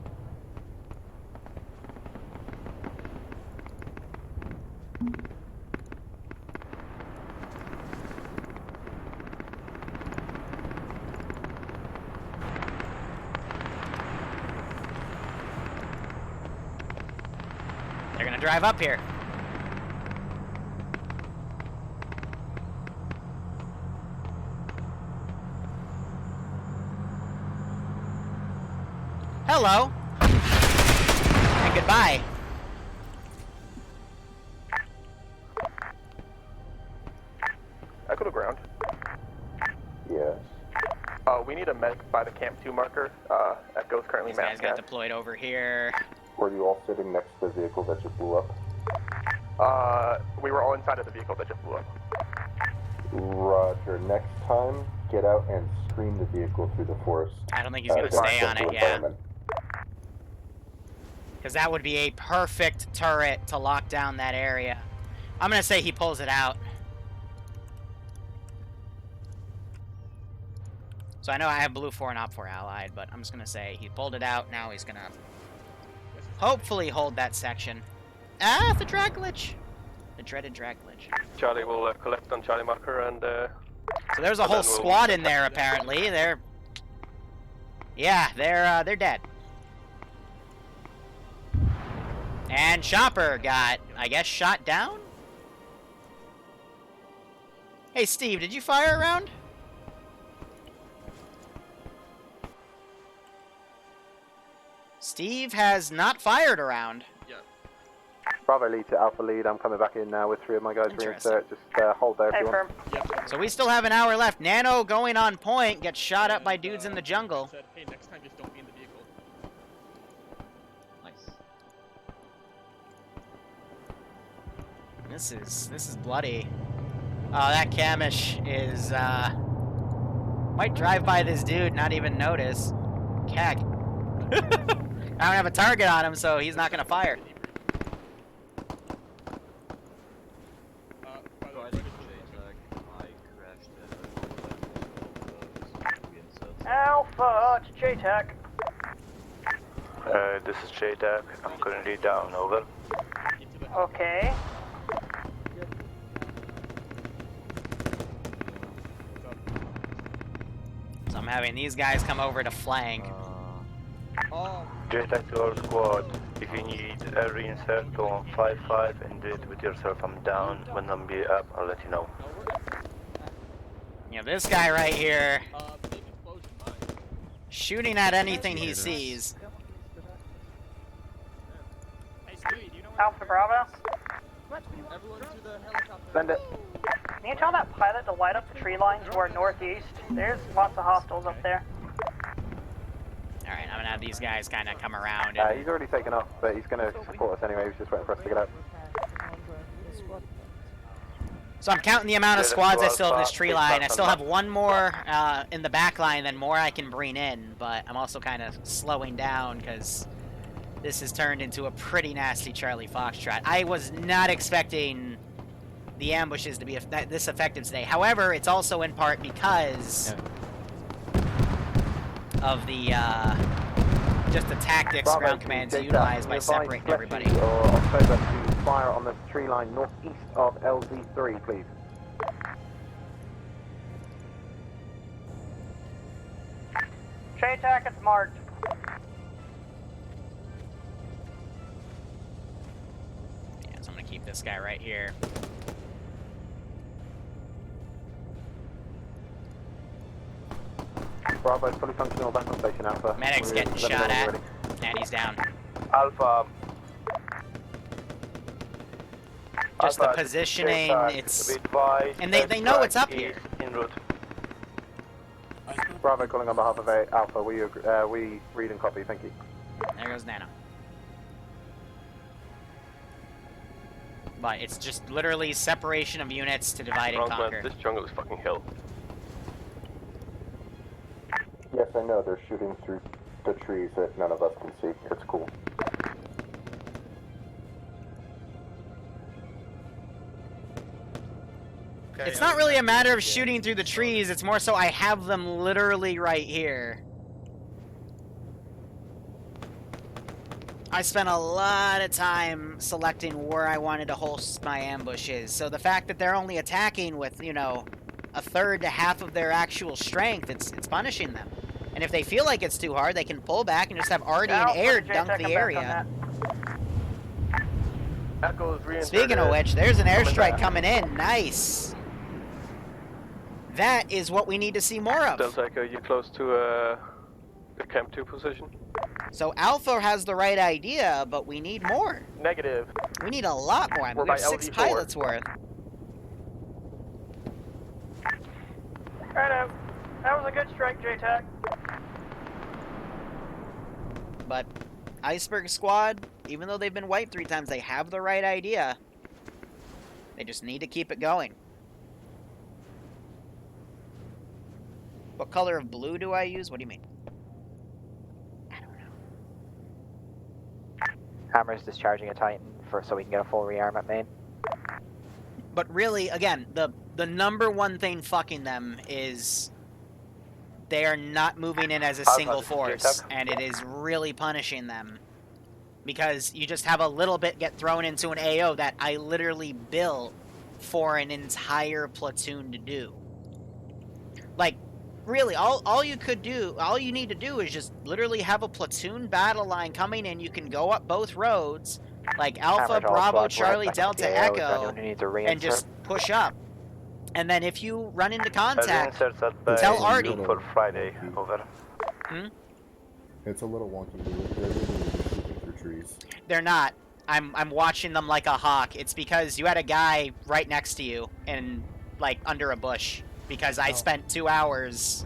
[SPEAKER 1] They're gonna drive up here. Hello. And goodbye.
[SPEAKER 10] Echo to ground.
[SPEAKER 11] Yes.
[SPEAKER 10] We need a medic by the Camp 2 marker. Echo's currently
[SPEAKER 1] These guys
[SPEAKER 10] mapped
[SPEAKER 1] got
[SPEAKER 10] out.
[SPEAKER 1] deployed over here.
[SPEAKER 11] Were you all sitting next to the vehicle that just blew up?
[SPEAKER 10] We were all inside of the vehicle that just blew up.
[SPEAKER 11] Roger. Next time, get out and screen the vehicle through the forest.
[SPEAKER 1] I don't think he's gonna stay on it, yeah. Because that would be a perfect turret to lock down that area. I'm gonna say he pulls it out. So I know I have blue 4 and op 4 allied, but I'm just gonna say he pulled it out. Now he's gonna hopefully hold that section. Ah, the drag glitch. The dreaded drag glitch.
[SPEAKER 16] Charlie will collect on Charlie marker and.
[SPEAKER 1] So there's a whole squad in there apparently. They're dead. And Chopper got, I guess, shot down? Hey Steve, did you fire a round? Steve has not fired a round.
[SPEAKER 18] Bravo lead to Alpha lead, I'm coming back in now with 3 of my guys reinsert. Just hold there if you want.
[SPEAKER 1] So we still have an hour left. Nano going on point, gets shot up by dudes in the jungle.
[SPEAKER 21] Said, hey, next time just don't be in the vehicle.
[SPEAKER 1] Nice. This is bloody. Oh, that Kamish is might drive by this dude, not even notice. Cack. I don't have a target on him, so he's not gonna fire.
[SPEAKER 6] Alpha to JTAC.
[SPEAKER 14] This is JTAC. I'm currently down, over.
[SPEAKER 6] Okay.
[SPEAKER 1] I'm having these guys come over to flank.
[SPEAKER 14] JTAC to our squad. If you need a reinsert on 5-5 and do it with yourself, I'm down. When I'm be up, I'll let you know.
[SPEAKER 1] You know, this guy right here, shooting at anything he sees.
[SPEAKER 6] Alpha Bravo.
[SPEAKER 18] Send it.
[SPEAKER 6] Can you tell that pilot to light up the tree line to our northeast? There's lots of hostiles up there.
[SPEAKER 1] Alright, I'm gonna have these guys kind of come around.
[SPEAKER 18] He's already taken off, but he's going to support us anyway. He's just waiting for us to get out.
[SPEAKER 1] So I'm counting the amount of squads I still have this tree line. I still have one more in the back line, then more I can bring in, but I'm also kind of slowing down because this has turned into a pretty nasty Charlie Foxtrot. I was not expecting the ambushes to be this effective today. However, it's also in part because of the just the tactics
[SPEAKER 18] Bravo,
[SPEAKER 1] ground commands utilized by separating everybody.
[SPEAKER 18] Or October to fire on the tree line northeast of LZ3, please.
[SPEAKER 6] JTAC, it's marked.
[SPEAKER 1] Yeah, so I'm gonna keep this guy right here.
[SPEAKER 18] Bravo, fully functional back on station Alpha.
[SPEAKER 1] Medic's getting shot at, and he's down.
[SPEAKER 14] Alpha.
[SPEAKER 1] Just the
[SPEAKER 14] Alpha,
[SPEAKER 1] positioning,
[SPEAKER 14] JTAC,
[SPEAKER 1] it's...
[SPEAKER 14] advised,
[SPEAKER 1] And they know it's up here.
[SPEAKER 14] En route.
[SPEAKER 18] Bravo calling on behalf of Alpha. We read and copy, thank you.
[SPEAKER 1] There goes Nano. But it's just literally separation of units to divide and conquer.
[SPEAKER 16] This jungle is fucking hell.
[SPEAKER 11] Yes, I know. They're shooting through the trees that none of us can see. It's cool.
[SPEAKER 1] Okay, it's not really a matter of shooting through the trees, it's more so I have them literally right here. I spent a lot of time selecting where I wanted to host my ambushes, so the fact that they're only attacking with, you know, a third to half of their actual strength, it's punishing them. And if they feel like it's too hard, they can pull back and just have Artie and Air dunk the area. Speaking of which, there's an airstrike coming in. Nice. That is what we need to see more of.
[SPEAKER 16] Delta Echo, you close to the Camp 2 position?
[SPEAKER 1] So Alpha has the right idea, but we need more.
[SPEAKER 10] Negative.
[SPEAKER 1] We need a lot more. I mean, we have 6 pilots worth.
[SPEAKER 6] Right, that was a good strike, JTAC.
[SPEAKER 1] But Iceberg Squad, even though they've been wiped 3 times, they have the right idea. They just need to keep it going. What color of blue do I use? What do you mean?
[SPEAKER 20] Hammer's discharging a Titan so we can get a full rearm at main.
[SPEAKER 1] But really, again, the number one thing fucking them is they are not moving in as a single force, and it is really punishing them. Because you just have a little bit get thrown into an AO that I literally built for an entire platoon to do. Like, really, all you need to do is just literally have a platoon battle line coming in. You can go up both roads, like Alpha, Bravo, Charlie, Delta, Echo, and just push up. And then if you run into contact, tell Artie.
[SPEAKER 14] For Friday, over.
[SPEAKER 11] It's a little wonky. They're literally just shooting through trees.
[SPEAKER 1] They're not. I'm watching them like a hawk. It's because you had a guy right next to you and like under a bush. Because I spent 2 hours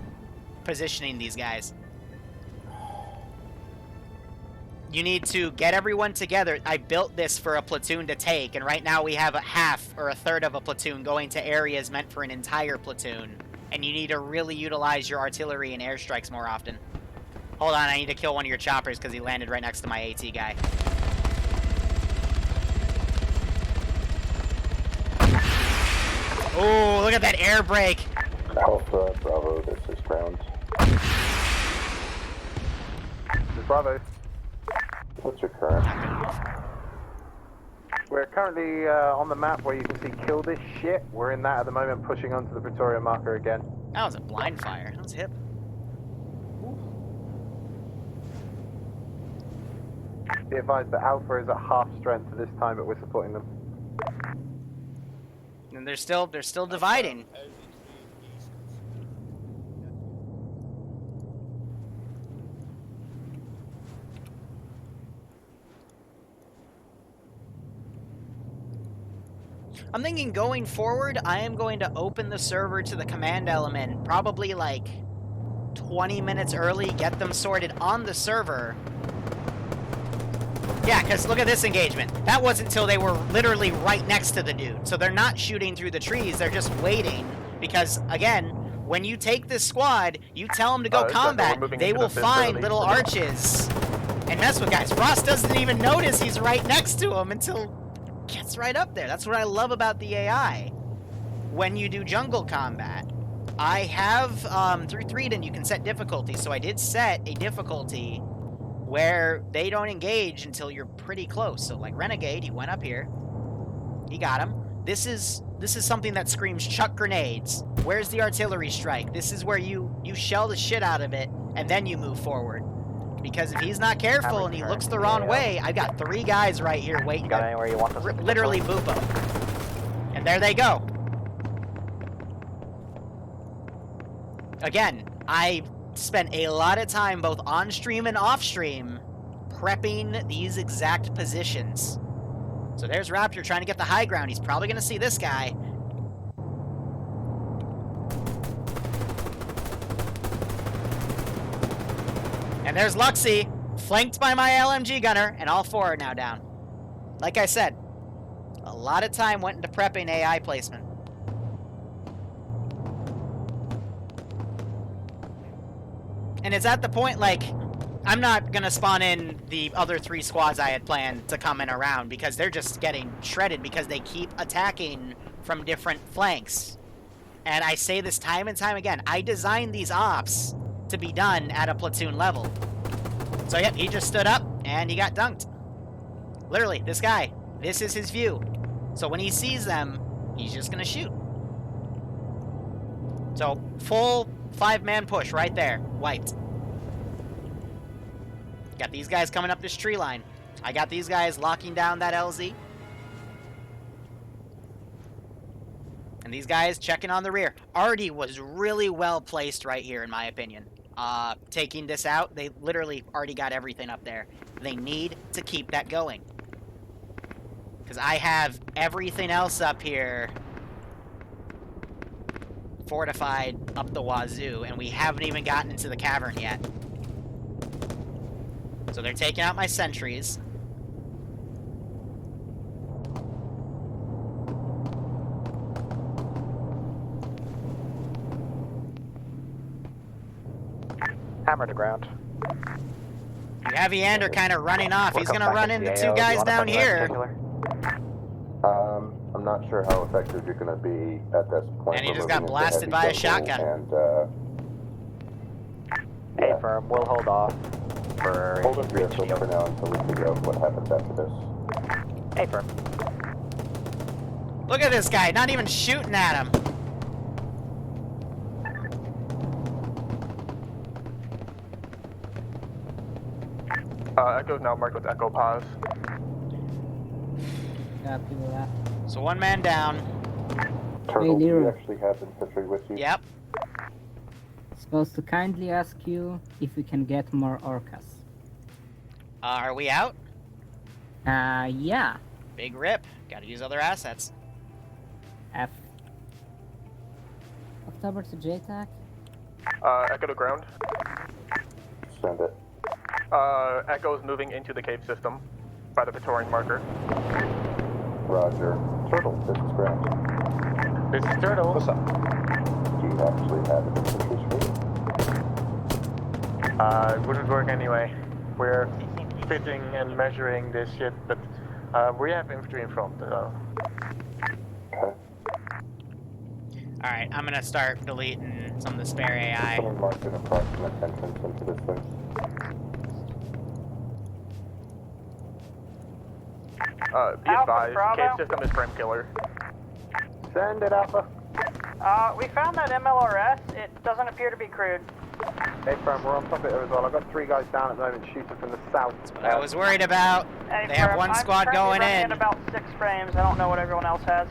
[SPEAKER 1] positioning these guys. You need to get everyone together. I built this for a platoon to take, and right now we have a half or a third of a platoon going to areas meant for an entire platoon. And you need to really utilize your artillery and airstrikes more often. Hold on, I need to kill one of your choppers because he landed right next to my AT guy. Oh, look at that air brake.
[SPEAKER 11] Alpha, Bravo, this is ground.
[SPEAKER 18] This is Bravo.
[SPEAKER 11] What's your current?
[SPEAKER 18] We're currently on the map where you can see kill this shit. We're in that at the moment, pushing onto the Pretoria marker again.
[SPEAKER 1] That was a blind fire. That was hip.
[SPEAKER 18] Be advised that Alpha is at half strength this time, but we're supporting them.
[SPEAKER 1] And they're still dividing. I'm thinking going forward, I am going to open the server to the command element probably like 20 minutes early, get them sorted on the server. Yeah, because look at this engagement. That wasn't until they were literally right next to the dude. So they're not shooting through the trees, they're just waiting. Because, again, when you take this squad, you tell them to go combat, they will find little arches and mess with guys. Ross doesn't even notice he's right next to him until gets right up there. That's what I love about the AI. When you do jungle combat, I have through Threeden you can set difficulty, so I did set a difficulty where they don't engage until you're pretty close. So like Renegade, he went up here, he got him. This is something that screams chuck grenades. Where's the artillery strike? This is where you shell the shit out of it and then you move forward. Because if he's not careful and he looks the wrong way, I've got 3 guys right here waiting to literally boop him. And there they go. Again, I spent a lot of time both on stream and off stream prepping these exact positions. So there's Raptor trying to get the high ground. He's probably going to see this guy. And there's Luxie, flanked by my LMG gunner, and all 4 are now down. Like I said, a lot of time went into prepping AI placement. And it's at the point, like, I'm not going to spawn in the other 3 squads I had planned to come in around because they're just getting shredded because they keep attacking from different flanks. And I say this time and time again, I designed these ops to be done at a platoon level. So yep, he just stood up and he got dunked. Literally, this guy, this is his view. So when he sees them, he's just gonna shoot. So full 5-man push right there, wiped. Got these guys coming up this tree line. I got these guys locking down that LZ. And these guys checking on the rear. Artie was really well placed right here, in my opinion. Taking this out, they literally already got everything up there. They need to keep that going. Because I have everything else up here fortified up the wazoo, and we haven't even gotten into the cavern yet. So they're taking out my sentries.
[SPEAKER 20] Hammer to ground.
[SPEAKER 1] You have Eander kind of running off. He's going to run into 2 guys down here.
[SPEAKER 11] I'm not sure how effective you're going to be at this point.
[SPEAKER 1] And he just got blasted by a shotgun.
[SPEAKER 11] And,
[SPEAKER 20] Hey, firm, we'll hold off for...
[SPEAKER 11] Hold up your for now until we figure out what happens after this.
[SPEAKER 20] Hey, firm.
[SPEAKER 1] Look at this guy, not even shooting at him.
[SPEAKER 10] Echo's now marked with Echo Pause.
[SPEAKER 19] Copy that.
[SPEAKER 1] So 1 man down.
[SPEAKER 11] Turtle,
[SPEAKER 19] Hey,
[SPEAKER 11] do you
[SPEAKER 19] Liru.
[SPEAKER 11] actually have infantry with you?
[SPEAKER 1] Yep.
[SPEAKER 19] Supposed to kindly ask you if we can get more orcas.
[SPEAKER 1] Are we out?
[SPEAKER 19] Yeah.
[SPEAKER 1] Big rip. Gotta use other assets.
[SPEAKER 19] F. October to JTAC.
[SPEAKER 10] Echo to ground.
[SPEAKER 11] Send it.
[SPEAKER 10] Echo's moving into the cave system by the Victorian marker.
[SPEAKER 11] Roger. Turtle, this is ground.
[SPEAKER 10] This is Turtle.
[SPEAKER 11] What's up? Do you actually have an infantry screen?
[SPEAKER 10] It wouldn't work anyway. We're fitting and measuring this shit, but we have infantry in front.
[SPEAKER 11] Okay.
[SPEAKER 1] Alright, I'm gonna start deleting some of the spare AI.
[SPEAKER 11] Someone marked an approximate entrance into this thing.
[SPEAKER 10] Be advised, cave system is frame killer.
[SPEAKER 18] Send it, Alpha.
[SPEAKER 6] We found that MLRS. It doesn't appear to be crewed.
[SPEAKER 18] Hey, firm, we're on top of it as well. I've got 3 guys down at the moment shooting from the south.
[SPEAKER 1] That's what I was worried about.
[SPEAKER 6] Hey,
[SPEAKER 1] They have
[SPEAKER 6] firm,
[SPEAKER 1] one squad
[SPEAKER 6] I'm
[SPEAKER 1] going
[SPEAKER 6] running
[SPEAKER 1] in.
[SPEAKER 6] at about 6 frames. I don't know what everyone else has.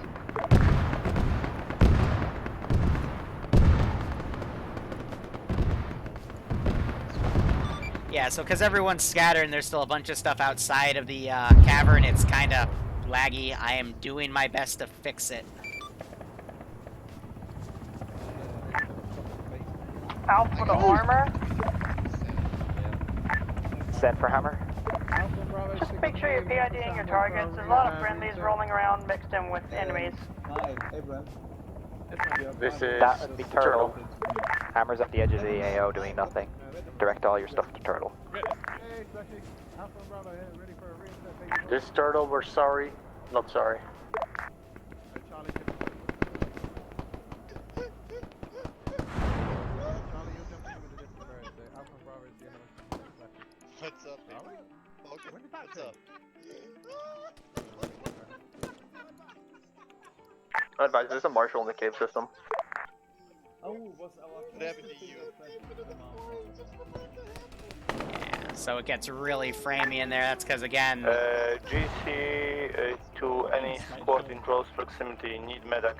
[SPEAKER 1] Yeah, so because everyone's scattered and there's still a bunch of stuff outside of the cavern, it's kind of laggy. I am doing my best to fix it.
[SPEAKER 6] Alpha to armor.
[SPEAKER 20] Set for hammer.
[SPEAKER 6] Just make sure you're PIDing your targets. There's a lot of friendlies rolling around mixed in with enemies.
[SPEAKER 9] Hi, Abraham.
[SPEAKER 13] This is
[SPEAKER 20] That would be Turtle. Hammer's at the edge of the AO doing nothing. Direct all your stuff to Turtle.
[SPEAKER 13] This Turtle, we're sorry. Not sorry.
[SPEAKER 12] What's up, baby? What's up?
[SPEAKER 10] I advise there's a marshal in the cave system.
[SPEAKER 12] What happened to you?
[SPEAKER 1] Yeah, so it gets really framey in there. That's because, again...
[SPEAKER 14] GC to any squad in close proximity, need medic.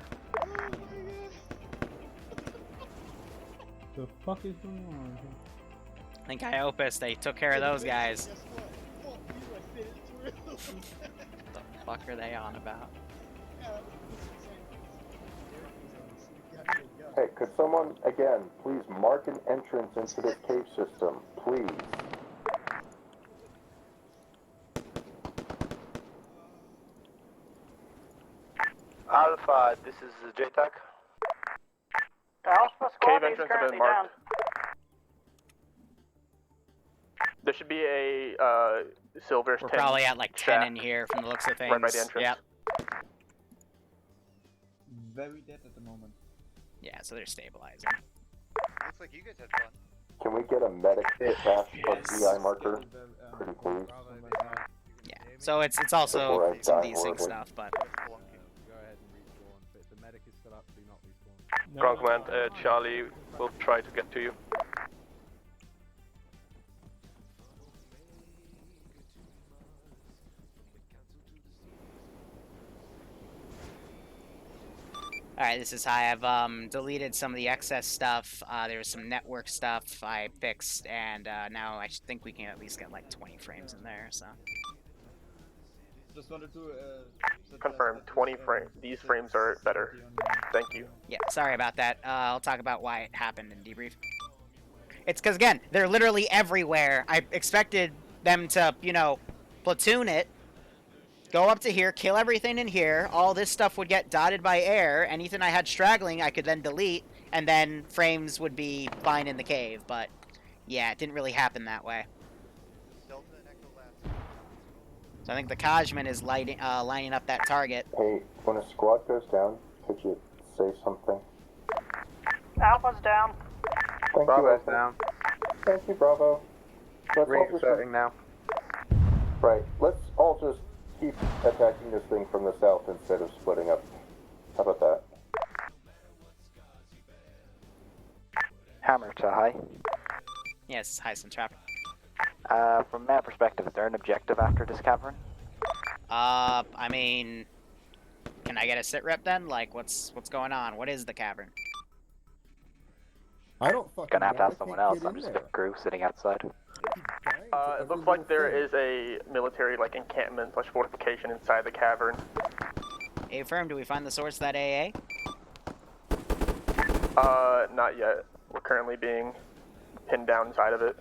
[SPEAKER 9] The fuck is going on?
[SPEAKER 1] I think Iopus, they took care of those guys. What the fuck are they on about?
[SPEAKER 11] Hey, could someone, again, please mark an entrance into this cave system, please?
[SPEAKER 14] Alpha, this is JTAC.
[SPEAKER 6] Alpha
[SPEAKER 10] Cave
[SPEAKER 6] squad is
[SPEAKER 10] entrance have
[SPEAKER 6] currently
[SPEAKER 10] been
[SPEAKER 6] down.
[SPEAKER 10] marked. There should be a silver.
[SPEAKER 1] We're probably at like 10 in here from the looks of things.
[SPEAKER 10] Right by the entrance.
[SPEAKER 1] Yep.
[SPEAKER 9] Very dead at the moment.
[SPEAKER 1] Yeah, so they're stabilizing.
[SPEAKER 12] Looks like you guys had fun.
[SPEAKER 11] Can we get a medic dash plus EI marker? Pretty please.
[SPEAKER 1] Yeah, so it's also
[SPEAKER 11] Before I
[SPEAKER 1] some
[SPEAKER 11] die
[SPEAKER 1] desync
[SPEAKER 11] horribly.
[SPEAKER 1] stuff, but...
[SPEAKER 5] Go ahead and respawn. But if the medic is still up, do not respawn.
[SPEAKER 16] Ground command, Charlie will try to get to you.
[SPEAKER 1] Alright, this is high. I've deleted some of the excess stuff. There was some network stuff I fixed, and now I think we can at least get like 20 frames in there, so...
[SPEAKER 9] Just wanted to
[SPEAKER 10] Confirm, 20 frames. These frames are better. Thank you.
[SPEAKER 1] Yeah, sorry about that. I'll talk about why it happened in debrief. It's because, again, they're literally everywhere. I expected them to, you know, platoon it, go up to here, kill everything in here, all this stuff would get dotted by air, anything I had straggling I could then delete, and then frames would be fine in the cave, but yeah, it didn't really happen that way. So I think the Kajman is lining up that target.
[SPEAKER 11] Hey, when a squad goes down, could you say something?
[SPEAKER 6] Alpha's down.
[SPEAKER 11] Thank
[SPEAKER 18] Bravo's
[SPEAKER 11] you,
[SPEAKER 18] down.
[SPEAKER 11] Thank you, Bravo. Let's all just...
[SPEAKER 18] Reinserting now.
[SPEAKER 11] Right, let's all just keep attacking this thing from the south instead of splitting up. How about that?
[SPEAKER 20] Hammer to high.
[SPEAKER 1] Yes, high some trap.
[SPEAKER 20] From my perspective, is there an objective after this cavern?
[SPEAKER 1] I mean, can I get a sit rep then? Like, what's going on? What is the cavern?
[SPEAKER 5] I don't fucking
[SPEAKER 20] Gonna have to
[SPEAKER 5] know.
[SPEAKER 20] ask someone else. I'm just a bit Groove sitting outside.
[SPEAKER 10] It looks like there is a military like encampment / fortification inside the cavern.
[SPEAKER 1] A firm, do we find the source of that AA?
[SPEAKER 10] Not yet. We're currently being pinned down inside of it.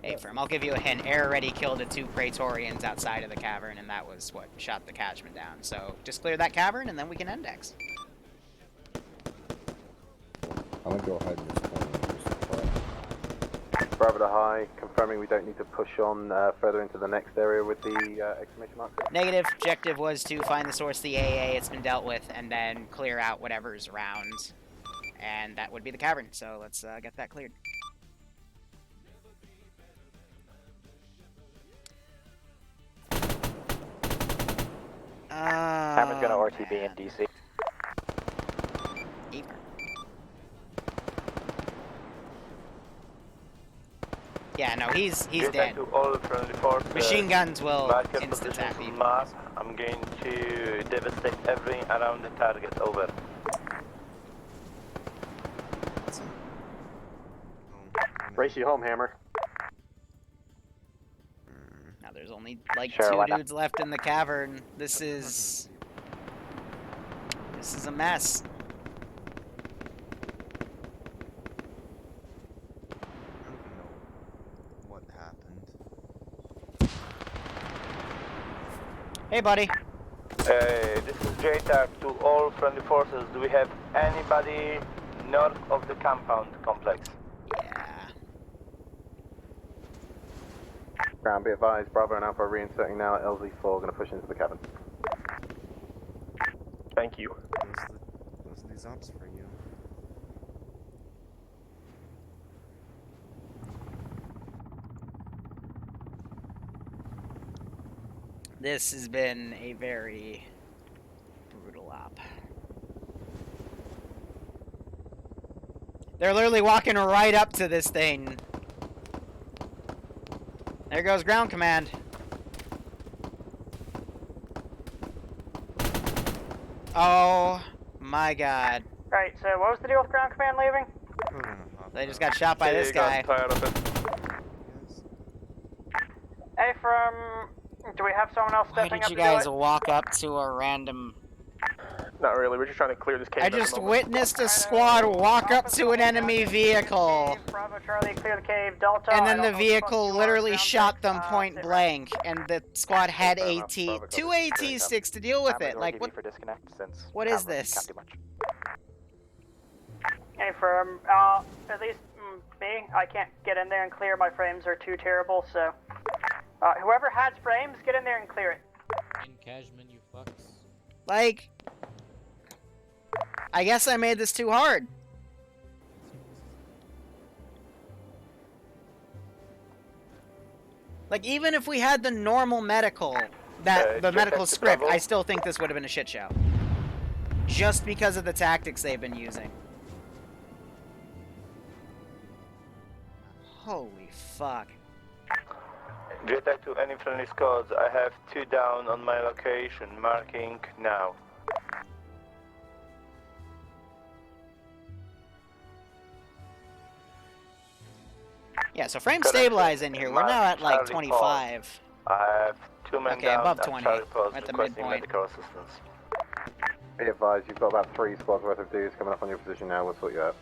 [SPEAKER 1] A firm, I'll give you a hint. Air already killed the 2 Praetorians outside of the cavern, and that was what shot the Kajman down. So just clear that cavern, and then we can index.
[SPEAKER 5] I'm gonna go hide in this corner and just try.
[SPEAKER 18] Bravo to high, confirming we don't need to push on further into the next area with the exclamation mark.
[SPEAKER 1] Negative. Objective was to find the source of the AA. It's been dealt with, and then clear out whatever's around. And that would be the cavern, so let's get that cleared.
[SPEAKER 20] Hammer's gonna RTB in DC.
[SPEAKER 1] No, he's
[SPEAKER 14] Get
[SPEAKER 1] dead.
[SPEAKER 14] to all friendly forces.
[SPEAKER 1] Machine guns will
[SPEAKER 14] Mark your
[SPEAKER 1] insta tap
[SPEAKER 14] positions
[SPEAKER 1] people.
[SPEAKER 14] map. I'm going to devastate everything around the target. Over.
[SPEAKER 18] Race you home, Hammer.
[SPEAKER 1] Now there's only like
[SPEAKER 18] Sure, why
[SPEAKER 1] 2
[SPEAKER 18] not?
[SPEAKER 1] dudes left in the cavern. This is a mess.
[SPEAKER 3] What happened?
[SPEAKER 1] Hey, buddy.
[SPEAKER 14] This is JTAC to all friendly forces. Do we have anybody north of the compound complex?
[SPEAKER 18] Ground, be advised, Bravo and Alpha reinserting now at LZ4, gonna push into the cabin.
[SPEAKER 10] Thank you.
[SPEAKER 3] Those are these ops for you.
[SPEAKER 1] This has been a very brutal op. They're literally walking right up to this thing. There goes ground command. Oh my god.
[SPEAKER 6] Alright, so what was the deal with ground command leaving?
[SPEAKER 1] They just got shot by this guy.
[SPEAKER 6] Hey, do we have someone else
[SPEAKER 1] Why
[SPEAKER 6] stepping
[SPEAKER 1] did
[SPEAKER 6] up
[SPEAKER 1] you
[SPEAKER 6] to do
[SPEAKER 1] guys
[SPEAKER 6] it?
[SPEAKER 1] walk up to a random...
[SPEAKER 10] Not really, we're just trying to clear this cave.
[SPEAKER 1] I
[SPEAKER 10] at the
[SPEAKER 1] just
[SPEAKER 10] moment.
[SPEAKER 1] witnessed a squad walk up to an enemy vehicle.
[SPEAKER 6] Bravo, Charlie, clear the cave. Delta.
[SPEAKER 1] And
[SPEAKER 6] I
[SPEAKER 1] then
[SPEAKER 6] don't
[SPEAKER 1] the
[SPEAKER 6] know what the fuck
[SPEAKER 1] vehicle
[SPEAKER 6] you are,
[SPEAKER 1] literally
[SPEAKER 6] ground
[SPEAKER 1] shot
[SPEAKER 6] check.
[SPEAKER 1] them point blank, and the squad had AT, 2 AT sticks to deal with it. Like, what?
[SPEAKER 20] For disconnect since
[SPEAKER 1] What is
[SPEAKER 20] camera
[SPEAKER 1] this?
[SPEAKER 20] can't do much.
[SPEAKER 6] Hey, at least me, I can't get in there and clear. My frames are too terrible, so whoever has frames, get in there and clear it.
[SPEAKER 22] In Cashman, you fucks.
[SPEAKER 1] Like, I guess I made this too hard. Like, even if we had the normal medical, the medical script, I still think this would have been a shit show. Just because of the tactics they've been using. Holy fuck.
[SPEAKER 14] JTAC to any friendly squads. I have 2 down on my location. Marking now.
[SPEAKER 1] Yeah, so frame stabilize in here. We're now at like 25.
[SPEAKER 14] I have 2 men
[SPEAKER 1] Okay,
[SPEAKER 14] down
[SPEAKER 1] above
[SPEAKER 14] at
[SPEAKER 1] 20.
[SPEAKER 14] Charlie Post
[SPEAKER 1] At the
[SPEAKER 14] requesting
[SPEAKER 1] midpoint.
[SPEAKER 14] medical assistance.
[SPEAKER 18] Be advised, you've got about 3 squads worth of dudes coming up on your position now, we'll sort you out.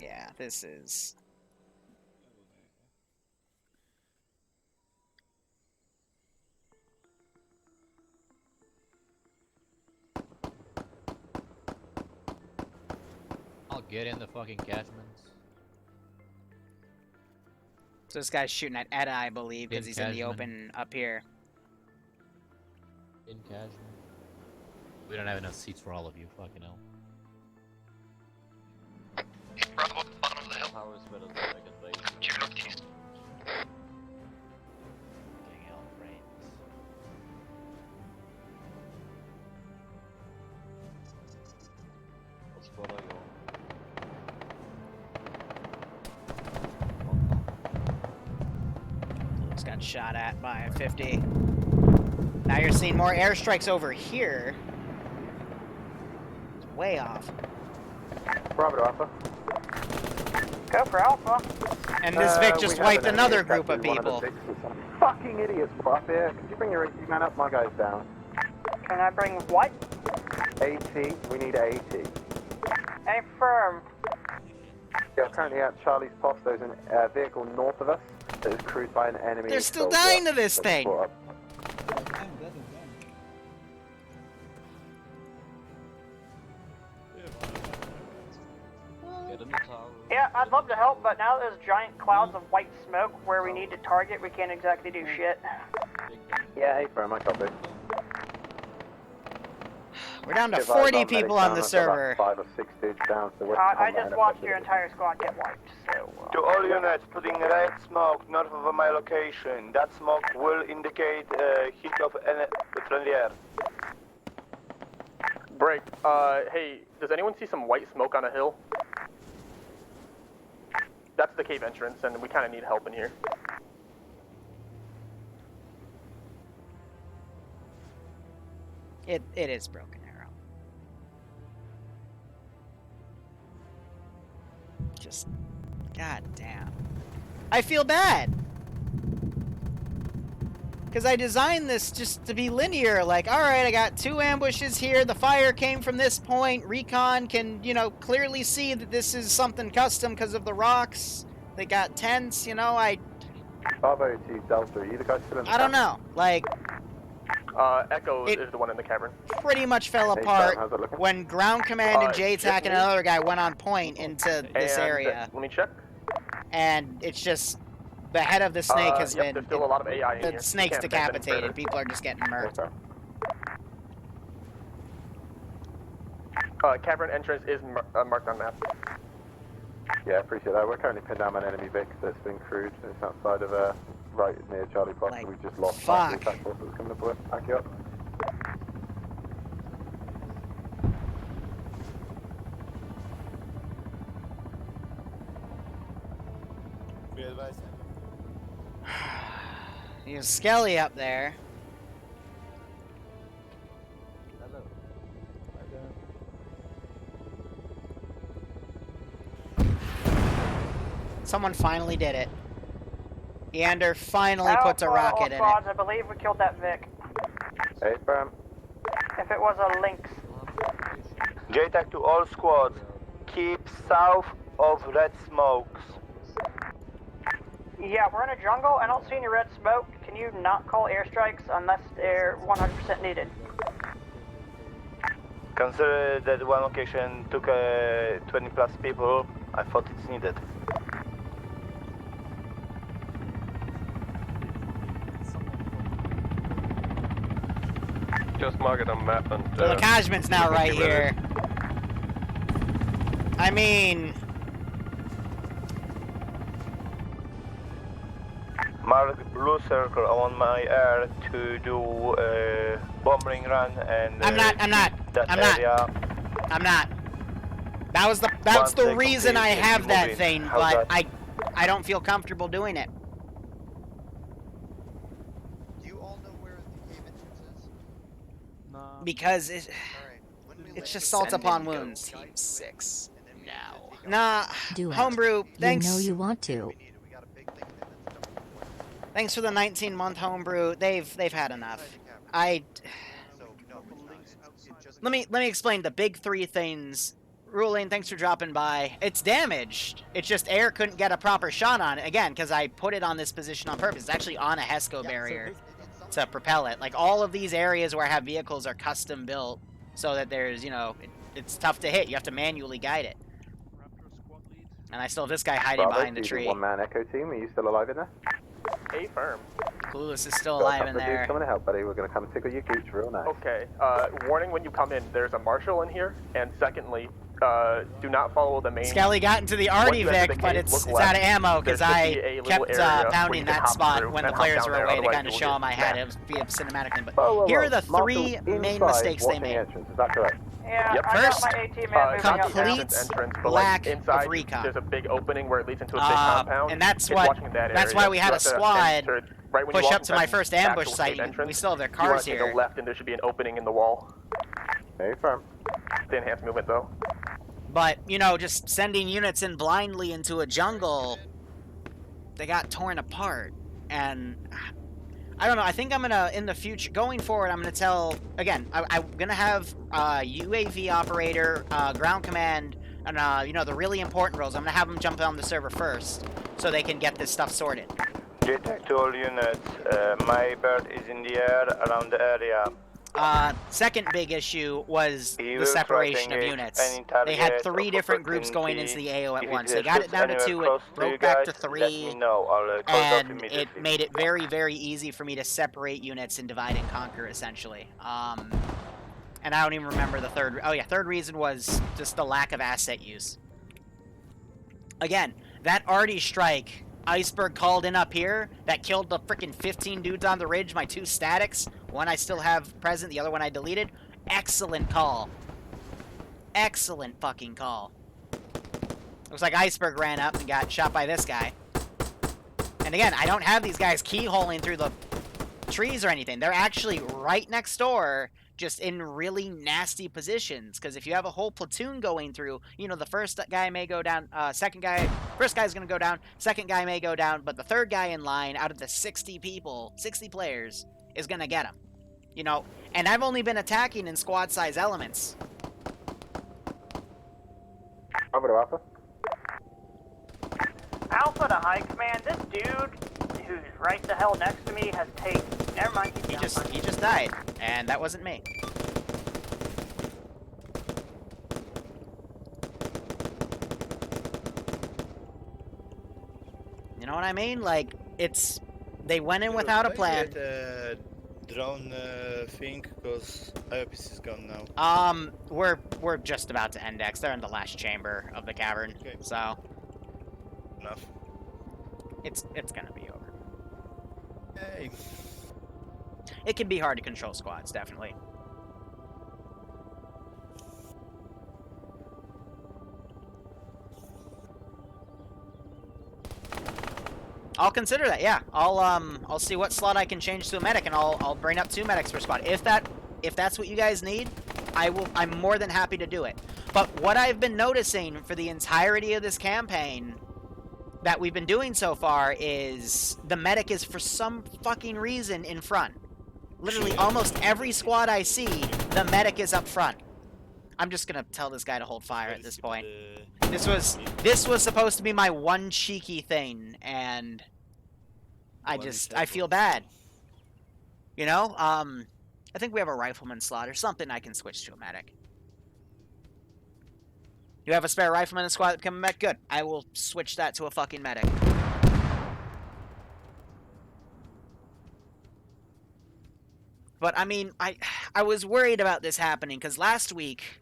[SPEAKER 1] Yeah, this is...
[SPEAKER 22] I'll get in the fucking Cashmans.
[SPEAKER 1] So this guy's shooting at Etta, I believe, because
[SPEAKER 22] In
[SPEAKER 1] he's in the
[SPEAKER 22] Cashman.
[SPEAKER 1] open up here.
[SPEAKER 22] In Cashman. We don't have enough seats for all of you, fucking hell.
[SPEAKER 17] Power is better than I can base.
[SPEAKER 22] Getting out frames.
[SPEAKER 17] What's what I go?
[SPEAKER 1] Just got shot at by a 50. Now you're seeing more airstrikes over here. It's way off.
[SPEAKER 18] Bravo to Alpha.
[SPEAKER 6] Go for Alpha.
[SPEAKER 1] And this Vic
[SPEAKER 18] we
[SPEAKER 1] just
[SPEAKER 18] have
[SPEAKER 1] wiped
[SPEAKER 18] an
[SPEAKER 1] another
[SPEAKER 18] enemy
[SPEAKER 1] group of
[SPEAKER 18] attack with one
[SPEAKER 1] people.
[SPEAKER 18] the Vics with some fucking idiots up here. Could you bring your AT man up? My guy's down.
[SPEAKER 6] Can I bring what?
[SPEAKER 18] AT, we need AT.
[SPEAKER 6] Hey, firm.
[SPEAKER 18] Yeah, currently at Charlie's Post, there's a vehicle north of us that is crewed by an enemy.
[SPEAKER 1] They're still
[SPEAKER 18] soldier
[SPEAKER 1] dying to this
[SPEAKER 18] that's
[SPEAKER 1] thing.
[SPEAKER 18] brought up.
[SPEAKER 17] Get in the tower.
[SPEAKER 6] Yeah, I'd love to help, but now there's giant clouds of white smoke where we need to target. We can't exactly do shit.
[SPEAKER 18] Yeah, hey, firm, I copy.
[SPEAKER 1] We're down to
[SPEAKER 18] If I
[SPEAKER 1] 40
[SPEAKER 18] got medics
[SPEAKER 1] people on
[SPEAKER 18] down,
[SPEAKER 1] the
[SPEAKER 18] I've got about
[SPEAKER 1] server.
[SPEAKER 18] 5 or 6 dudes down, so we're
[SPEAKER 6] I just watched your entire squad get wiped, so...
[SPEAKER 14] To all units, putting red smoke north of my location. That smoke will indicate heat of friendly air.
[SPEAKER 10] Break. Hey, does anyone see some white smoke on a hill? That's the cave entrance, and we kind of need help in here.
[SPEAKER 1] It is Broken Arrow. Just, god damn. I feel bad. Because I designed this just to be linear, like, alright, I got 2 ambushes here, the fire came from this point, Recon can, you know, clearly see that this is something custom because of the rocks. They got tents, you know,
[SPEAKER 18] Bravo to Delta, are you the guy still in the
[SPEAKER 1] I don't know, like...
[SPEAKER 10] Echo is the one in the cavern.
[SPEAKER 1] Pretty much fell
[SPEAKER 18] Hey,
[SPEAKER 1] apart
[SPEAKER 18] Sam, how's it looking?
[SPEAKER 1] when Ground Command and JTAC and
[SPEAKER 10] me.
[SPEAKER 1] another guy went on point into this
[SPEAKER 10] And,
[SPEAKER 1] area.
[SPEAKER 10] let me check.
[SPEAKER 1] And it's just... The head of the snake has
[SPEAKER 10] yep,
[SPEAKER 1] been...
[SPEAKER 10] there's still a lot of AI in
[SPEAKER 1] the
[SPEAKER 10] here.
[SPEAKER 1] snake's
[SPEAKER 10] Can't advance any
[SPEAKER 1] decapitated.
[SPEAKER 10] further.
[SPEAKER 1] People are just getting murdered.
[SPEAKER 10] Cavern entrance is marked on map.
[SPEAKER 18] Yeah, appreciate that. We're currently pinned down by an enemy Vic that's been crewed. It's outside of, right near Charlie Foxtrot. We just lost half the attack force that was coming up with it. Back you up.
[SPEAKER 14] Be advised.
[SPEAKER 1] There's Skelly up there. Someone finally did it. Eander finally puts a rocket in it.
[SPEAKER 6] I believe we killed that Vic.
[SPEAKER 18] Hey, firm.
[SPEAKER 6] If it was a Lynx.
[SPEAKER 14] JTAC to all squads. Keep south of red smokes.
[SPEAKER 6] Yeah, we're in a jungle. I don't see any red smoke. Can you not call airstrikes unless they're 100% needed?
[SPEAKER 14] Consider that one location took 20 plus people. I thought it's needed.
[SPEAKER 16] Just mark it on map and...
[SPEAKER 1] The Lacajman's now right here. I mean...
[SPEAKER 14] Mark blue circle on my air to do bombing run and...
[SPEAKER 1] I'm not. That's the reason I have that thing, but I don't feel comfortable doing it. Because it's just salt upon wounds.
[SPEAKER 12] Team 6 now.
[SPEAKER 1] Nah,
[SPEAKER 2] Do it.
[SPEAKER 1] homebrew, thanks.
[SPEAKER 2] You know you want to.
[SPEAKER 1] Thanks for the 19-month homebrew. They've had enough. Let me explain the big 3 things. Ruling, thanks for dropping by. It's damaged. It's just air couldn't get a proper shot on it. Again, because I put it on this position on purpose. It's actually on a HESCO barrier to propel it. Like, all of these areas where I have vehicles are custom built so that there's, you know, it's tough to hit. You have to manually guide it. And I still have this guy hiding behind the tree.
[SPEAKER 18] One-man Echo team, are you still alive in there?
[SPEAKER 10] A firm.
[SPEAKER 1] Clueless is still alive in there.
[SPEAKER 18] Coming to help, buddy. We're going to come tickle your gooch real nice.
[SPEAKER 10] Okay, warning when you come in, there's a marshal in here, and secondly, do not follow the main...
[SPEAKER 1] Skelly got into the Artie Vic, but it's out of ammo because I kept pounding that spot when the players were away to kind of show them I had it via cinematically. But here are the 3 main mistakes they made.
[SPEAKER 18] Is that correct?
[SPEAKER 6] Yeah,
[SPEAKER 10] Yep.
[SPEAKER 6] First, I got my AT man
[SPEAKER 1] complete
[SPEAKER 10] but
[SPEAKER 1] lack
[SPEAKER 10] like inside,
[SPEAKER 1] of recon.
[SPEAKER 10] There's a big opening where it leads into a big compound.
[SPEAKER 1] And that's
[SPEAKER 10] It's
[SPEAKER 1] what.
[SPEAKER 10] watching that
[SPEAKER 1] That's
[SPEAKER 10] area.
[SPEAKER 1] why we had a
[SPEAKER 10] You have to
[SPEAKER 1] squad
[SPEAKER 10] enter right when you
[SPEAKER 1] push
[SPEAKER 10] walk
[SPEAKER 1] up to my
[SPEAKER 10] inside
[SPEAKER 1] first
[SPEAKER 10] the
[SPEAKER 1] ambush
[SPEAKER 10] actual
[SPEAKER 1] site.
[SPEAKER 10] cave entrance.
[SPEAKER 1] We still have their
[SPEAKER 10] You want
[SPEAKER 1] cars
[SPEAKER 10] to take
[SPEAKER 1] here.
[SPEAKER 10] a left, and there should be an opening in the wall.
[SPEAKER 18] Hey, firm.
[SPEAKER 10] The enhanced movement, though.
[SPEAKER 1] But you know, just sending units in blindly into a jungle, they got torn apart, and I don't know. I think I'm gonna, in the future, going forward, I'm gonna tell again. I'm gonna have UAV operator, ground command, and you know, the really important roles. I'm gonna have them jump on the server first, so they can get this stuff sorted.
[SPEAKER 14] JTAC to all units. My bird is in the air around the area.
[SPEAKER 1] Second big issue was the
[SPEAKER 14] Evil
[SPEAKER 1] separation of
[SPEAKER 14] tracking
[SPEAKER 1] units.
[SPEAKER 14] any
[SPEAKER 1] They had
[SPEAKER 14] target
[SPEAKER 1] 3
[SPEAKER 14] of
[SPEAKER 1] different groups going
[SPEAKER 14] opportunity.
[SPEAKER 1] into the AO at
[SPEAKER 14] If
[SPEAKER 1] once.
[SPEAKER 14] it
[SPEAKER 1] They got it
[SPEAKER 14] shoots
[SPEAKER 1] down to
[SPEAKER 14] anywhere
[SPEAKER 1] 2,
[SPEAKER 14] close
[SPEAKER 1] it
[SPEAKER 14] to
[SPEAKER 1] broke
[SPEAKER 14] you
[SPEAKER 1] back
[SPEAKER 14] guys,
[SPEAKER 1] to
[SPEAKER 14] let me
[SPEAKER 1] 3,
[SPEAKER 14] know. I'll call it off
[SPEAKER 1] and
[SPEAKER 14] immediately.
[SPEAKER 1] it made it very, very easy for me to separate units and divide and conquer, essentially. And I don't even remember the third... Oh yeah, third reason was just the lack of asset use. Again, that Artie strike Iceberg called in up here that killed the freaking 15 dudes on the ridge, my 2 statics, one I still have present, the other one I deleted. Excellent call. Excellent fucking call. Looks like Iceberg ran up and got shot by this guy. And again, I don't have these guys keyholing through the trees or anything. They're actually right next door, just in really nasty positions. Because if you have a whole platoon going through, you know, the first guy may go down, first guy's gonna go down, second guy may go down, but the third guy in line out of the 60 people, 60 players, is gonna get him. You know, and I've only been attacking in squad size elements.
[SPEAKER 18] Over to Alpha.
[SPEAKER 6] Alpha to High Command, this dude who's right the hell next to me has taken... Never mind,
[SPEAKER 1] He just died, and that wasn't me. You know what I mean? Like, it's... They went in without a plan.
[SPEAKER 14] Drone thing, because IOPC is gone now.
[SPEAKER 1] We're just about to index. They're in the last chamber of the cavern,
[SPEAKER 14] okay.
[SPEAKER 1] So...
[SPEAKER 14] Enough.
[SPEAKER 1] It's gonna be over.
[SPEAKER 14] Hey.
[SPEAKER 1] It can be hard to control squads, definitely. I'll consider that, yeah. I'll see what slot I can change to a medic, and I'll bring up 2 medics per squad. If that's what you guys need, I'm more than happy to do it. But what I've been noticing for the entirety of this campaign that we've been doing so far is the medic is for some fucking reason in front. Literally almost every squad I see, the medic is up front. I'm just gonna tell this guy to hold fire at this point. This was supposed to be my one cheeky thing, and I feel bad. You know, I think we have a rifleman slot or something I can switch to a medic. You have a spare rifleman in the squad that become a medic? Good. I will switch that to a fucking medic. But, I mean, I was worried about this happening, because last week,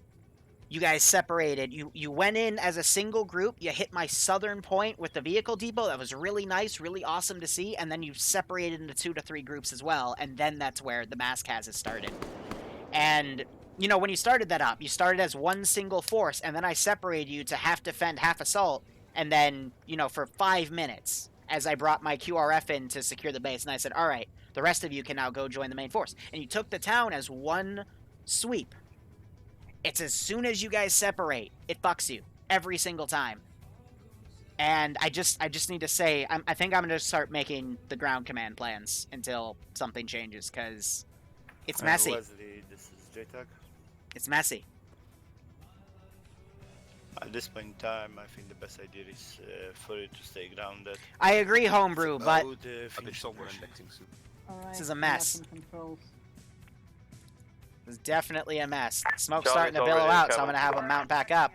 [SPEAKER 1] you guys separated. You went in as a single group, you hit my southern point with the vehicle depot. That was really nice, really awesome to see, and then you separated into 2 to 3 groups as well, and then that's where the mass has started. And... you know, when you started that up, you started as one single force, and then I separated you to half defend, half assault, and then, you know, for 5 minutes, as I brought my QRF in to secure the base, and I said, all right, the rest of you can now go join the main force. And you took the town as one sweep. It's as soon as you guys separate, it fucks you. Every single time. And I just need to say, I think I'm going to start making the ground command plans until something changes, because it's messy.
[SPEAKER 14] Wesley, this is JTAG.
[SPEAKER 1] It's messy.
[SPEAKER 14] At this point in time, I think the best idea is for you to stay grounded.
[SPEAKER 1] I agree, Homebrew, but
[SPEAKER 19] Alright,
[SPEAKER 1] this is a mess.
[SPEAKER 19] controls.
[SPEAKER 1] This is definitely a mess. Smoke's
[SPEAKER 10] Charlie's
[SPEAKER 1] starting to billow
[SPEAKER 10] already
[SPEAKER 1] out, so I'm
[SPEAKER 10] coming.
[SPEAKER 1] going to have him mount back up.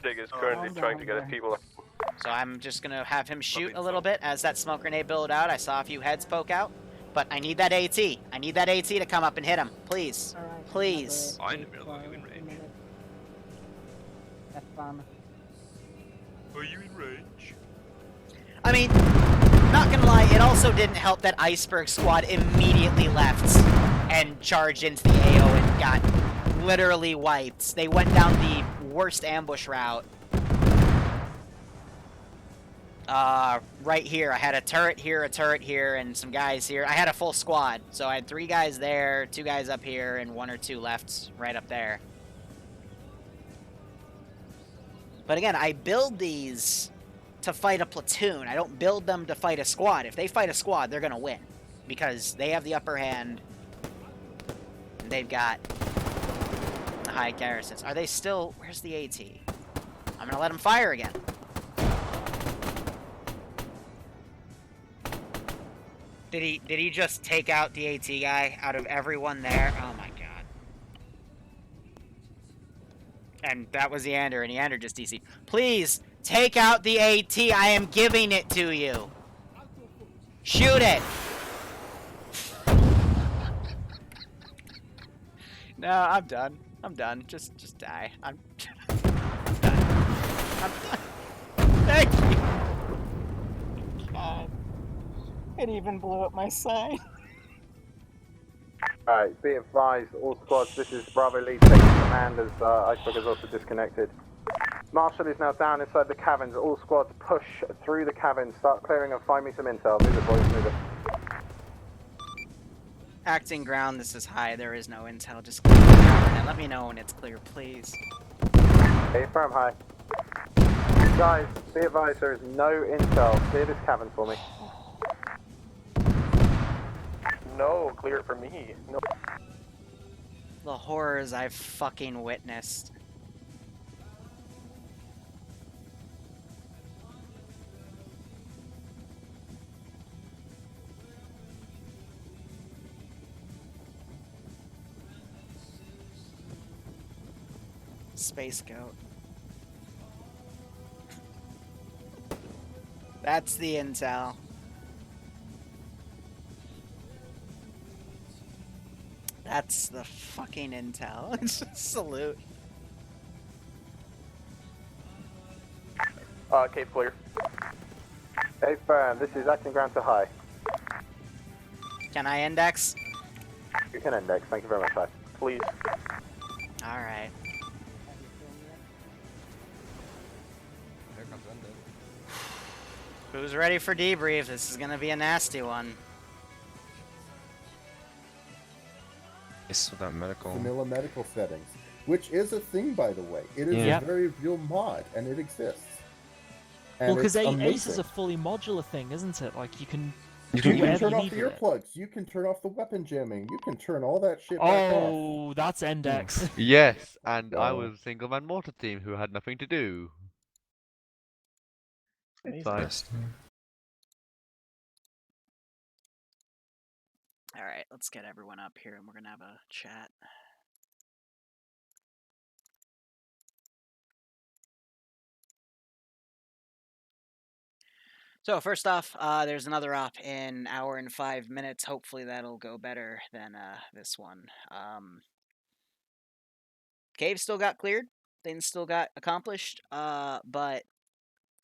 [SPEAKER 10] Dig is currently trying to get his people.
[SPEAKER 1] So I'm just going to have him shoot a little bit as that smoke grenade billowed out. I saw a few heads poke out. But I need that AT. I need that AT to come up and hit him. Please.
[SPEAKER 19] Alright,
[SPEAKER 1] Please.
[SPEAKER 19] I know you in range. Have fun.
[SPEAKER 16] Are you in range?
[SPEAKER 1] I mean, not gonna lie, it also didn't help that Iceberg squad immediately left and charged into the AO and got literally wiped. They went down the worst ambush route. Right here. I had a turret here, and some guys here. I had a full squad, so I had 3 guys there, 2 guys up here, and 1 or 2 left right up there. But again, I build these to fight a platoon. I don't build them to fight a squad. If they fight a squad, they're gonna win. Because they have the upper hand. And they've got the high garrisons. Are they still... Where's the AT? I'm gonna let them fire again. Did he just take out the AT guy out of everyone there? Oh my god. And that was Yander, and Yander just DC'd. Please, take out the AT. I am giving it to you. Shoot it. No, I'm done. I'm done. Just die. I'm done. I'm done. Thank you. Oh. It even blew up my sign.
[SPEAKER 18] Alright, be advised, all squads, this is Bravo Lead taking command as Iceberg is also disconnected. Marshall is now down inside the caverns. All squads push through the caverns, start clearing and find me some intel. Move it, boys, move it.
[SPEAKER 1] Acting ground, this is high. There is no intel. Just clear the cavern and let me know when it's clear, please.
[SPEAKER 18] Hey, firm high. Guys, be advised, there is no intel. Clear this cavern for me.
[SPEAKER 10] No, clear it for me. No.
[SPEAKER 1] The horrors I've fucking witnessed. Space Goat. That's the intel. That's the fucking intel. Salute.
[SPEAKER 10] Cape clear.
[SPEAKER 18] Hey, firm, this is acting ground to high.
[SPEAKER 1] Can I index?
[SPEAKER 18] You can index, thank you very much, high.
[SPEAKER 10] Please.
[SPEAKER 1] Alright.
[SPEAKER 21] Here comes Ender.
[SPEAKER 1] Who's ready for debrief? This is gonna be a nasty one.
[SPEAKER 2] It's that medical.
[SPEAKER 11] Vanilla medical settings, which is a thing, by the way. It is a very real mod, and it exists. And
[SPEAKER 8] Well, because
[SPEAKER 11] it's
[SPEAKER 8] Ace is
[SPEAKER 11] amazing.
[SPEAKER 8] a fully modular thing, isn't it? Like, you can
[SPEAKER 11] You
[SPEAKER 8] do
[SPEAKER 11] can
[SPEAKER 8] whatever
[SPEAKER 11] turn
[SPEAKER 8] you
[SPEAKER 11] off
[SPEAKER 8] need
[SPEAKER 11] the
[SPEAKER 8] with it.
[SPEAKER 11] earplugs. You can turn off the weapon jamming. You can turn all that shit back off.
[SPEAKER 8] Oh, that's index.
[SPEAKER 4] Yes, and I
[SPEAKER 11] So-
[SPEAKER 4] was single man mortar team who had nothing to do. It's fine.
[SPEAKER 1] Alright, let's get everyone up here and we're gonna have a chat. So first off, there's another op in an hour and 5 minutes. Hopefully that'll go better than this one. Cave still got cleared. Things still got accomplished. But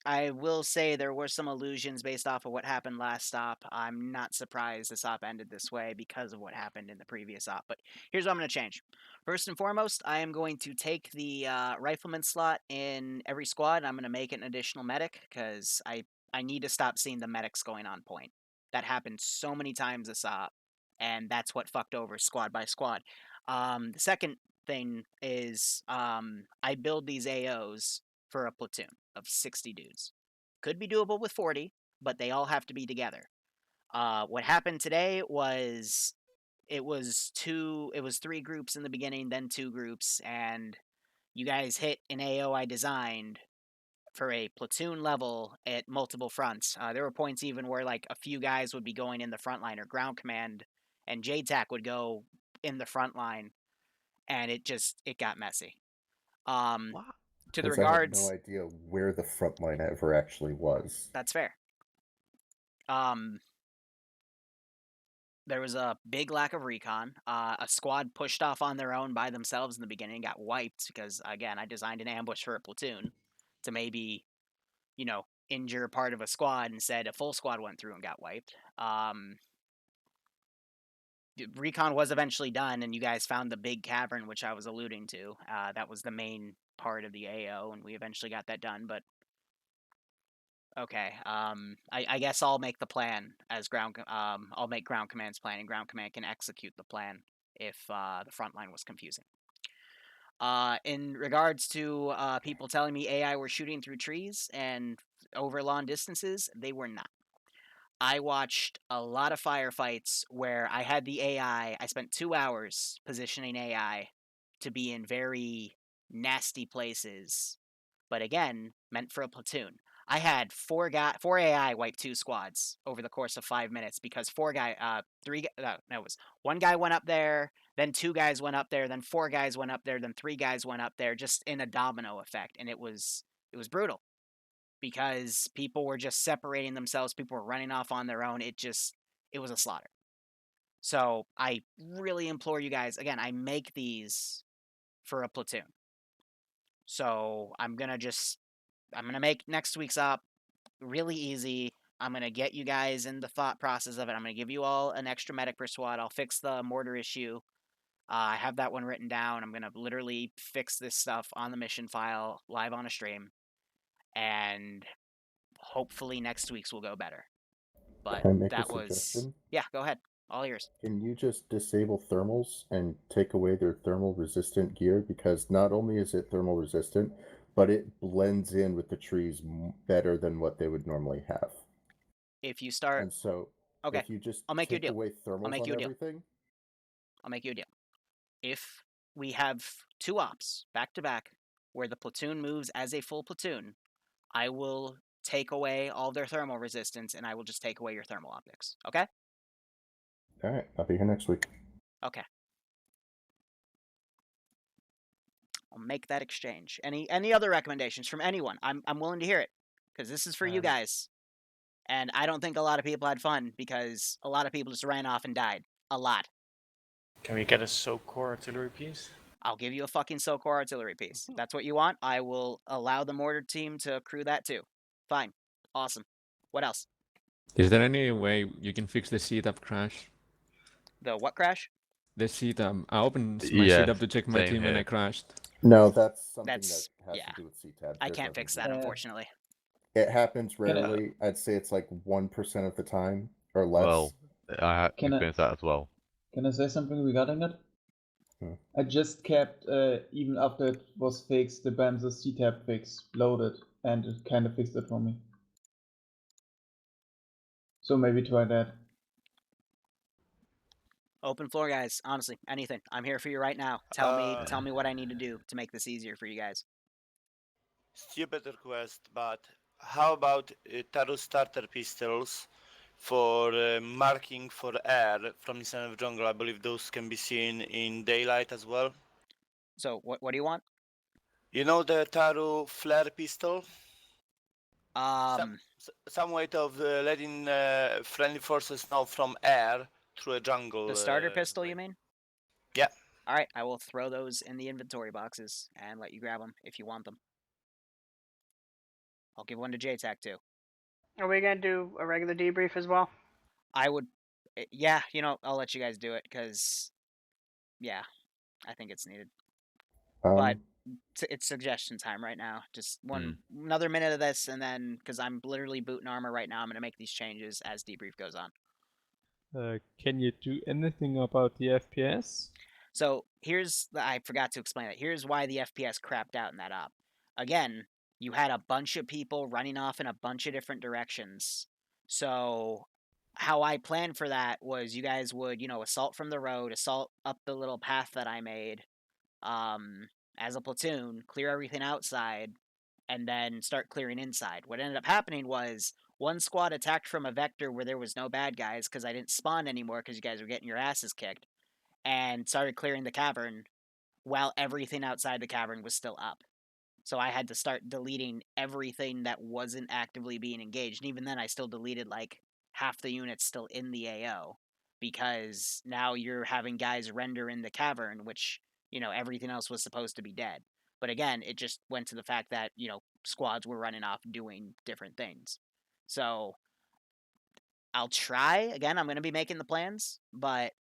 [SPEAKER 1] I will say there were some illusions based off of what happened last stop. I'm not surprised this op ended this way because of what happened in the previous op. But here's what I'm going to change. First and foremost, I am going to take the rifleman slot in every squad. I'm going to make it an additional medic because I need to stop seeing the medics going on point. That happened so many times this op, and that's what fucked over squad by squad. The second thing is I build these AOs for a platoon of 60 dudes. Could be doable with 40, but they all have to be together. What happened today was it was 3 groups in the beginning, then 2 groups, and you guys hit an AO I designed for a platoon level at multiple fronts. There were points even where like a few guys would be going in the front line or ground command, and JTAC would go in the front line, and it got messy. To the regards,
[SPEAKER 11] I had no idea where the front line ever actually was.
[SPEAKER 1] That's fair. There was a big lack of recon. A squad pushed off on their own by themselves in the beginning and got wiped because, again, I designed an ambush for a platoon to maybe, injure part of a squad. Instead, a full squad went through and got wiped. Recon was eventually done, and you guys found the big cavern, which I was alluding to. That was the main part of the AO, and we eventually got that done, but okay. I guess I'll make the plan as ground. I'll make ground command's plan, and ground command can execute the plan if the front line was confusing. In regards to people telling me AI were shooting through trees and over long distances, they were not. I watched a lot of firefights where I had the AI. I spent 2 hours positioning AI to be in very nasty places, but again, meant for a platoon. I had 4 AI wipe 2 squads over the course of 5 minutes because 1 guy went up there, then 2 guys went up there, then 4 guys went up there, then 3 guys went up there, just in a domino effect, and it was brutal because people were just separating themselves, people were running off on their own. It was a slaughter. So I really implore you guys, again, I make these for a platoon. So I'm gonna make next week's op really easy. I'm going to get you guys in the thought process of it. I'm going to give you all an extra medic per squad. I'll fix the mortar issue. I have that one written down. I'm going to literally fix this stuff on the mission file live on a stream. And hopefully next week's will go better. But
[SPEAKER 11] Can I make a
[SPEAKER 1] that was...
[SPEAKER 11] suggestion?
[SPEAKER 1] Yeah, go ahead. All ears.
[SPEAKER 11] Can you just disable thermals and take away their thermal resistant gear? Because not only is it thermal resistant, but it blends in with the trees better than what they would normally have.
[SPEAKER 1] If you start...
[SPEAKER 11] And so,
[SPEAKER 1] okay,
[SPEAKER 11] if you just
[SPEAKER 1] I'll make you a
[SPEAKER 11] take
[SPEAKER 1] deal.
[SPEAKER 11] away thermals
[SPEAKER 1] I'll make you a
[SPEAKER 11] on
[SPEAKER 1] deal.
[SPEAKER 11] everything...
[SPEAKER 1] I'll make you a deal. If we have 2 ops back to back where the platoon moves as a full platoon, I will take away all their thermal resistance and I will just take away your thermal optics. Okay?
[SPEAKER 11] Alright, I'll be here next week.
[SPEAKER 1] Okay. I'll make that exchange. Any other recommendations from anyone? I'm willing to hear it because this is for you guys. And I don't think a lot of people had fun because a lot of people just ran off and died. A lot.
[SPEAKER 7] Can we get a SOCOR artillery piece?
[SPEAKER 1] I'll give you a fucking SOCOR artillery piece. That's what you want? I will allow the mortar team to accrue that too. Fine. Awesome. What else?
[SPEAKER 15] Is there any way you can fix the setup crash?
[SPEAKER 1] The what crash?
[SPEAKER 15] The setup. I opened my setup to check my team and I crashed.
[SPEAKER 11] No, that's something that has
[SPEAKER 1] yeah.
[SPEAKER 11] to do with CTAB.
[SPEAKER 1] I can't fix that, unfortunately.
[SPEAKER 11] It happens rarely. I'd say it's like 1% of the time or less.
[SPEAKER 4] Well, I had
[SPEAKER 9] Can I-
[SPEAKER 4] experienced that as well.
[SPEAKER 9] Can I say something regarding that? I just kept, even after it was fixed, the BAMSA CTAB fix loaded, and it kind of fixed it for me. So maybe try that.
[SPEAKER 1] Open floor, guys. Honestly, anything. I'm here for you right now. Tell me what I need to do to make this easier for you guys.
[SPEAKER 14] Stupid request, but how about Taru starter pistols for marking for air from inside of jungle? I believe those can be seen in daylight as well.
[SPEAKER 1] So what do you want?
[SPEAKER 14] You know the Taru flare pistol? Some way of letting friendly forces know from air through a jungle.
[SPEAKER 1] The starter pistol, you mean?
[SPEAKER 14] Yeah.
[SPEAKER 1] All right, I will throw those in the inventory boxes and let you grab them if you want them. I'll give one to JTAC too.
[SPEAKER 6] Are we gonna do a regular debrief as well?
[SPEAKER 1] I would, yeah. You know, I'll let you guys do it because, yeah, I think it's needed. But it's suggestion time right now. Just another minute of this, and then because I'm literally booting armor right now, I'm gonna make these changes as debrief goes on.
[SPEAKER 23] Can you do anything about the FPS?
[SPEAKER 1] So I forgot to explain it. Here's why the FPS crapped out in that op. Again, you had a bunch of people running off in a bunch of different directions. So how I planned for that was you guys would, assault from the road, assault up the little path that I made as a platoon, clear everything outside, and then start clearing inside. What ended up happening was one squad attacked from a vector where there was no bad guys because I didn't spawn anymore because you guys were getting your asses kicked, and started clearing the cavern while everything outside the cavern was still up. So I had to start deleting everything that wasn't actively being engaged. And even then, I still deleted like half the units still in the AO because now you're having guys render in the cavern, which, everything else was supposed to be dead. But again, it just went to the fact that, squads were running off doing different things. So I'll try. Again, I'm going to be making the plans, but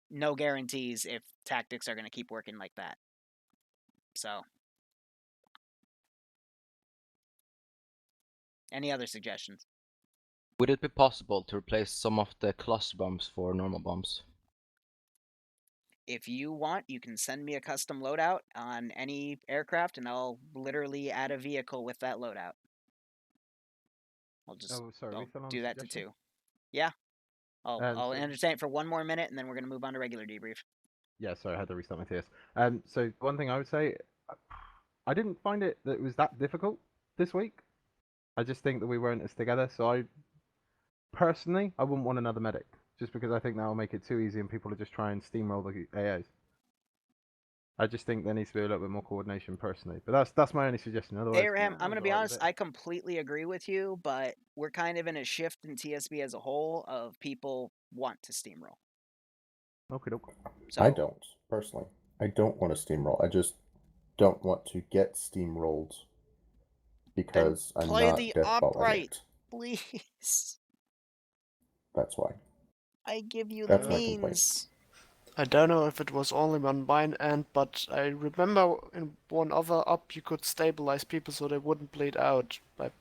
[SPEAKER 1] no guarantees if tactics are going to keep working like that. So... any other suggestions?
[SPEAKER 2] Would it be possible to replace some of the cluster bombs for normal bombs?
[SPEAKER 1] If you want, you can send me a custom loadout on any aircraft, and I'll literally add a vehicle with that loadout. I'll just do that to 2. Yeah. I'll entertain it for 1 more minute, and then we're going to move on to regular debrief.
[SPEAKER 5] Yeah, sorry, I had to restart my TS. So one thing I would say, I didn't find that it was that difficult this week. I just think that we weren't as together, so I wouldn't want another medic, just because I think that will make it too easy and people will just try and steamroll the AOs. I just think there needs to be a little bit more coordination personally, but that's my only suggestion. Otherwise,
[SPEAKER 1] Abraham, I'm going to be honest, I completely agree with you, but we're kind of in a shift in TSB as a whole of people want to steamroll.
[SPEAKER 5] Okay.
[SPEAKER 1] So,
[SPEAKER 11] I don't, personally. I don't want to steamroll. I just don't want to get steamrolled. Because I'm not deathballing
[SPEAKER 1] right.
[SPEAKER 11] it.
[SPEAKER 1] Please.
[SPEAKER 11] That's why.
[SPEAKER 1] I give you
[SPEAKER 11] That's
[SPEAKER 1] the
[SPEAKER 11] my complaint.
[SPEAKER 1] means.
[SPEAKER 3] I don't know if it was only on mine end, but I remember in one other up you could stabilize people so they wouldn't bleed out. I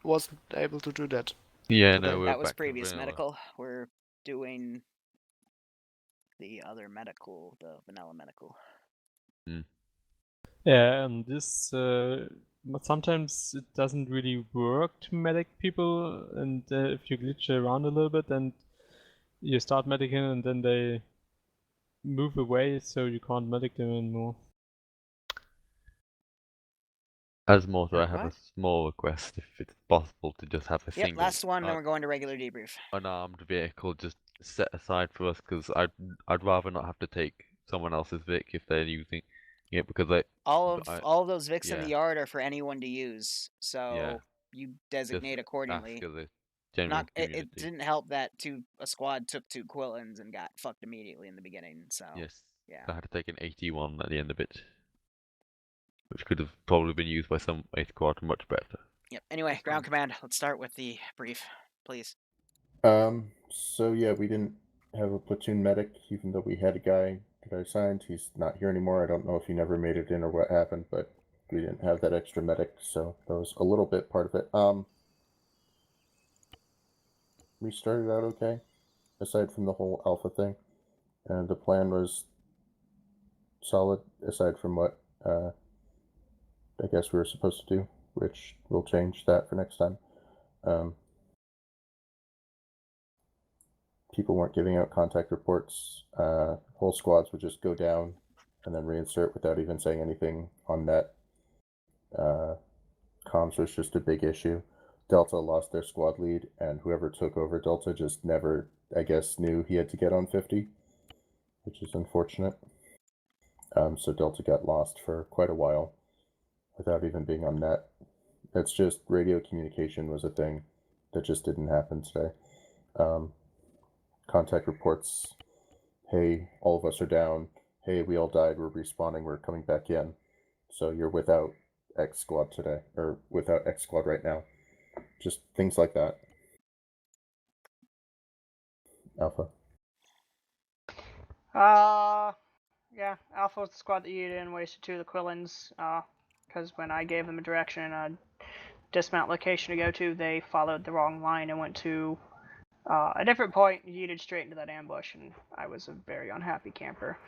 [SPEAKER 3] wasn't able to do that.
[SPEAKER 4] Yeah,
[SPEAKER 3] today.
[SPEAKER 4] no, we're
[SPEAKER 1] That was
[SPEAKER 4] back to
[SPEAKER 1] previous
[SPEAKER 4] vanilla.
[SPEAKER 1] medical. We're doing the other medical, the vanilla medical.
[SPEAKER 23] Yeah, and this but sometimes it doesn't really work to medic people, and if you glitch around a little bit and you start medicing and then they move away, so you can't medic them anymore.
[SPEAKER 4] As Mortar, I have
[SPEAKER 1] What?
[SPEAKER 4] a small request if it's possible to just have a
[SPEAKER 1] Yep,
[SPEAKER 4] single
[SPEAKER 1] last one, then we're going to regular debrief.
[SPEAKER 4] unarmed vehicle just set aside for us, because I'd rather not have to take someone else's Vic if they're using it, because
[SPEAKER 1] All of those Vics in the
[SPEAKER 4] yeah.
[SPEAKER 1] yard are for anyone to use, so
[SPEAKER 4] Yeah.
[SPEAKER 1] you designate
[SPEAKER 4] Just
[SPEAKER 1] accordingly.
[SPEAKER 4] ask of the general
[SPEAKER 1] It
[SPEAKER 4] community.
[SPEAKER 1] didn't help that a squad took 2 Quillins and got fucked immediately in the beginning, so
[SPEAKER 4] Yes.
[SPEAKER 1] yeah.
[SPEAKER 4] I had to take an 81 at the end of it, which could have probably been used by some 8th squad much better.
[SPEAKER 1] Yep. Anyway, ground command. Let's start with the brief, please.
[SPEAKER 11] So yeah, we didn't have a platoon medic, even though we had a guy that I assigned. He's not here anymore. I don't know if he never made it in or what happened, but we didn't have that extra medic, so that was a little bit part of it. We started out okay, aside from the whole alpha thing, and the plan was solid, aside from what I guess we were supposed to do, which we'll change that for next time. People weren't giving out contact reports. Whole squads would just go down and then reinsert without even saying anything on net. Comms was just a big issue. Delta lost their squad lead, and whoever took over Delta just never, I guess, knew he had to get on 50, which is unfortunate. So Delta got lost for quite a while without even being on net. It's just radio communication was a thing that just didn't happen today. Contact reports, hey, all of us are down, hey, we all died, we're respawning, we're coming back in. So you're without X squad today, or without X squad right now. Just things like that. Alpha.
[SPEAKER 6] Yeah, Alpha was the squad that yeeted and wasted 2 of the Quillins, because when I gave them a direction and a dismount location to go to, they followed the wrong line and went to a different point, yeeted straight into that ambush, and I was a very unhappy camper.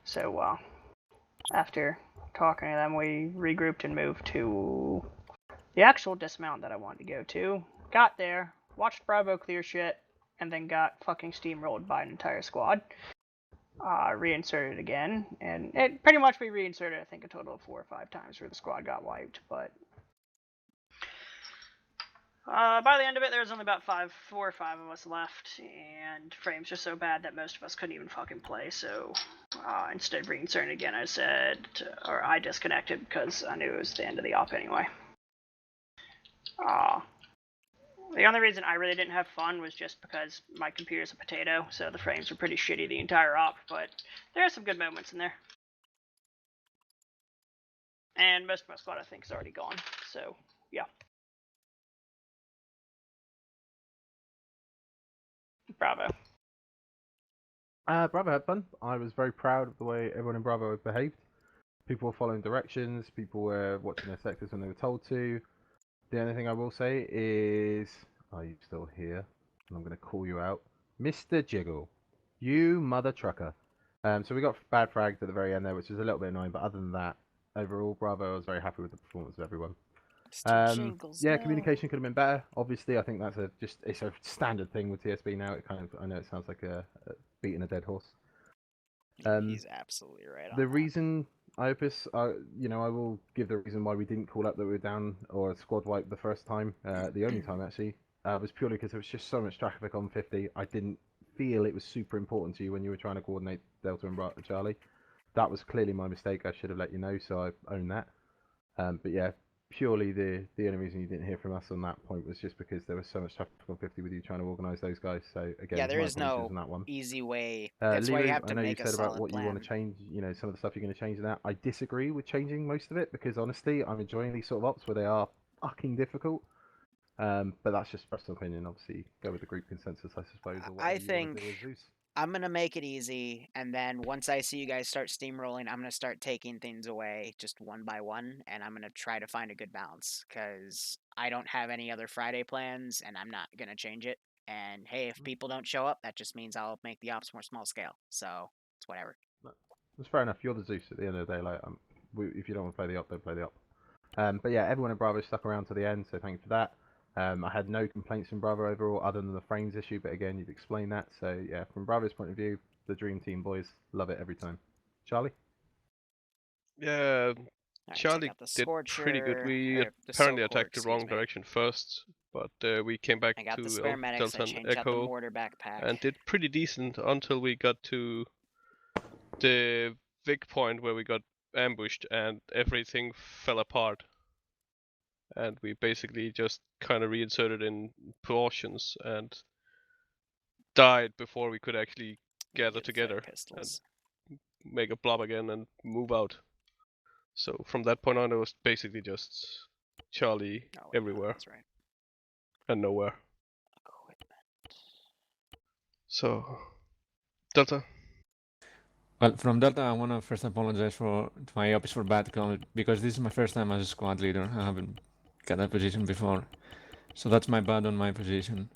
[SPEAKER 6] So, after talking to them, we regrouped and moved to the actual dismount that I wanted to go to. Got there, watched Bravo clear shit, and then got fucking steamrolled by an entire squad. Reinserted again, and it pretty much we reinserted, I think, a total of 4 or 5 times where the squad got wiped, but by the end of it, there was only about 4 or 5 of us left, and frames were so bad that most of us couldn't even fucking play, so instead of reinserting again, I disconnected because I knew it was the end of the op anyway. The only reason I really didn't have fun was just because my computer's a potato, so the frames were pretty shitty the entire op, but there are some good moments in there. And most of my squad, I think, is already gone, so yeah. Bravo.
[SPEAKER 5] Bravo had fun. I was very proud of the way everyone in Bravo had behaved. People were following directions, people were watching their sectors when they were told to. The only thing I will say is, are you still here? I'm going to call you out. Mr. Jiggle, you mother trucker. So we got bad frags at the very end there, which was a little bit annoying, but other than that, overall, Bravo, I was very happy with the performance of everyone. Yeah, communication could have been better. Obviously, I think that's it's a standard thing with TSB now. I know it sounds like a beating a dead horse.
[SPEAKER 1] He's absolutely right on
[SPEAKER 5] the reason, Iopus, I will give the reason why we didn't call up that we were down or squad wipe the first time, the only time actually, was purely because there was just so much traffic on 50. I didn't feel it was super important to you when you were trying to coordinate Delta and Charlie. That was clearly my mistake. I should have let you know, so I own that. But yeah, purely the only reason you didn't hear from us on that point was just because there was so much traffic on 50 with you trying to organise those guys. So again,
[SPEAKER 1] yeah, there is no
[SPEAKER 5] on that one.
[SPEAKER 1] easy way. That's why you have to
[SPEAKER 5] I know
[SPEAKER 1] make
[SPEAKER 5] you
[SPEAKER 1] a
[SPEAKER 5] said
[SPEAKER 1] solid
[SPEAKER 5] about what
[SPEAKER 1] plan.
[SPEAKER 5] you want to change. Some of the stuff you're going to change in that. I disagree with changing most of it because honestly, I'm enjoying these sort of ops where they are fucking difficult. But that's just personal opinion. Obviously, go with the group consensus, I suppose. Or
[SPEAKER 1] I
[SPEAKER 5] whatever you want to
[SPEAKER 1] think
[SPEAKER 5] do with Zeus.
[SPEAKER 1] I'm gonna make it easy, and then once I see you guys start steamrolling, I'm gonna start taking things away just one by one, and I'm gonna try to find a good balance because I don't have any other Friday plans, and I'm not gonna change it. And hey, if people don't show up, that just means I'll make the ops more small scale. So it's whatever.
[SPEAKER 5] That's fair enough. You're the Zeus at the end of the day. Like, if you don't want to play the op, don't play the op. But yeah, everyone in Bravo stuck around to the end, so thank you for that. I had no complaints from Bravo overall, other than the frames issue. But again, you've explained that. So yeah, from Bravo's point of view, the dream team, boys, love it every time. Charlie?
[SPEAKER 1] All
[SPEAKER 16] Yeah,
[SPEAKER 1] right,
[SPEAKER 16] Charlie
[SPEAKER 1] take out the
[SPEAKER 16] did pretty good.
[SPEAKER 1] Scorcher,
[SPEAKER 16] We
[SPEAKER 1] or the
[SPEAKER 16] apparently
[SPEAKER 1] Soakor,
[SPEAKER 16] attacked the wrong
[SPEAKER 1] excuse me.
[SPEAKER 16] direction first, but we came back
[SPEAKER 1] I got the
[SPEAKER 16] to
[SPEAKER 1] spare medics. I
[SPEAKER 16] Delta and
[SPEAKER 1] changed out the
[SPEAKER 16] Echo
[SPEAKER 1] mortar backpack.
[SPEAKER 16] and did pretty decent until we got to the Vic point where we got ambushed and everything fell apart. And we basically just kind of reinserted in portions and died before we could actually gather together and make a blob again and move out. So from that point on, it was basically just Charlie everywhere.
[SPEAKER 1] That's right.
[SPEAKER 16] And nowhere. So, Delta.
[SPEAKER 15] Well, from Delta, I want to first apologize to my ops for bad comment, because this is my first time as a squad leader. I haven't got that position before. So that's my bad on my position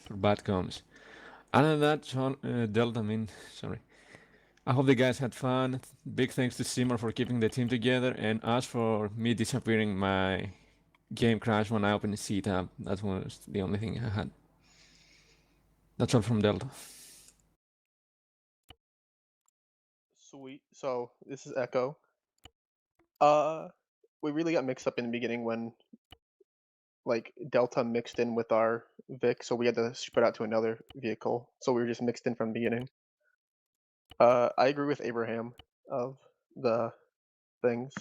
[SPEAKER 15] for bad comms. Other than that, Delta, sorry. I hope the guys had fun. Big thanks to Seymour for keeping the team together, and us for me disappearing. My game crashed when I opened the C tab. That was the only thing I had. That's all from Delta.
[SPEAKER 21] Sweet. So this is Echo. We really got mixed up in the beginning when like Delta mixed in with our Vic, so we had to spread out to another vehicle. So we were just mixed in from the beginning. I agree with Abraham of the things,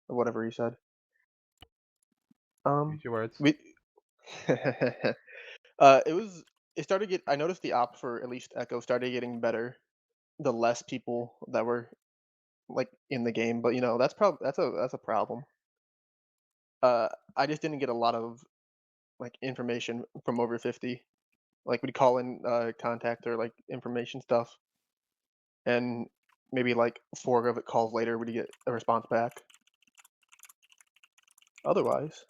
[SPEAKER 21] or whatever he said.
[SPEAKER 5] Use your words.
[SPEAKER 21] We it started get. I noticed the op for at least Echo started getting better the less people that were like in the game, but that's a problem. I just didn't get a lot of like information from over 50. Like we'd call in contact or like information stuff, and maybe like 4 of it calls later we'd get a response back. Otherwise,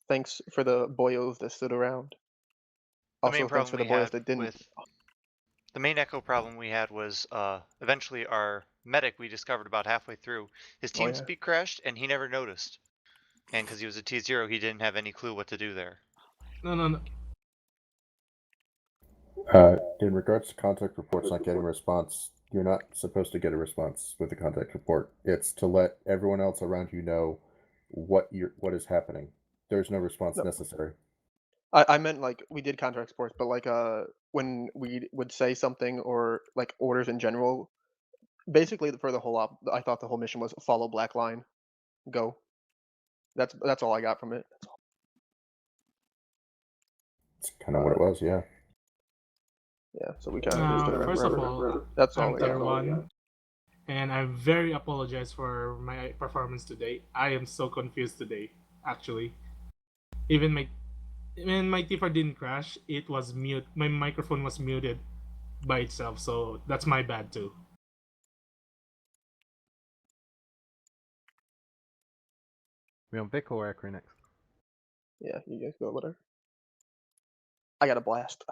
[SPEAKER 21] thanks for the boyos that stood around.
[SPEAKER 12] The main
[SPEAKER 21] Also, thanks for the
[SPEAKER 12] problem we
[SPEAKER 21] boyos
[SPEAKER 12] had
[SPEAKER 21] that didn't.
[SPEAKER 12] with the main Echo problem we had was eventually our medic we discovered about halfway through his
[SPEAKER 21] Oh, yeah.
[SPEAKER 12] TeamSpeak crashed and he never noticed, and because he was a T0 he didn't have any clue what to do there.
[SPEAKER 13] No.
[SPEAKER 11] In regards to contact reports not getting a response, you're not supposed to get a response with the contact report. It's to let everyone else around you know what is happening. There's no response necessary.
[SPEAKER 21] I meant like we did contract sports, but like when we would say something or like orders in general, basically for the whole op, I thought the whole mission was follow black line, go. That's all I got from it.
[SPEAKER 11] It's kind of what it was, yeah.
[SPEAKER 21] Yeah, so we kind of just
[SPEAKER 13] First of all,
[SPEAKER 21] that's all
[SPEAKER 13] I'm
[SPEAKER 21] I got.
[SPEAKER 13] tier 1, and I very apologize for my performance today. I am so confused today, actually. Even my T4 didn't crash, it was mute. My microphone was muted by itself, so that's my bad too.
[SPEAKER 5] We on Vic or Aircrew next?
[SPEAKER 21] Yeah, you guys go whatever. I got a blast.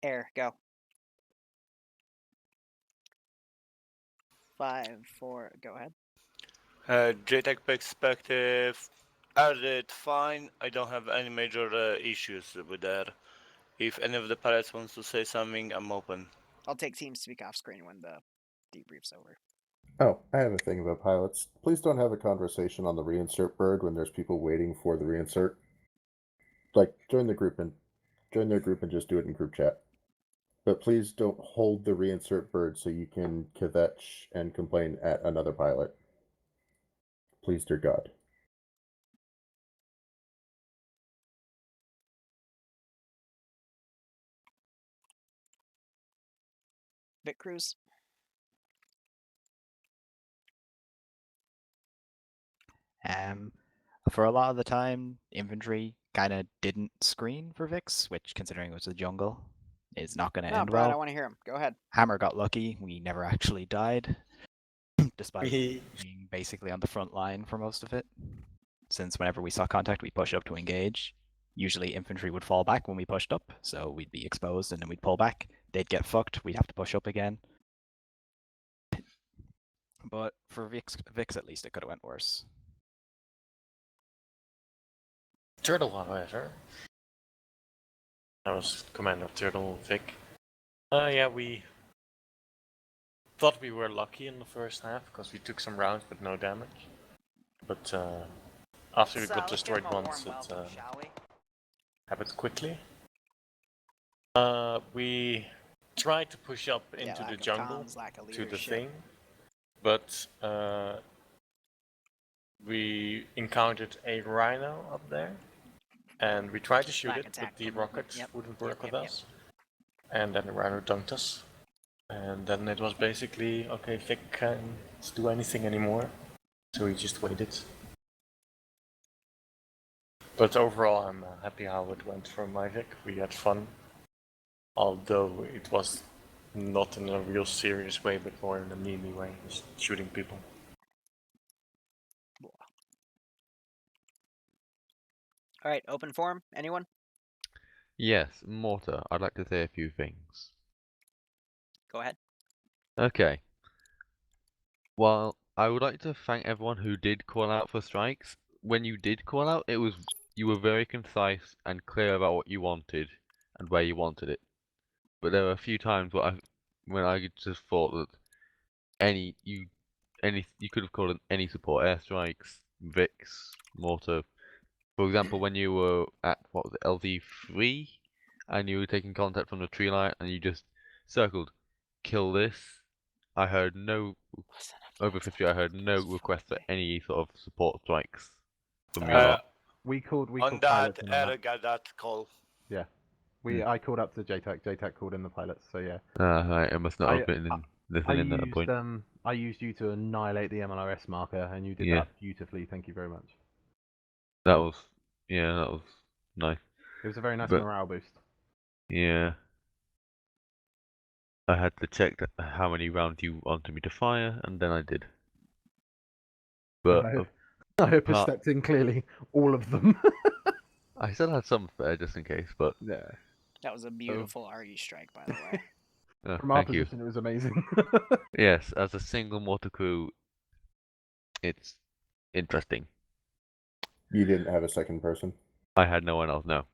[SPEAKER 1] Air, go. 5, 4, go ahead.
[SPEAKER 14] JTech perspective, I did fine. I don't have any major issues with that. If any of the pilots wants to say something, I'm open.
[SPEAKER 1] I'll take TeamSpeak off screen when the debrief's over.
[SPEAKER 11] Oh, I have a thing about pilots. Please don't have a conversation on the reinsert bird when there's people waiting for the reinsert. Like, join their group and just do it in group chat. But please don't hold the reinsert bird so you can kvetch and complain at another pilot. Please, dear God.
[SPEAKER 1] Vic crews.
[SPEAKER 17] For a lot of the time, infantry kind of didn't screen for Vix, which, considering it was the jungle, is not going to
[SPEAKER 1] No,
[SPEAKER 17] end
[SPEAKER 1] Brad,
[SPEAKER 17] well.
[SPEAKER 1] I want to hear him. Go ahead.
[SPEAKER 17] Hammer got lucky. We never actually died, despite being basically on the front line for most of it. Since whenever we saw contact, we push up to engage. Usually infantry would fall back when we pushed up, so we'd be exposed and then we'd pull back. They'd get fucked. We'd have to push up again. But for Vix at least, it could have went worse.
[SPEAKER 7] Turtle, however. I was Commander of Turtle Vic. Yeah, we thought we were lucky in the first half because we took some rounds but no damage. But after we got destroyed once, it happened quickly. We tried to push up into the jungle to the thing, but we encountered a rhino up there, and we tried to shoot it, but the rocket wouldn't work with us. And then the rhino dunked us. And then it was basically, okay, Vic can't do anything anymore. So we just waited. But overall, I'm happy how it went for my Vic. We had fun. Although it was not in a real serious way, but more in a meme way, just shooting people.
[SPEAKER 1] All right, open forum. Anyone?
[SPEAKER 4] Yes, Mortar, I'd like to say a few things.
[SPEAKER 1] Go ahead.
[SPEAKER 4] Okay. Well, I would like to thank everyone who did call out for strikes. When you did call out, you were very concise and clear about what you wanted and where you wanted it. But there were a few times when I just thought that you could have called in any support airstrikes, Vix, Mortar. For example, when you were at, what was it, LD3, and you were taking contact from the tree line, and you just circled, kill this. I heard no, over 50, I heard no request for any sort of support strikes from you lot.
[SPEAKER 5] We called
[SPEAKER 14] on that,
[SPEAKER 5] pilots in on that.
[SPEAKER 14] Eric got that call.
[SPEAKER 5] Yeah. I called up to JTAC. JTAC called in the pilots, so yeah.
[SPEAKER 4] Right, I must not have been listening at that point.
[SPEAKER 5] I used you to annihilate the MLRS marker, and you did
[SPEAKER 4] Yeah.
[SPEAKER 5] that beautifully. Thank you very much.
[SPEAKER 4] That was nice.
[SPEAKER 5] It was a very nice
[SPEAKER 4] But-
[SPEAKER 5] morale boost.
[SPEAKER 4] Yeah. I had to check how many rounds you wanted me to fire, and then I did. But
[SPEAKER 5] I hope you stepped in clearly, all of them.
[SPEAKER 4] I still had some spare just in case, but
[SPEAKER 5] yeah.
[SPEAKER 1] That was a beautiful RE strike, by the way.
[SPEAKER 5] From our
[SPEAKER 4] thank you.
[SPEAKER 5] position, it was amazing.
[SPEAKER 4] Yes, as a single mortar crew, it's interesting.
[SPEAKER 11] You didn't have a second person?
[SPEAKER 4] I had no one else, no.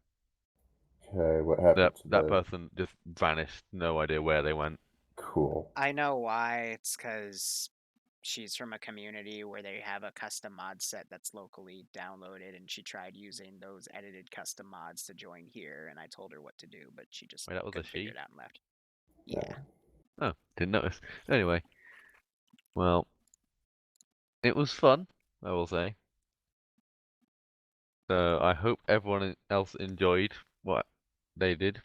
[SPEAKER 11] Okay, what happened to
[SPEAKER 4] That person just vanished, no idea where they went.
[SPEAKER 11] Cool.
[SPEAKER 1] I know why. It's because she's from a community where they have a custom mod set that's locally downloaded, and she tried using those edited custom mods to join here, and I told her what to do, but she just
[SPEAKER 4] Wait, that was a
[SPEAKER 1] couldn't figure
[SPEAKER 4] she?
[SPEAKER 1] it out and left. Yeah.
[SPEAKER 4] Oh, didn't notice. Anyway, well, it was fun, I will say. So I hope everyone else enjoyed what they did.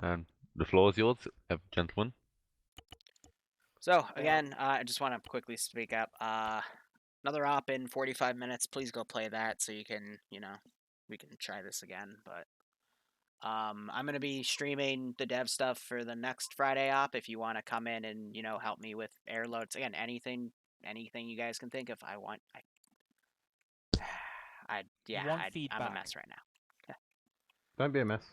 [SPEAKER 4] And the floor is yours, gentlemen.
[SPEAKER 1] So again, I just want to quickly speak up. Another op in 45 minutes. Please go play that so you can, we can try this again. But I'm gonna be streaming the dev stuff for the next Friday op. If you want to come in and help me with air loads, again, anything you guys can think of. I'm a mess right now.
[SPEAKER 5] Don't be a mess.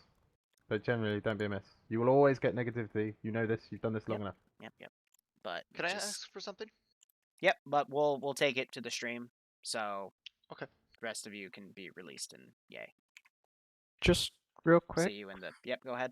[SPEAKER 5] But generally, don't be a mess. You will always get negativity. You know this. You've done this long enough.
[SPEAKER 1] Yep. But
[SPEAKER 12] Can I ask for something?
[SPEAKER 1] Yep, but we'll take it to the stream, so
[SPEAKER 12] okay.
[SPEAKER 1] The rest of you can be released, and yay.
[SPEAKER 17] Just real quick.
[SPEAKER 1] See you in the. Yep, go ahead.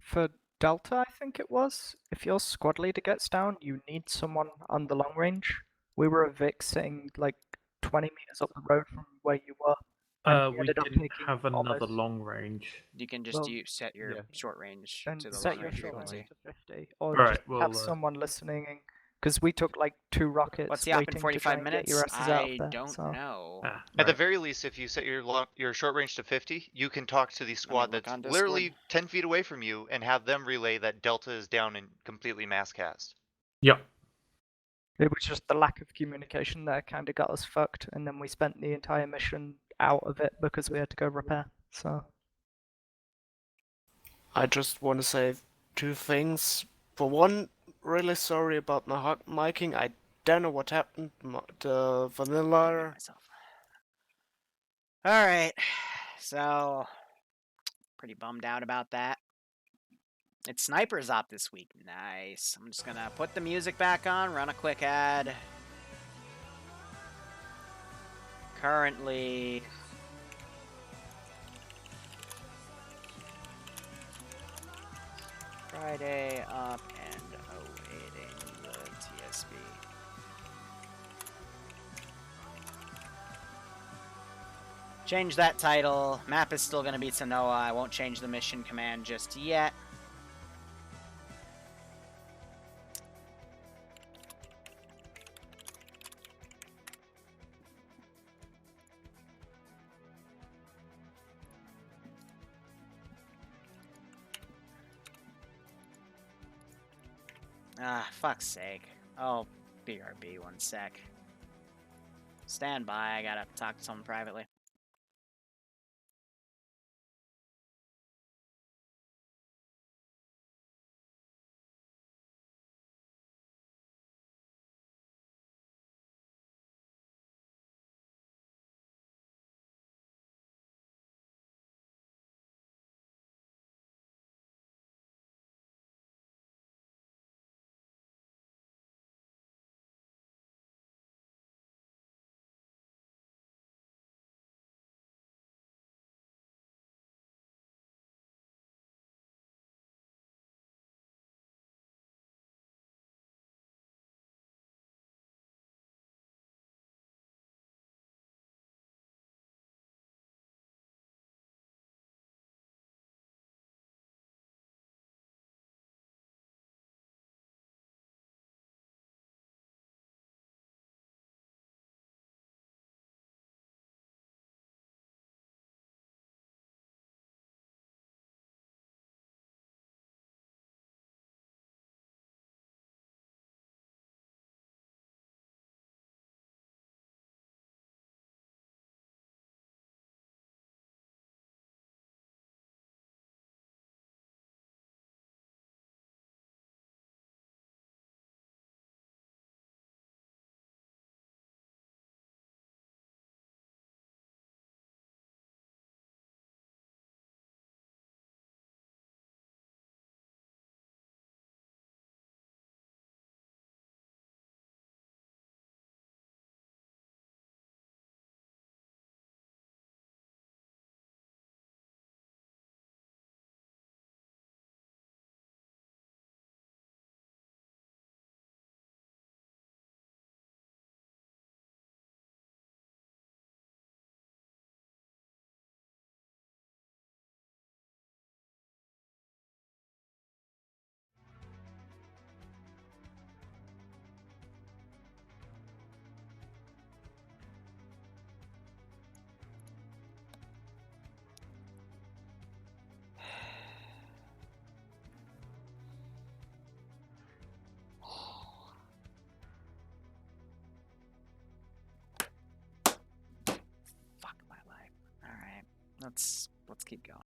[SPEAKER 17] For Delta, I think it was. If your squad leader gets down, you need someone on the long range. We were a Vic sitting like 20 meters up the road from where you were.
[SPEAKER 20] We didn't have another long range.
[SPEAKER 1] You can just set your short range
[SPEAKER 17] and
[SPEAKER 1] to the
[SPEAKER 17] set
[SPEAKER 1] long
[SPEAKER 17] your
[SPEAKER 1] range
[SPEAKER 17] short range
[SPEAKER 1] frequency.
[SPEAKER 17] to 50, or
[SPEAKER 20] Right,
[SPEAKER 17] just
[SPEAKER 20] well,
[SPEAKER 17] have someone listening
[SPEAKER 18] Because we took like 2 rockets.
[SPEAKER 1] What's the op in
[SPEAKER 18] waiting to
[SPEAKER 1] 45
[SPEAKER 18] try and
[SPEAKER 1] minutes?
[SPEAKER 18] Get your asses out
[SPEAKER 1] I
[SPEAKER 18] of there,
[SPEAKER 1] don't
[SPEAKER 18] so.
[SPEAKER 1] know.
[SPEAKER 12] At the very least, if you set your short range to 50, you can talk to the squad
[SPEAKER 1] look
[SPEAKER 12] that's
[SPEAKER 1] on Discord.
[SPEAKER 12] literally 10 feet away from you and have them relay that Delta is down and completely mass cast.
[SPEAKER 13] Yep.
[SPEAKER 18] It was just the lack of communication there kind of got us fucked, and then we spent the entire mission out of it because we had to go repair. So.
[SPEAKER 3] I just want to say 2 things. For one, really sorry about my hot miking. I don't know what happened. The vanilla.
[SPEAKER 1] Alright, so pretty bummed out about that. It's Sniper's Op this week. Nice. I'm just gonna put the music back on, run a quick ad. Currently... Friday up and awaiting the TSB. Change that title. Map is still going to be Sanoa. I won't change the mission command just yet. Ah, fuck's sake. Oh, BRB, 1 sec. Stand by, I gotta talk to someone privately. Let's keep going.